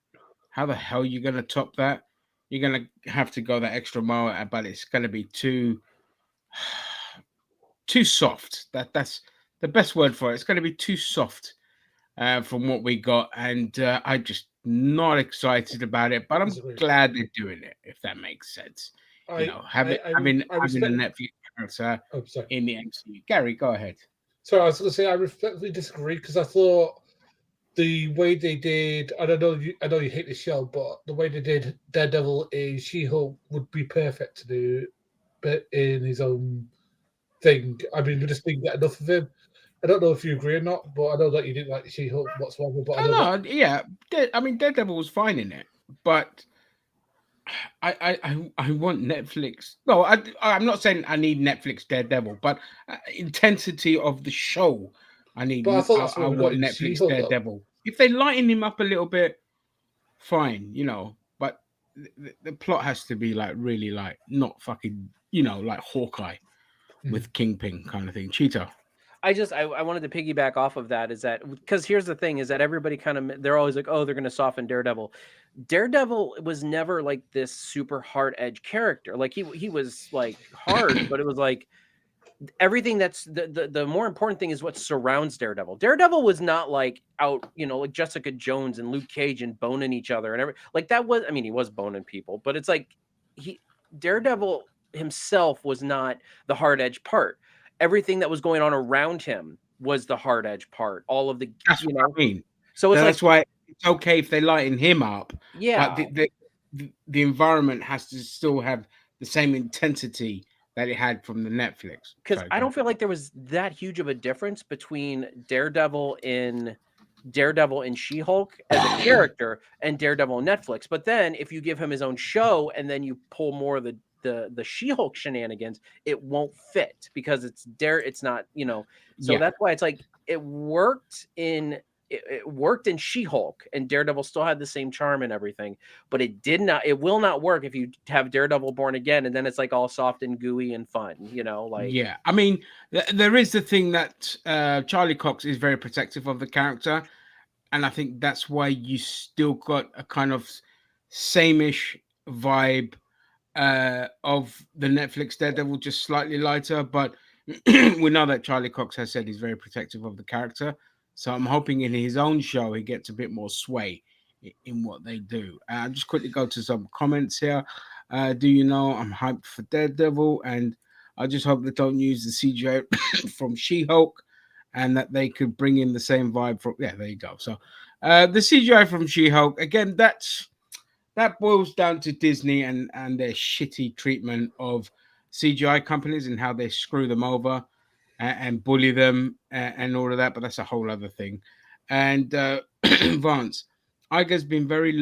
How the hell are you gonna top that? You're gonna have to go that extra mile, but it's gonna be too soft. That's the best word for it. It's gonna be too soft from what we got, and I'm just not excited about it. But I'm glad they're doing it, if that makes sense. Having a Netflix character in the MCU. Gary, go ahead. So I was going to say I respectfully disagree because I thought the way they did, I know you hate the show, but the way they did Daredevil in She-Hulk would be perfect to do, but in his own thing. I mean, we just didn't get enough of him. I don't know if you agree or not, but I know that you didn't like She-Hulk whatsoever. But yeah. I mean, Daredevil was fine in it, but I want Netflix. No, I'm not saying I need Netflix Daredevil, but intensity of the show. I need. But I thought that's I want Netflix She-Hulk, Daredevil. If they lighten him up a little bit, fine, But the plot has to be like really like not fucking like Hawkeye with Kingpin kind of thing. Cheetah. I wanted to piggyback off of that is that because here's the thing is that everybody kind of they're always like, oh, they're going to soften Daredevil. Daredevil was never like this super hard edge character. Like he was like hard, but it was like everything that's the more important thing is what surrounds Daredevil. Daredevil was not like out, like Jessica Jones and Luke Cage and boning each other and like that was, I mean, he was boning people, but it's like Daredevil himself was not the hard edge part. Everything that was going on around him was the hard edge part. All of the, that's what I mean. So it's that's why it's okay if they lighten him up. Yeah. But the environment has to still have the same intensity that it had from the Netflix. Because I don't feel like there was that huge of a difference between Daredevil in She-Hulk as a character and Daredevil on Netflix. But then if you give him his own show and then you pull more of the She-Hulk shenanigans, it won't fit because it's not, so that's why it's like it worked in She-Hulk and Daredevil still had the same charm and everything, but it will not work if you have Daredevil Born Again and then it's like all soft and gooey and fun, like. Yeah, I mean, there is the thing that Charlie Cox is very protective of the character, and I think that's why you still got a kind of same-ish vibe of the Netflix Daredevil, just slightly lighter, but we know that Charlie Cox has said he's very protective of the character. So I'm hoping in his own show he gets a bit more sway in what they do. I'll just quickly go to some comments here. Do you know I'm hyped for Daredevil, and I just hope they don't use the CGI from She-Hulk, and that they could bring in the same vibe from. Yeah, there you go. So the CGI from She-Hulk again. That boils down to Disney and their shitty treatment of CGI companies and how they screw them over and bully them and all of that. But that's a whole other thing. And Vance, Iger's been very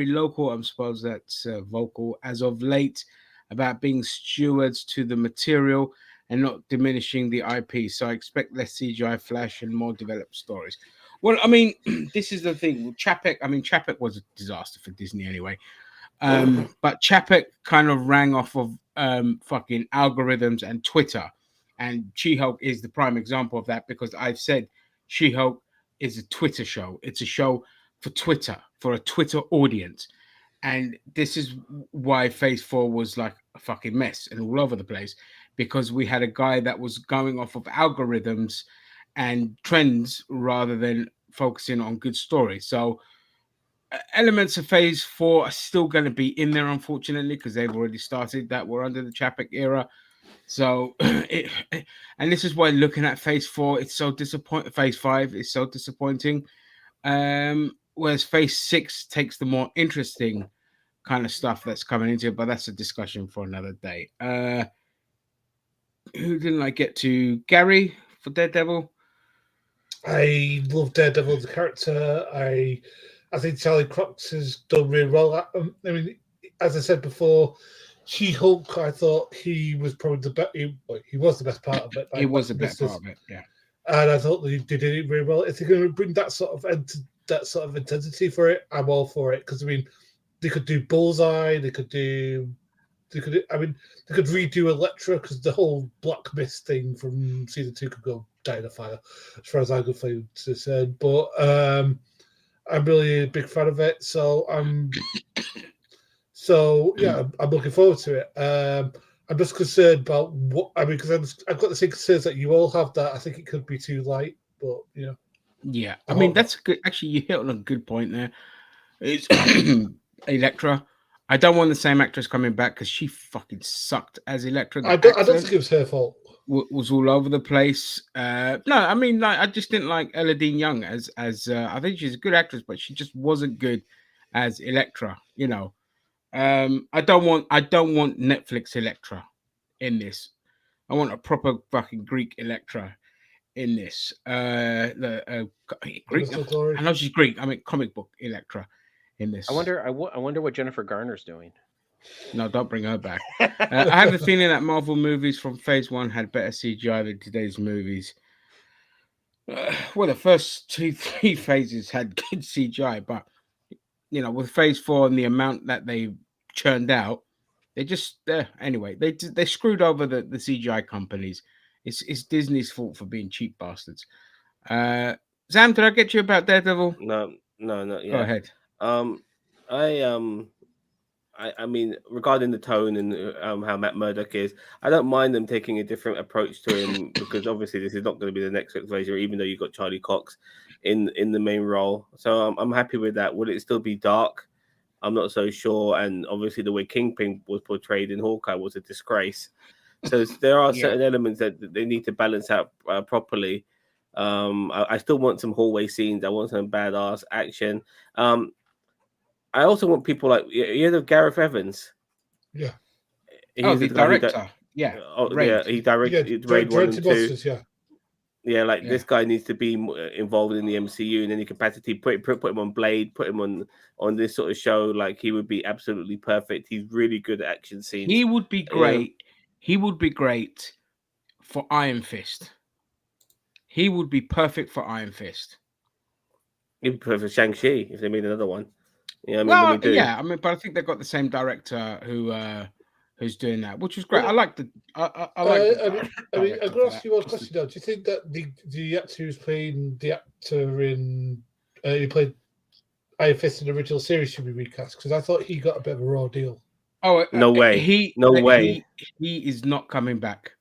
local. I suppose that's vocal as of late about being stewards to the material and not diminishing the IP. So I expect less CGI Flash and more developed stories. Well, I mean, this is the thing. Chapek was a disaster for Disney anyway. But Chapek kind of rang off of fucking algorithms and Twitter. And She-Hulk is the prime example of that because I've said She-Hulk is a Twitter show. It's a show for Twitter, for a Twitter audience. And this is why Phase 4 was like a fucking mess and all over the place, because we had a guy that was going off of algorithms and trends rather than focusing on good stories. So elements of Phase 4 are still going to be in there, unfortunately, because they've already started that. We're under the Chapek era. So, and this is why looking at Phase 4, it's so disappointing. Phase 5 is so disappointing. Whereas Phase 6 takes the more interesting kind of stuff that's coming into it, but that's a discussion for another day. Who didn't I get to? Gary for Daredevil? I love Daredevil as a character. I think Charlie Cox has done really well. I mean, as I said before, She-Hulk, I thought he was probably the best. He was the best part of it. He was the best part of it, yeah. And I thought they did it really well. If they're going to bring that sort of intensity for it, I'm all for it. Because I mean, they could do Bullseye. They could redo Elektra because the whole Black Mist thing from season 2 could go die in a fire, as far as I'm concerned. But I'm really a big fan of it, so I'm looking forward to it. I'm just concerned about what I mean because I've got the same concerns that you all have. That I think it could be too light, but Yeah, I mean that's good. Actually, you hit on a good point there. It's Electra. I don't want the same actress coming back because she fucking sucked as Electra. I don't think it was her fault. Was all over the place. No, I mean, like, I just didn't like Ella Dean Young as I think she's a good actress, but she just wasn't good as Electra. I don't want Netflix Electra in this. I want a proper fucking Greek Electra in this. Greek. I know she's Greek. I mean, comic book Electra in this. I wonder what Jennifer Garner's doing. No, don't bring her back. I have a feeling that Marvel movies from Phase 1 had better CGI than today's movies. Well, the first 2-3 phases had good CGI, but with Phase 4 and the amount that they churned out, they just anyway. They screwed over the CGI companies. It's Disney's fault for being cheap bastards. Sam, did I get you about Daredevil? No, not yet. Go ahead. I mean, regarding the tone and how Matt Murdock is, I don't mind them taking a different approach to him because obviously this is not going to be the next X-Razor, even though you've got Charlie Cox in the main role. So I'm happy with that. Will it still be dark? I'm not so sure. And obviously the way Kingpin was portrayed in Hawkeye was a disgrace. So there are certain elements that they need to balance out properly. I still want some hallway scenes. I want some badass action. I also want people like Gareth Evans. Yeah. He's the director. He directed Raid 1 and 2. Monsters, this guy needs to be involved in the MCU in any capacity. Put him on Blade. Put him on this sort of show. Like he would be absolutely perfect. He's really good at action scenes. He would be great. He would be great for Iron Fist. He would be perfect for Iron Fist. He'd be perfect for Shang-Chi if they made another one. But I think they've got the same director who's doing that, which is great. I like the. I'm going to ask you one question now. Do you think that the actor who's playing the actor in who played Iron Fist in the original series should be recast? Because I thought he got a bit of a raw deal. Oh no way! He is not coming back.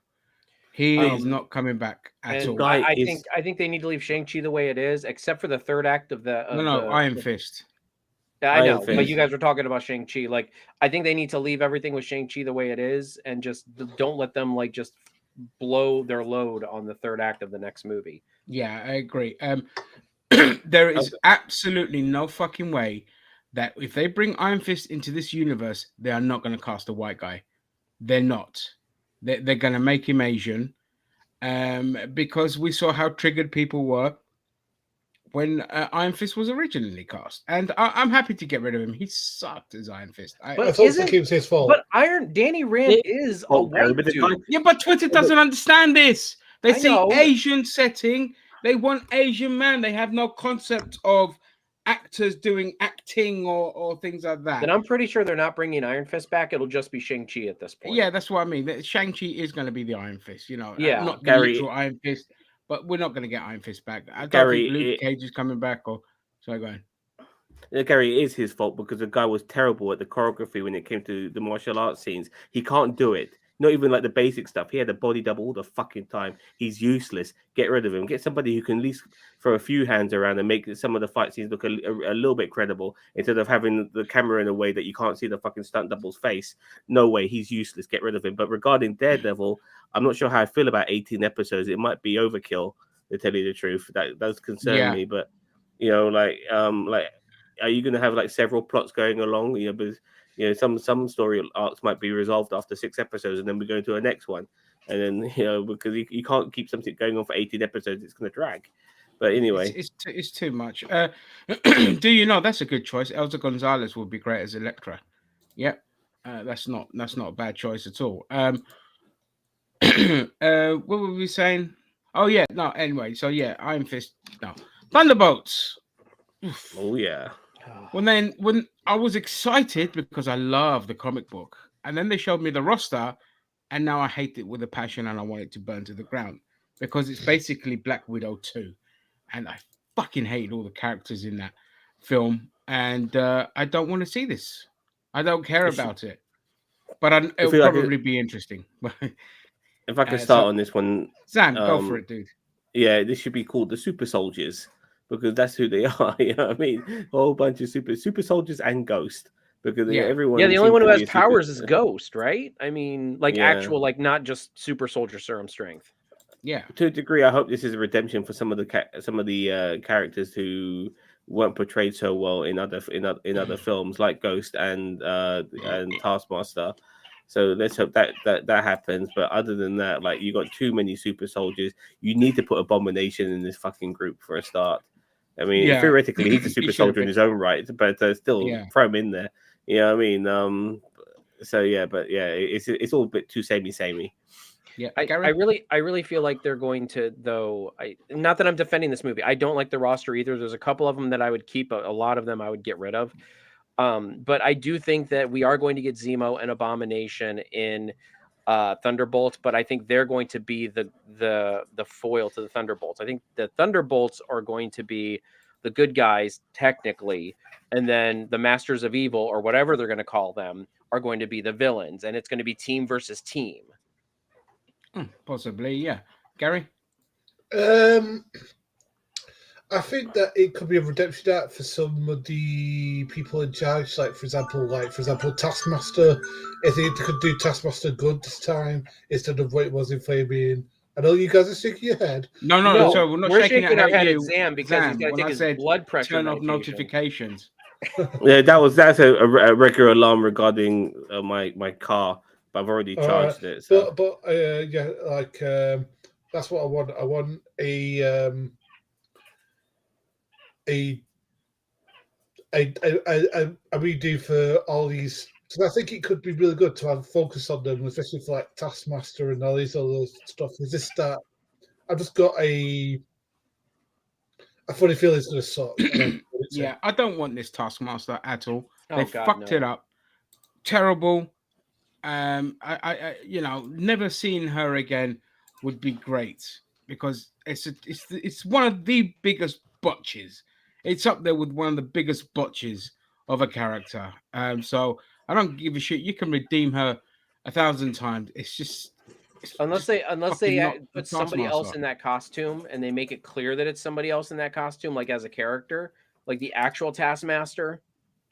He is not coming back at all. I think they need to leave Shang-Chi the way it is, except for the third act of the. Iron Fist. I know, but you guys were talking about Shang-Chi. Like, I think they need to leave everything with Shang-Chi the way it is, and just don't let them just blow their load on the third act of the next movie. Yeah, I agree. There is absolutely no fucking way that if they bring Iron Fist into this universe, they are not going to cast a white guy. They're not. They're going to make him Asian, because we saw how triggered people were when Iron Fist was originally cast, and I'm happy to get rid of him. He sucked as Iron Fist. I thought it was his fault. But Danny Rand is a white dude. Yeah, but Twitter doesn't understand this. They see Asian setting. They want Asian man. They have no concept of actors doing acting or things like that. Then I'm pretty sure they're not bringing Iron Fist back. It'll just be Shang-Chi at this point. Yeah, that's what I mean. Shang-Chi is going to be the Iron Fist. Not the literal Iron Fist. But we're not going to get Iron Fist back. I don't think Luke Cage is coming back. Sorry, go ahead. Gary, it is his fault because the guy was terrible at the choreography when it came to the martial arts scenes. He can't do it. Not even like the basic stuff. He had a body double all the fucking time. He's useless. Get rid of him. Get somebody who can at least throw a few hands around and make some of the fight scenes look a little bit credible instead of having the camera in a way that you can't see the fucking stunt double's face. No way. He's useless. Get rid of him. But regarding Daredevil, I'm not sure how I feel about 18 episodes. It might be overkill, to tell you the truth. That does concern me. But, are you going to have several plots going along? Because some story arcs might be resolved after 6 episodes, and then we go into a next one, and then because you can't keep something going on for 18 episodes, it's going to drag. But anyway, it's too much. Do you know that's a good choice? Elsa Gonzalez would be great as Elektra. Yep, that's not a bad choice at all. What were we saying? Oh yeah, no. Anyway, so yeah, Iron Fist. No, Thunderbolts. Oof. Oh yeah. When I was excited because I love the comic book, and then they showed me the roster, and now I hate it with a passion, and I want it to burn to the ground. because it's basically Black Widow 2, and I fucking hated all the characters in that film, and I don't want to see this. I don't care about it, but it'll feel like probably be interesting. if I could start So, on this one, Sam, go for it, dude. yeah, this should be called the Super Soldiers because that's who they are. You know what I mean? A whole bunch of super soldiers and Ghost because Yeah. everyone. Yeah, the only seems one to who be has a super- powers is Ghost, right? I mean, like Yeah. actual, like not just super soldier serum strength. Yeah. To a degree, I hope this is a redemption for some of the characters who weren't portrayed so well in other films, like Ghost and Taskmaster. So let's hope that happens. But other than that, like you got too many super soldiers. You need to put Abomination in this fucking group for a start. I mean, Yeah. theoretically, he's a He super should have soldier in been. his own right, but still Yeah. throw him in there. You know what I mean? So yeah, but yeah, it's all a bit too samey. Yeah. I Gary? really feel like they're going to, though. Not that I'm defending this movie. I don't like the roster either. There's a couple of them that I would keep. A lot of them I would get rid of. But I do think that we are going to get Zemo and Abomination in Thunderbolts, but I think they're going to be the foil to the Thunderbolts. I think the Thunderbolts are going to be the good guys technically, and then the Masters of Evil, or whatever they're going to call them, are going to be the villains, and it's going to be team versus team. Possibly, yeah. Gary? I think that it could be a redemption arc for some of the people in charge, like for example, Taskmaster. If they could do Taskmaster good this time instead of what it was in Fabian. I know you guys are shaking your head. No. So we're not shaking our head you, at Zam because he's got to when I take his said blood pressure turn off medication. notifications. Yeah, that's a regular alarm regarding my car, but I've already charged it. So. But yeah, like that's what I want. I want a redo for all these. So I think it could be really good to have focus on them, especially for like Taskmaster and all these other stuff. Is this that I've just got a funny feeling it's going to suck. Yeah, I don't want this Taskmaster at all. Oh, They God, fucked no. it up. Terrible. I never seeing her again would be great because it's one of the biggest botches. It's up there with one of the biggest botches of a character. So I don't give a shit. You can redeem her 1,000 times. Unless they not the put somebody else Taskmaster. in that costume and they make it clear that it's somebody else in that costume, like as a character, like the actual Taskmaster.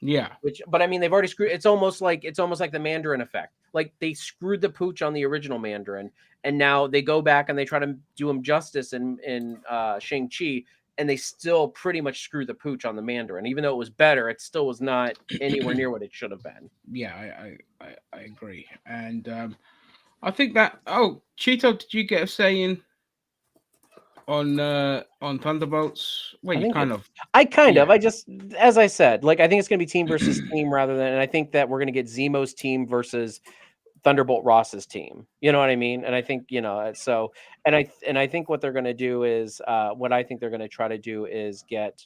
Yeah. But I mean, they've already screwed. It's almost like the Mandarin effect. Like they screwed the pooch on the original Mandarin, and now they go back and they try to do him justice in Shang-Chi, and they still pretty much screw the pooch on the Mandarin. Even though it was better, it still was not anywhere near what it should have been. Yeah, I agree. And I think that Cheeto, did you get a say in on Thunderbolts? Well, you kind of. I kind of. I just, as I said, like I think it's going to be team versus team rather than, and I think that we're going to get Zemo's team versus Thunderbolt Ross's team. You know what I mean? And I think so. And I think what they're going to do is what I think they're going to try to do is get.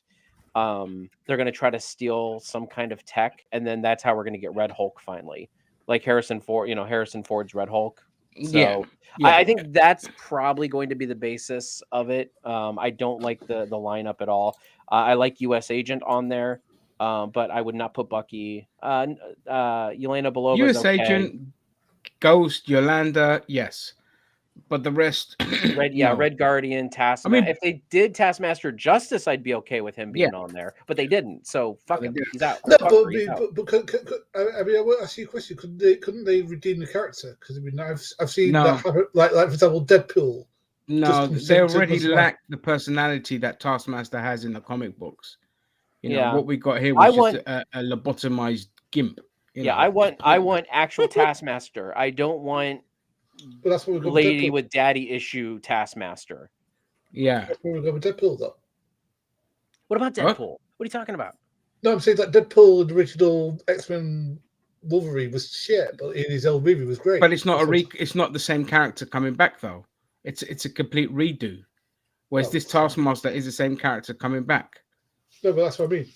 They're going to try to steal some kind of tech, and then that's how we're going to get Red Hulk finally, like Harrison Ford's Red Hulk. So I think that's probably going to be the basis of it. I don't like the lineup at all. I like U.S. Agent on there, but I would not put Bucky. Yelena Belova. U.S. Agent, Ghost, Yolanda, yes, but the rest. Red Guardian, Taskmaster. I mean, if they did Taskmaster justice, I'd be okay with him being on there, but they didn't. So fuck him. He's out. No, but I mean, I will ask you a question. Couldn't they redeem the character? Because I mean, I've seen that happen, like for example, Deadpool. No, they already lack the personality that Taskmaster has in the comic books. You know what we got here was just a lobotomized gimp. I want actual Taskmaster. I don't want. But that's what we're lady with daddy issue Taskmaster. Yeah. That's where we're going with Deadpool, though. What about Deadpool? What are you talking about? No, I'm saying that Deadpool, the original X-Men Wolverine, was shit, but in his old movie was great. But it's not it's not the same character coming back though. It's a complete redo. Whereas this Taskmaster is the same character coming back. No, but that's what I mean.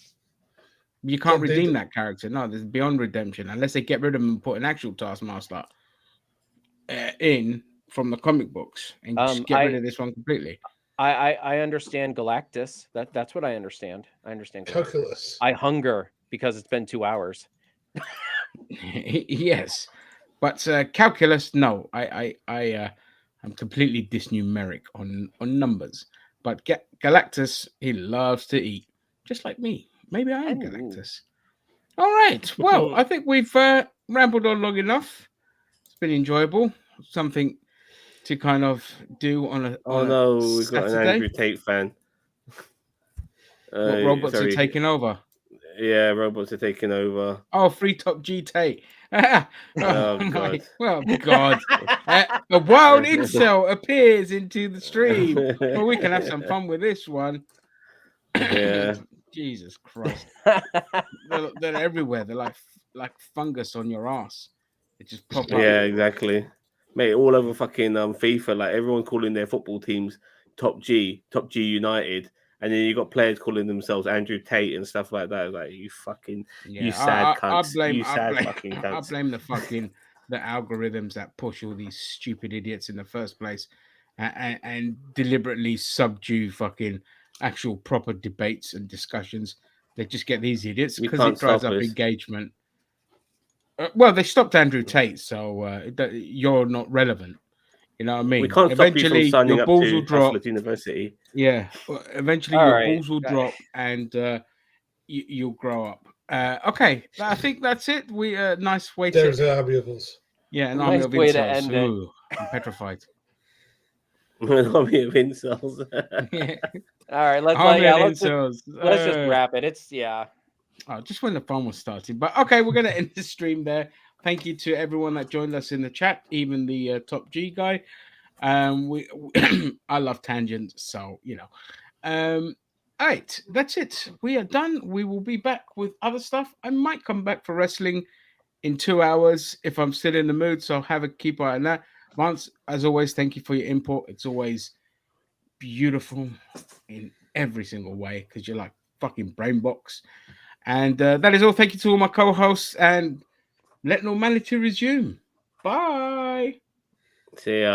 You can't redeem that character. No, there's beyond redemption unless they get rid of him and put an actual Taskmaster in from the comic books and just get rid of this one completely. I understand Galactus. That's what I understand. I understand Galactus. Calculus. I hunger because it's been 2 hours. Yes, but calculus, no. I'm completely dysnumeric on numbers. But Galactus, he loves to eat, just like me. Maybe I am Galactus. All right. Well, I think we've rambled on long enough. It's been enjoyable. Something to kind of do on a we've got an Andrew Tate fan. What robots are taking over? Yeah, robots are taking over. Oh, free top G Tate. God. Well, God. A wild incel appears into the stream. Well, we can have some fun with this one. Yeah. Jesus Christ. They're everywhere. They're like fungus on your ass. It just pop up. Yeah, exactly. Mate, all over fucking FIFA, like everyone calling their football teams Top G United. And then you got players calling themselves Andrew Tate and stuff like that. Like you fucking, you sad cunts. I blame the algorithms that push all these stupid idiots in the first place, and deliberately subdue fucking actual proper debates and discussions. They just get these idiots because it drives up engagement. Well, they stopped Andrew Tate, so you're not relevant. You know what I mean? We can't eventually, stop you from signing your up balls to will drop. Haslet University. Yeah, eventually your balls will drop, and you'll grow up. Okay, I think that's it. We nice way. There's an army of us. Yeah, an army of way to incels. end it. Ooh, I'm petrified. An army of incels. Yeah. All right, let's just wrap it. It's just when the fun was starting. But okay, we're gonna end the stream there. Thank you to everyone that joined us in the chat, even the Top G guy. I love tangents, so you know. All right, that's it. We are done. We will be back with other stuff. I might come back for wrestling in 2 hours if I'm still in the mood. So keep an eye on that. Vance, as always, thank you for your input. It's always beautiful in every single way because you're like fucking brain box. And that is all. Thank you to all my co-hosts, and let normality resume. Bye. See ya.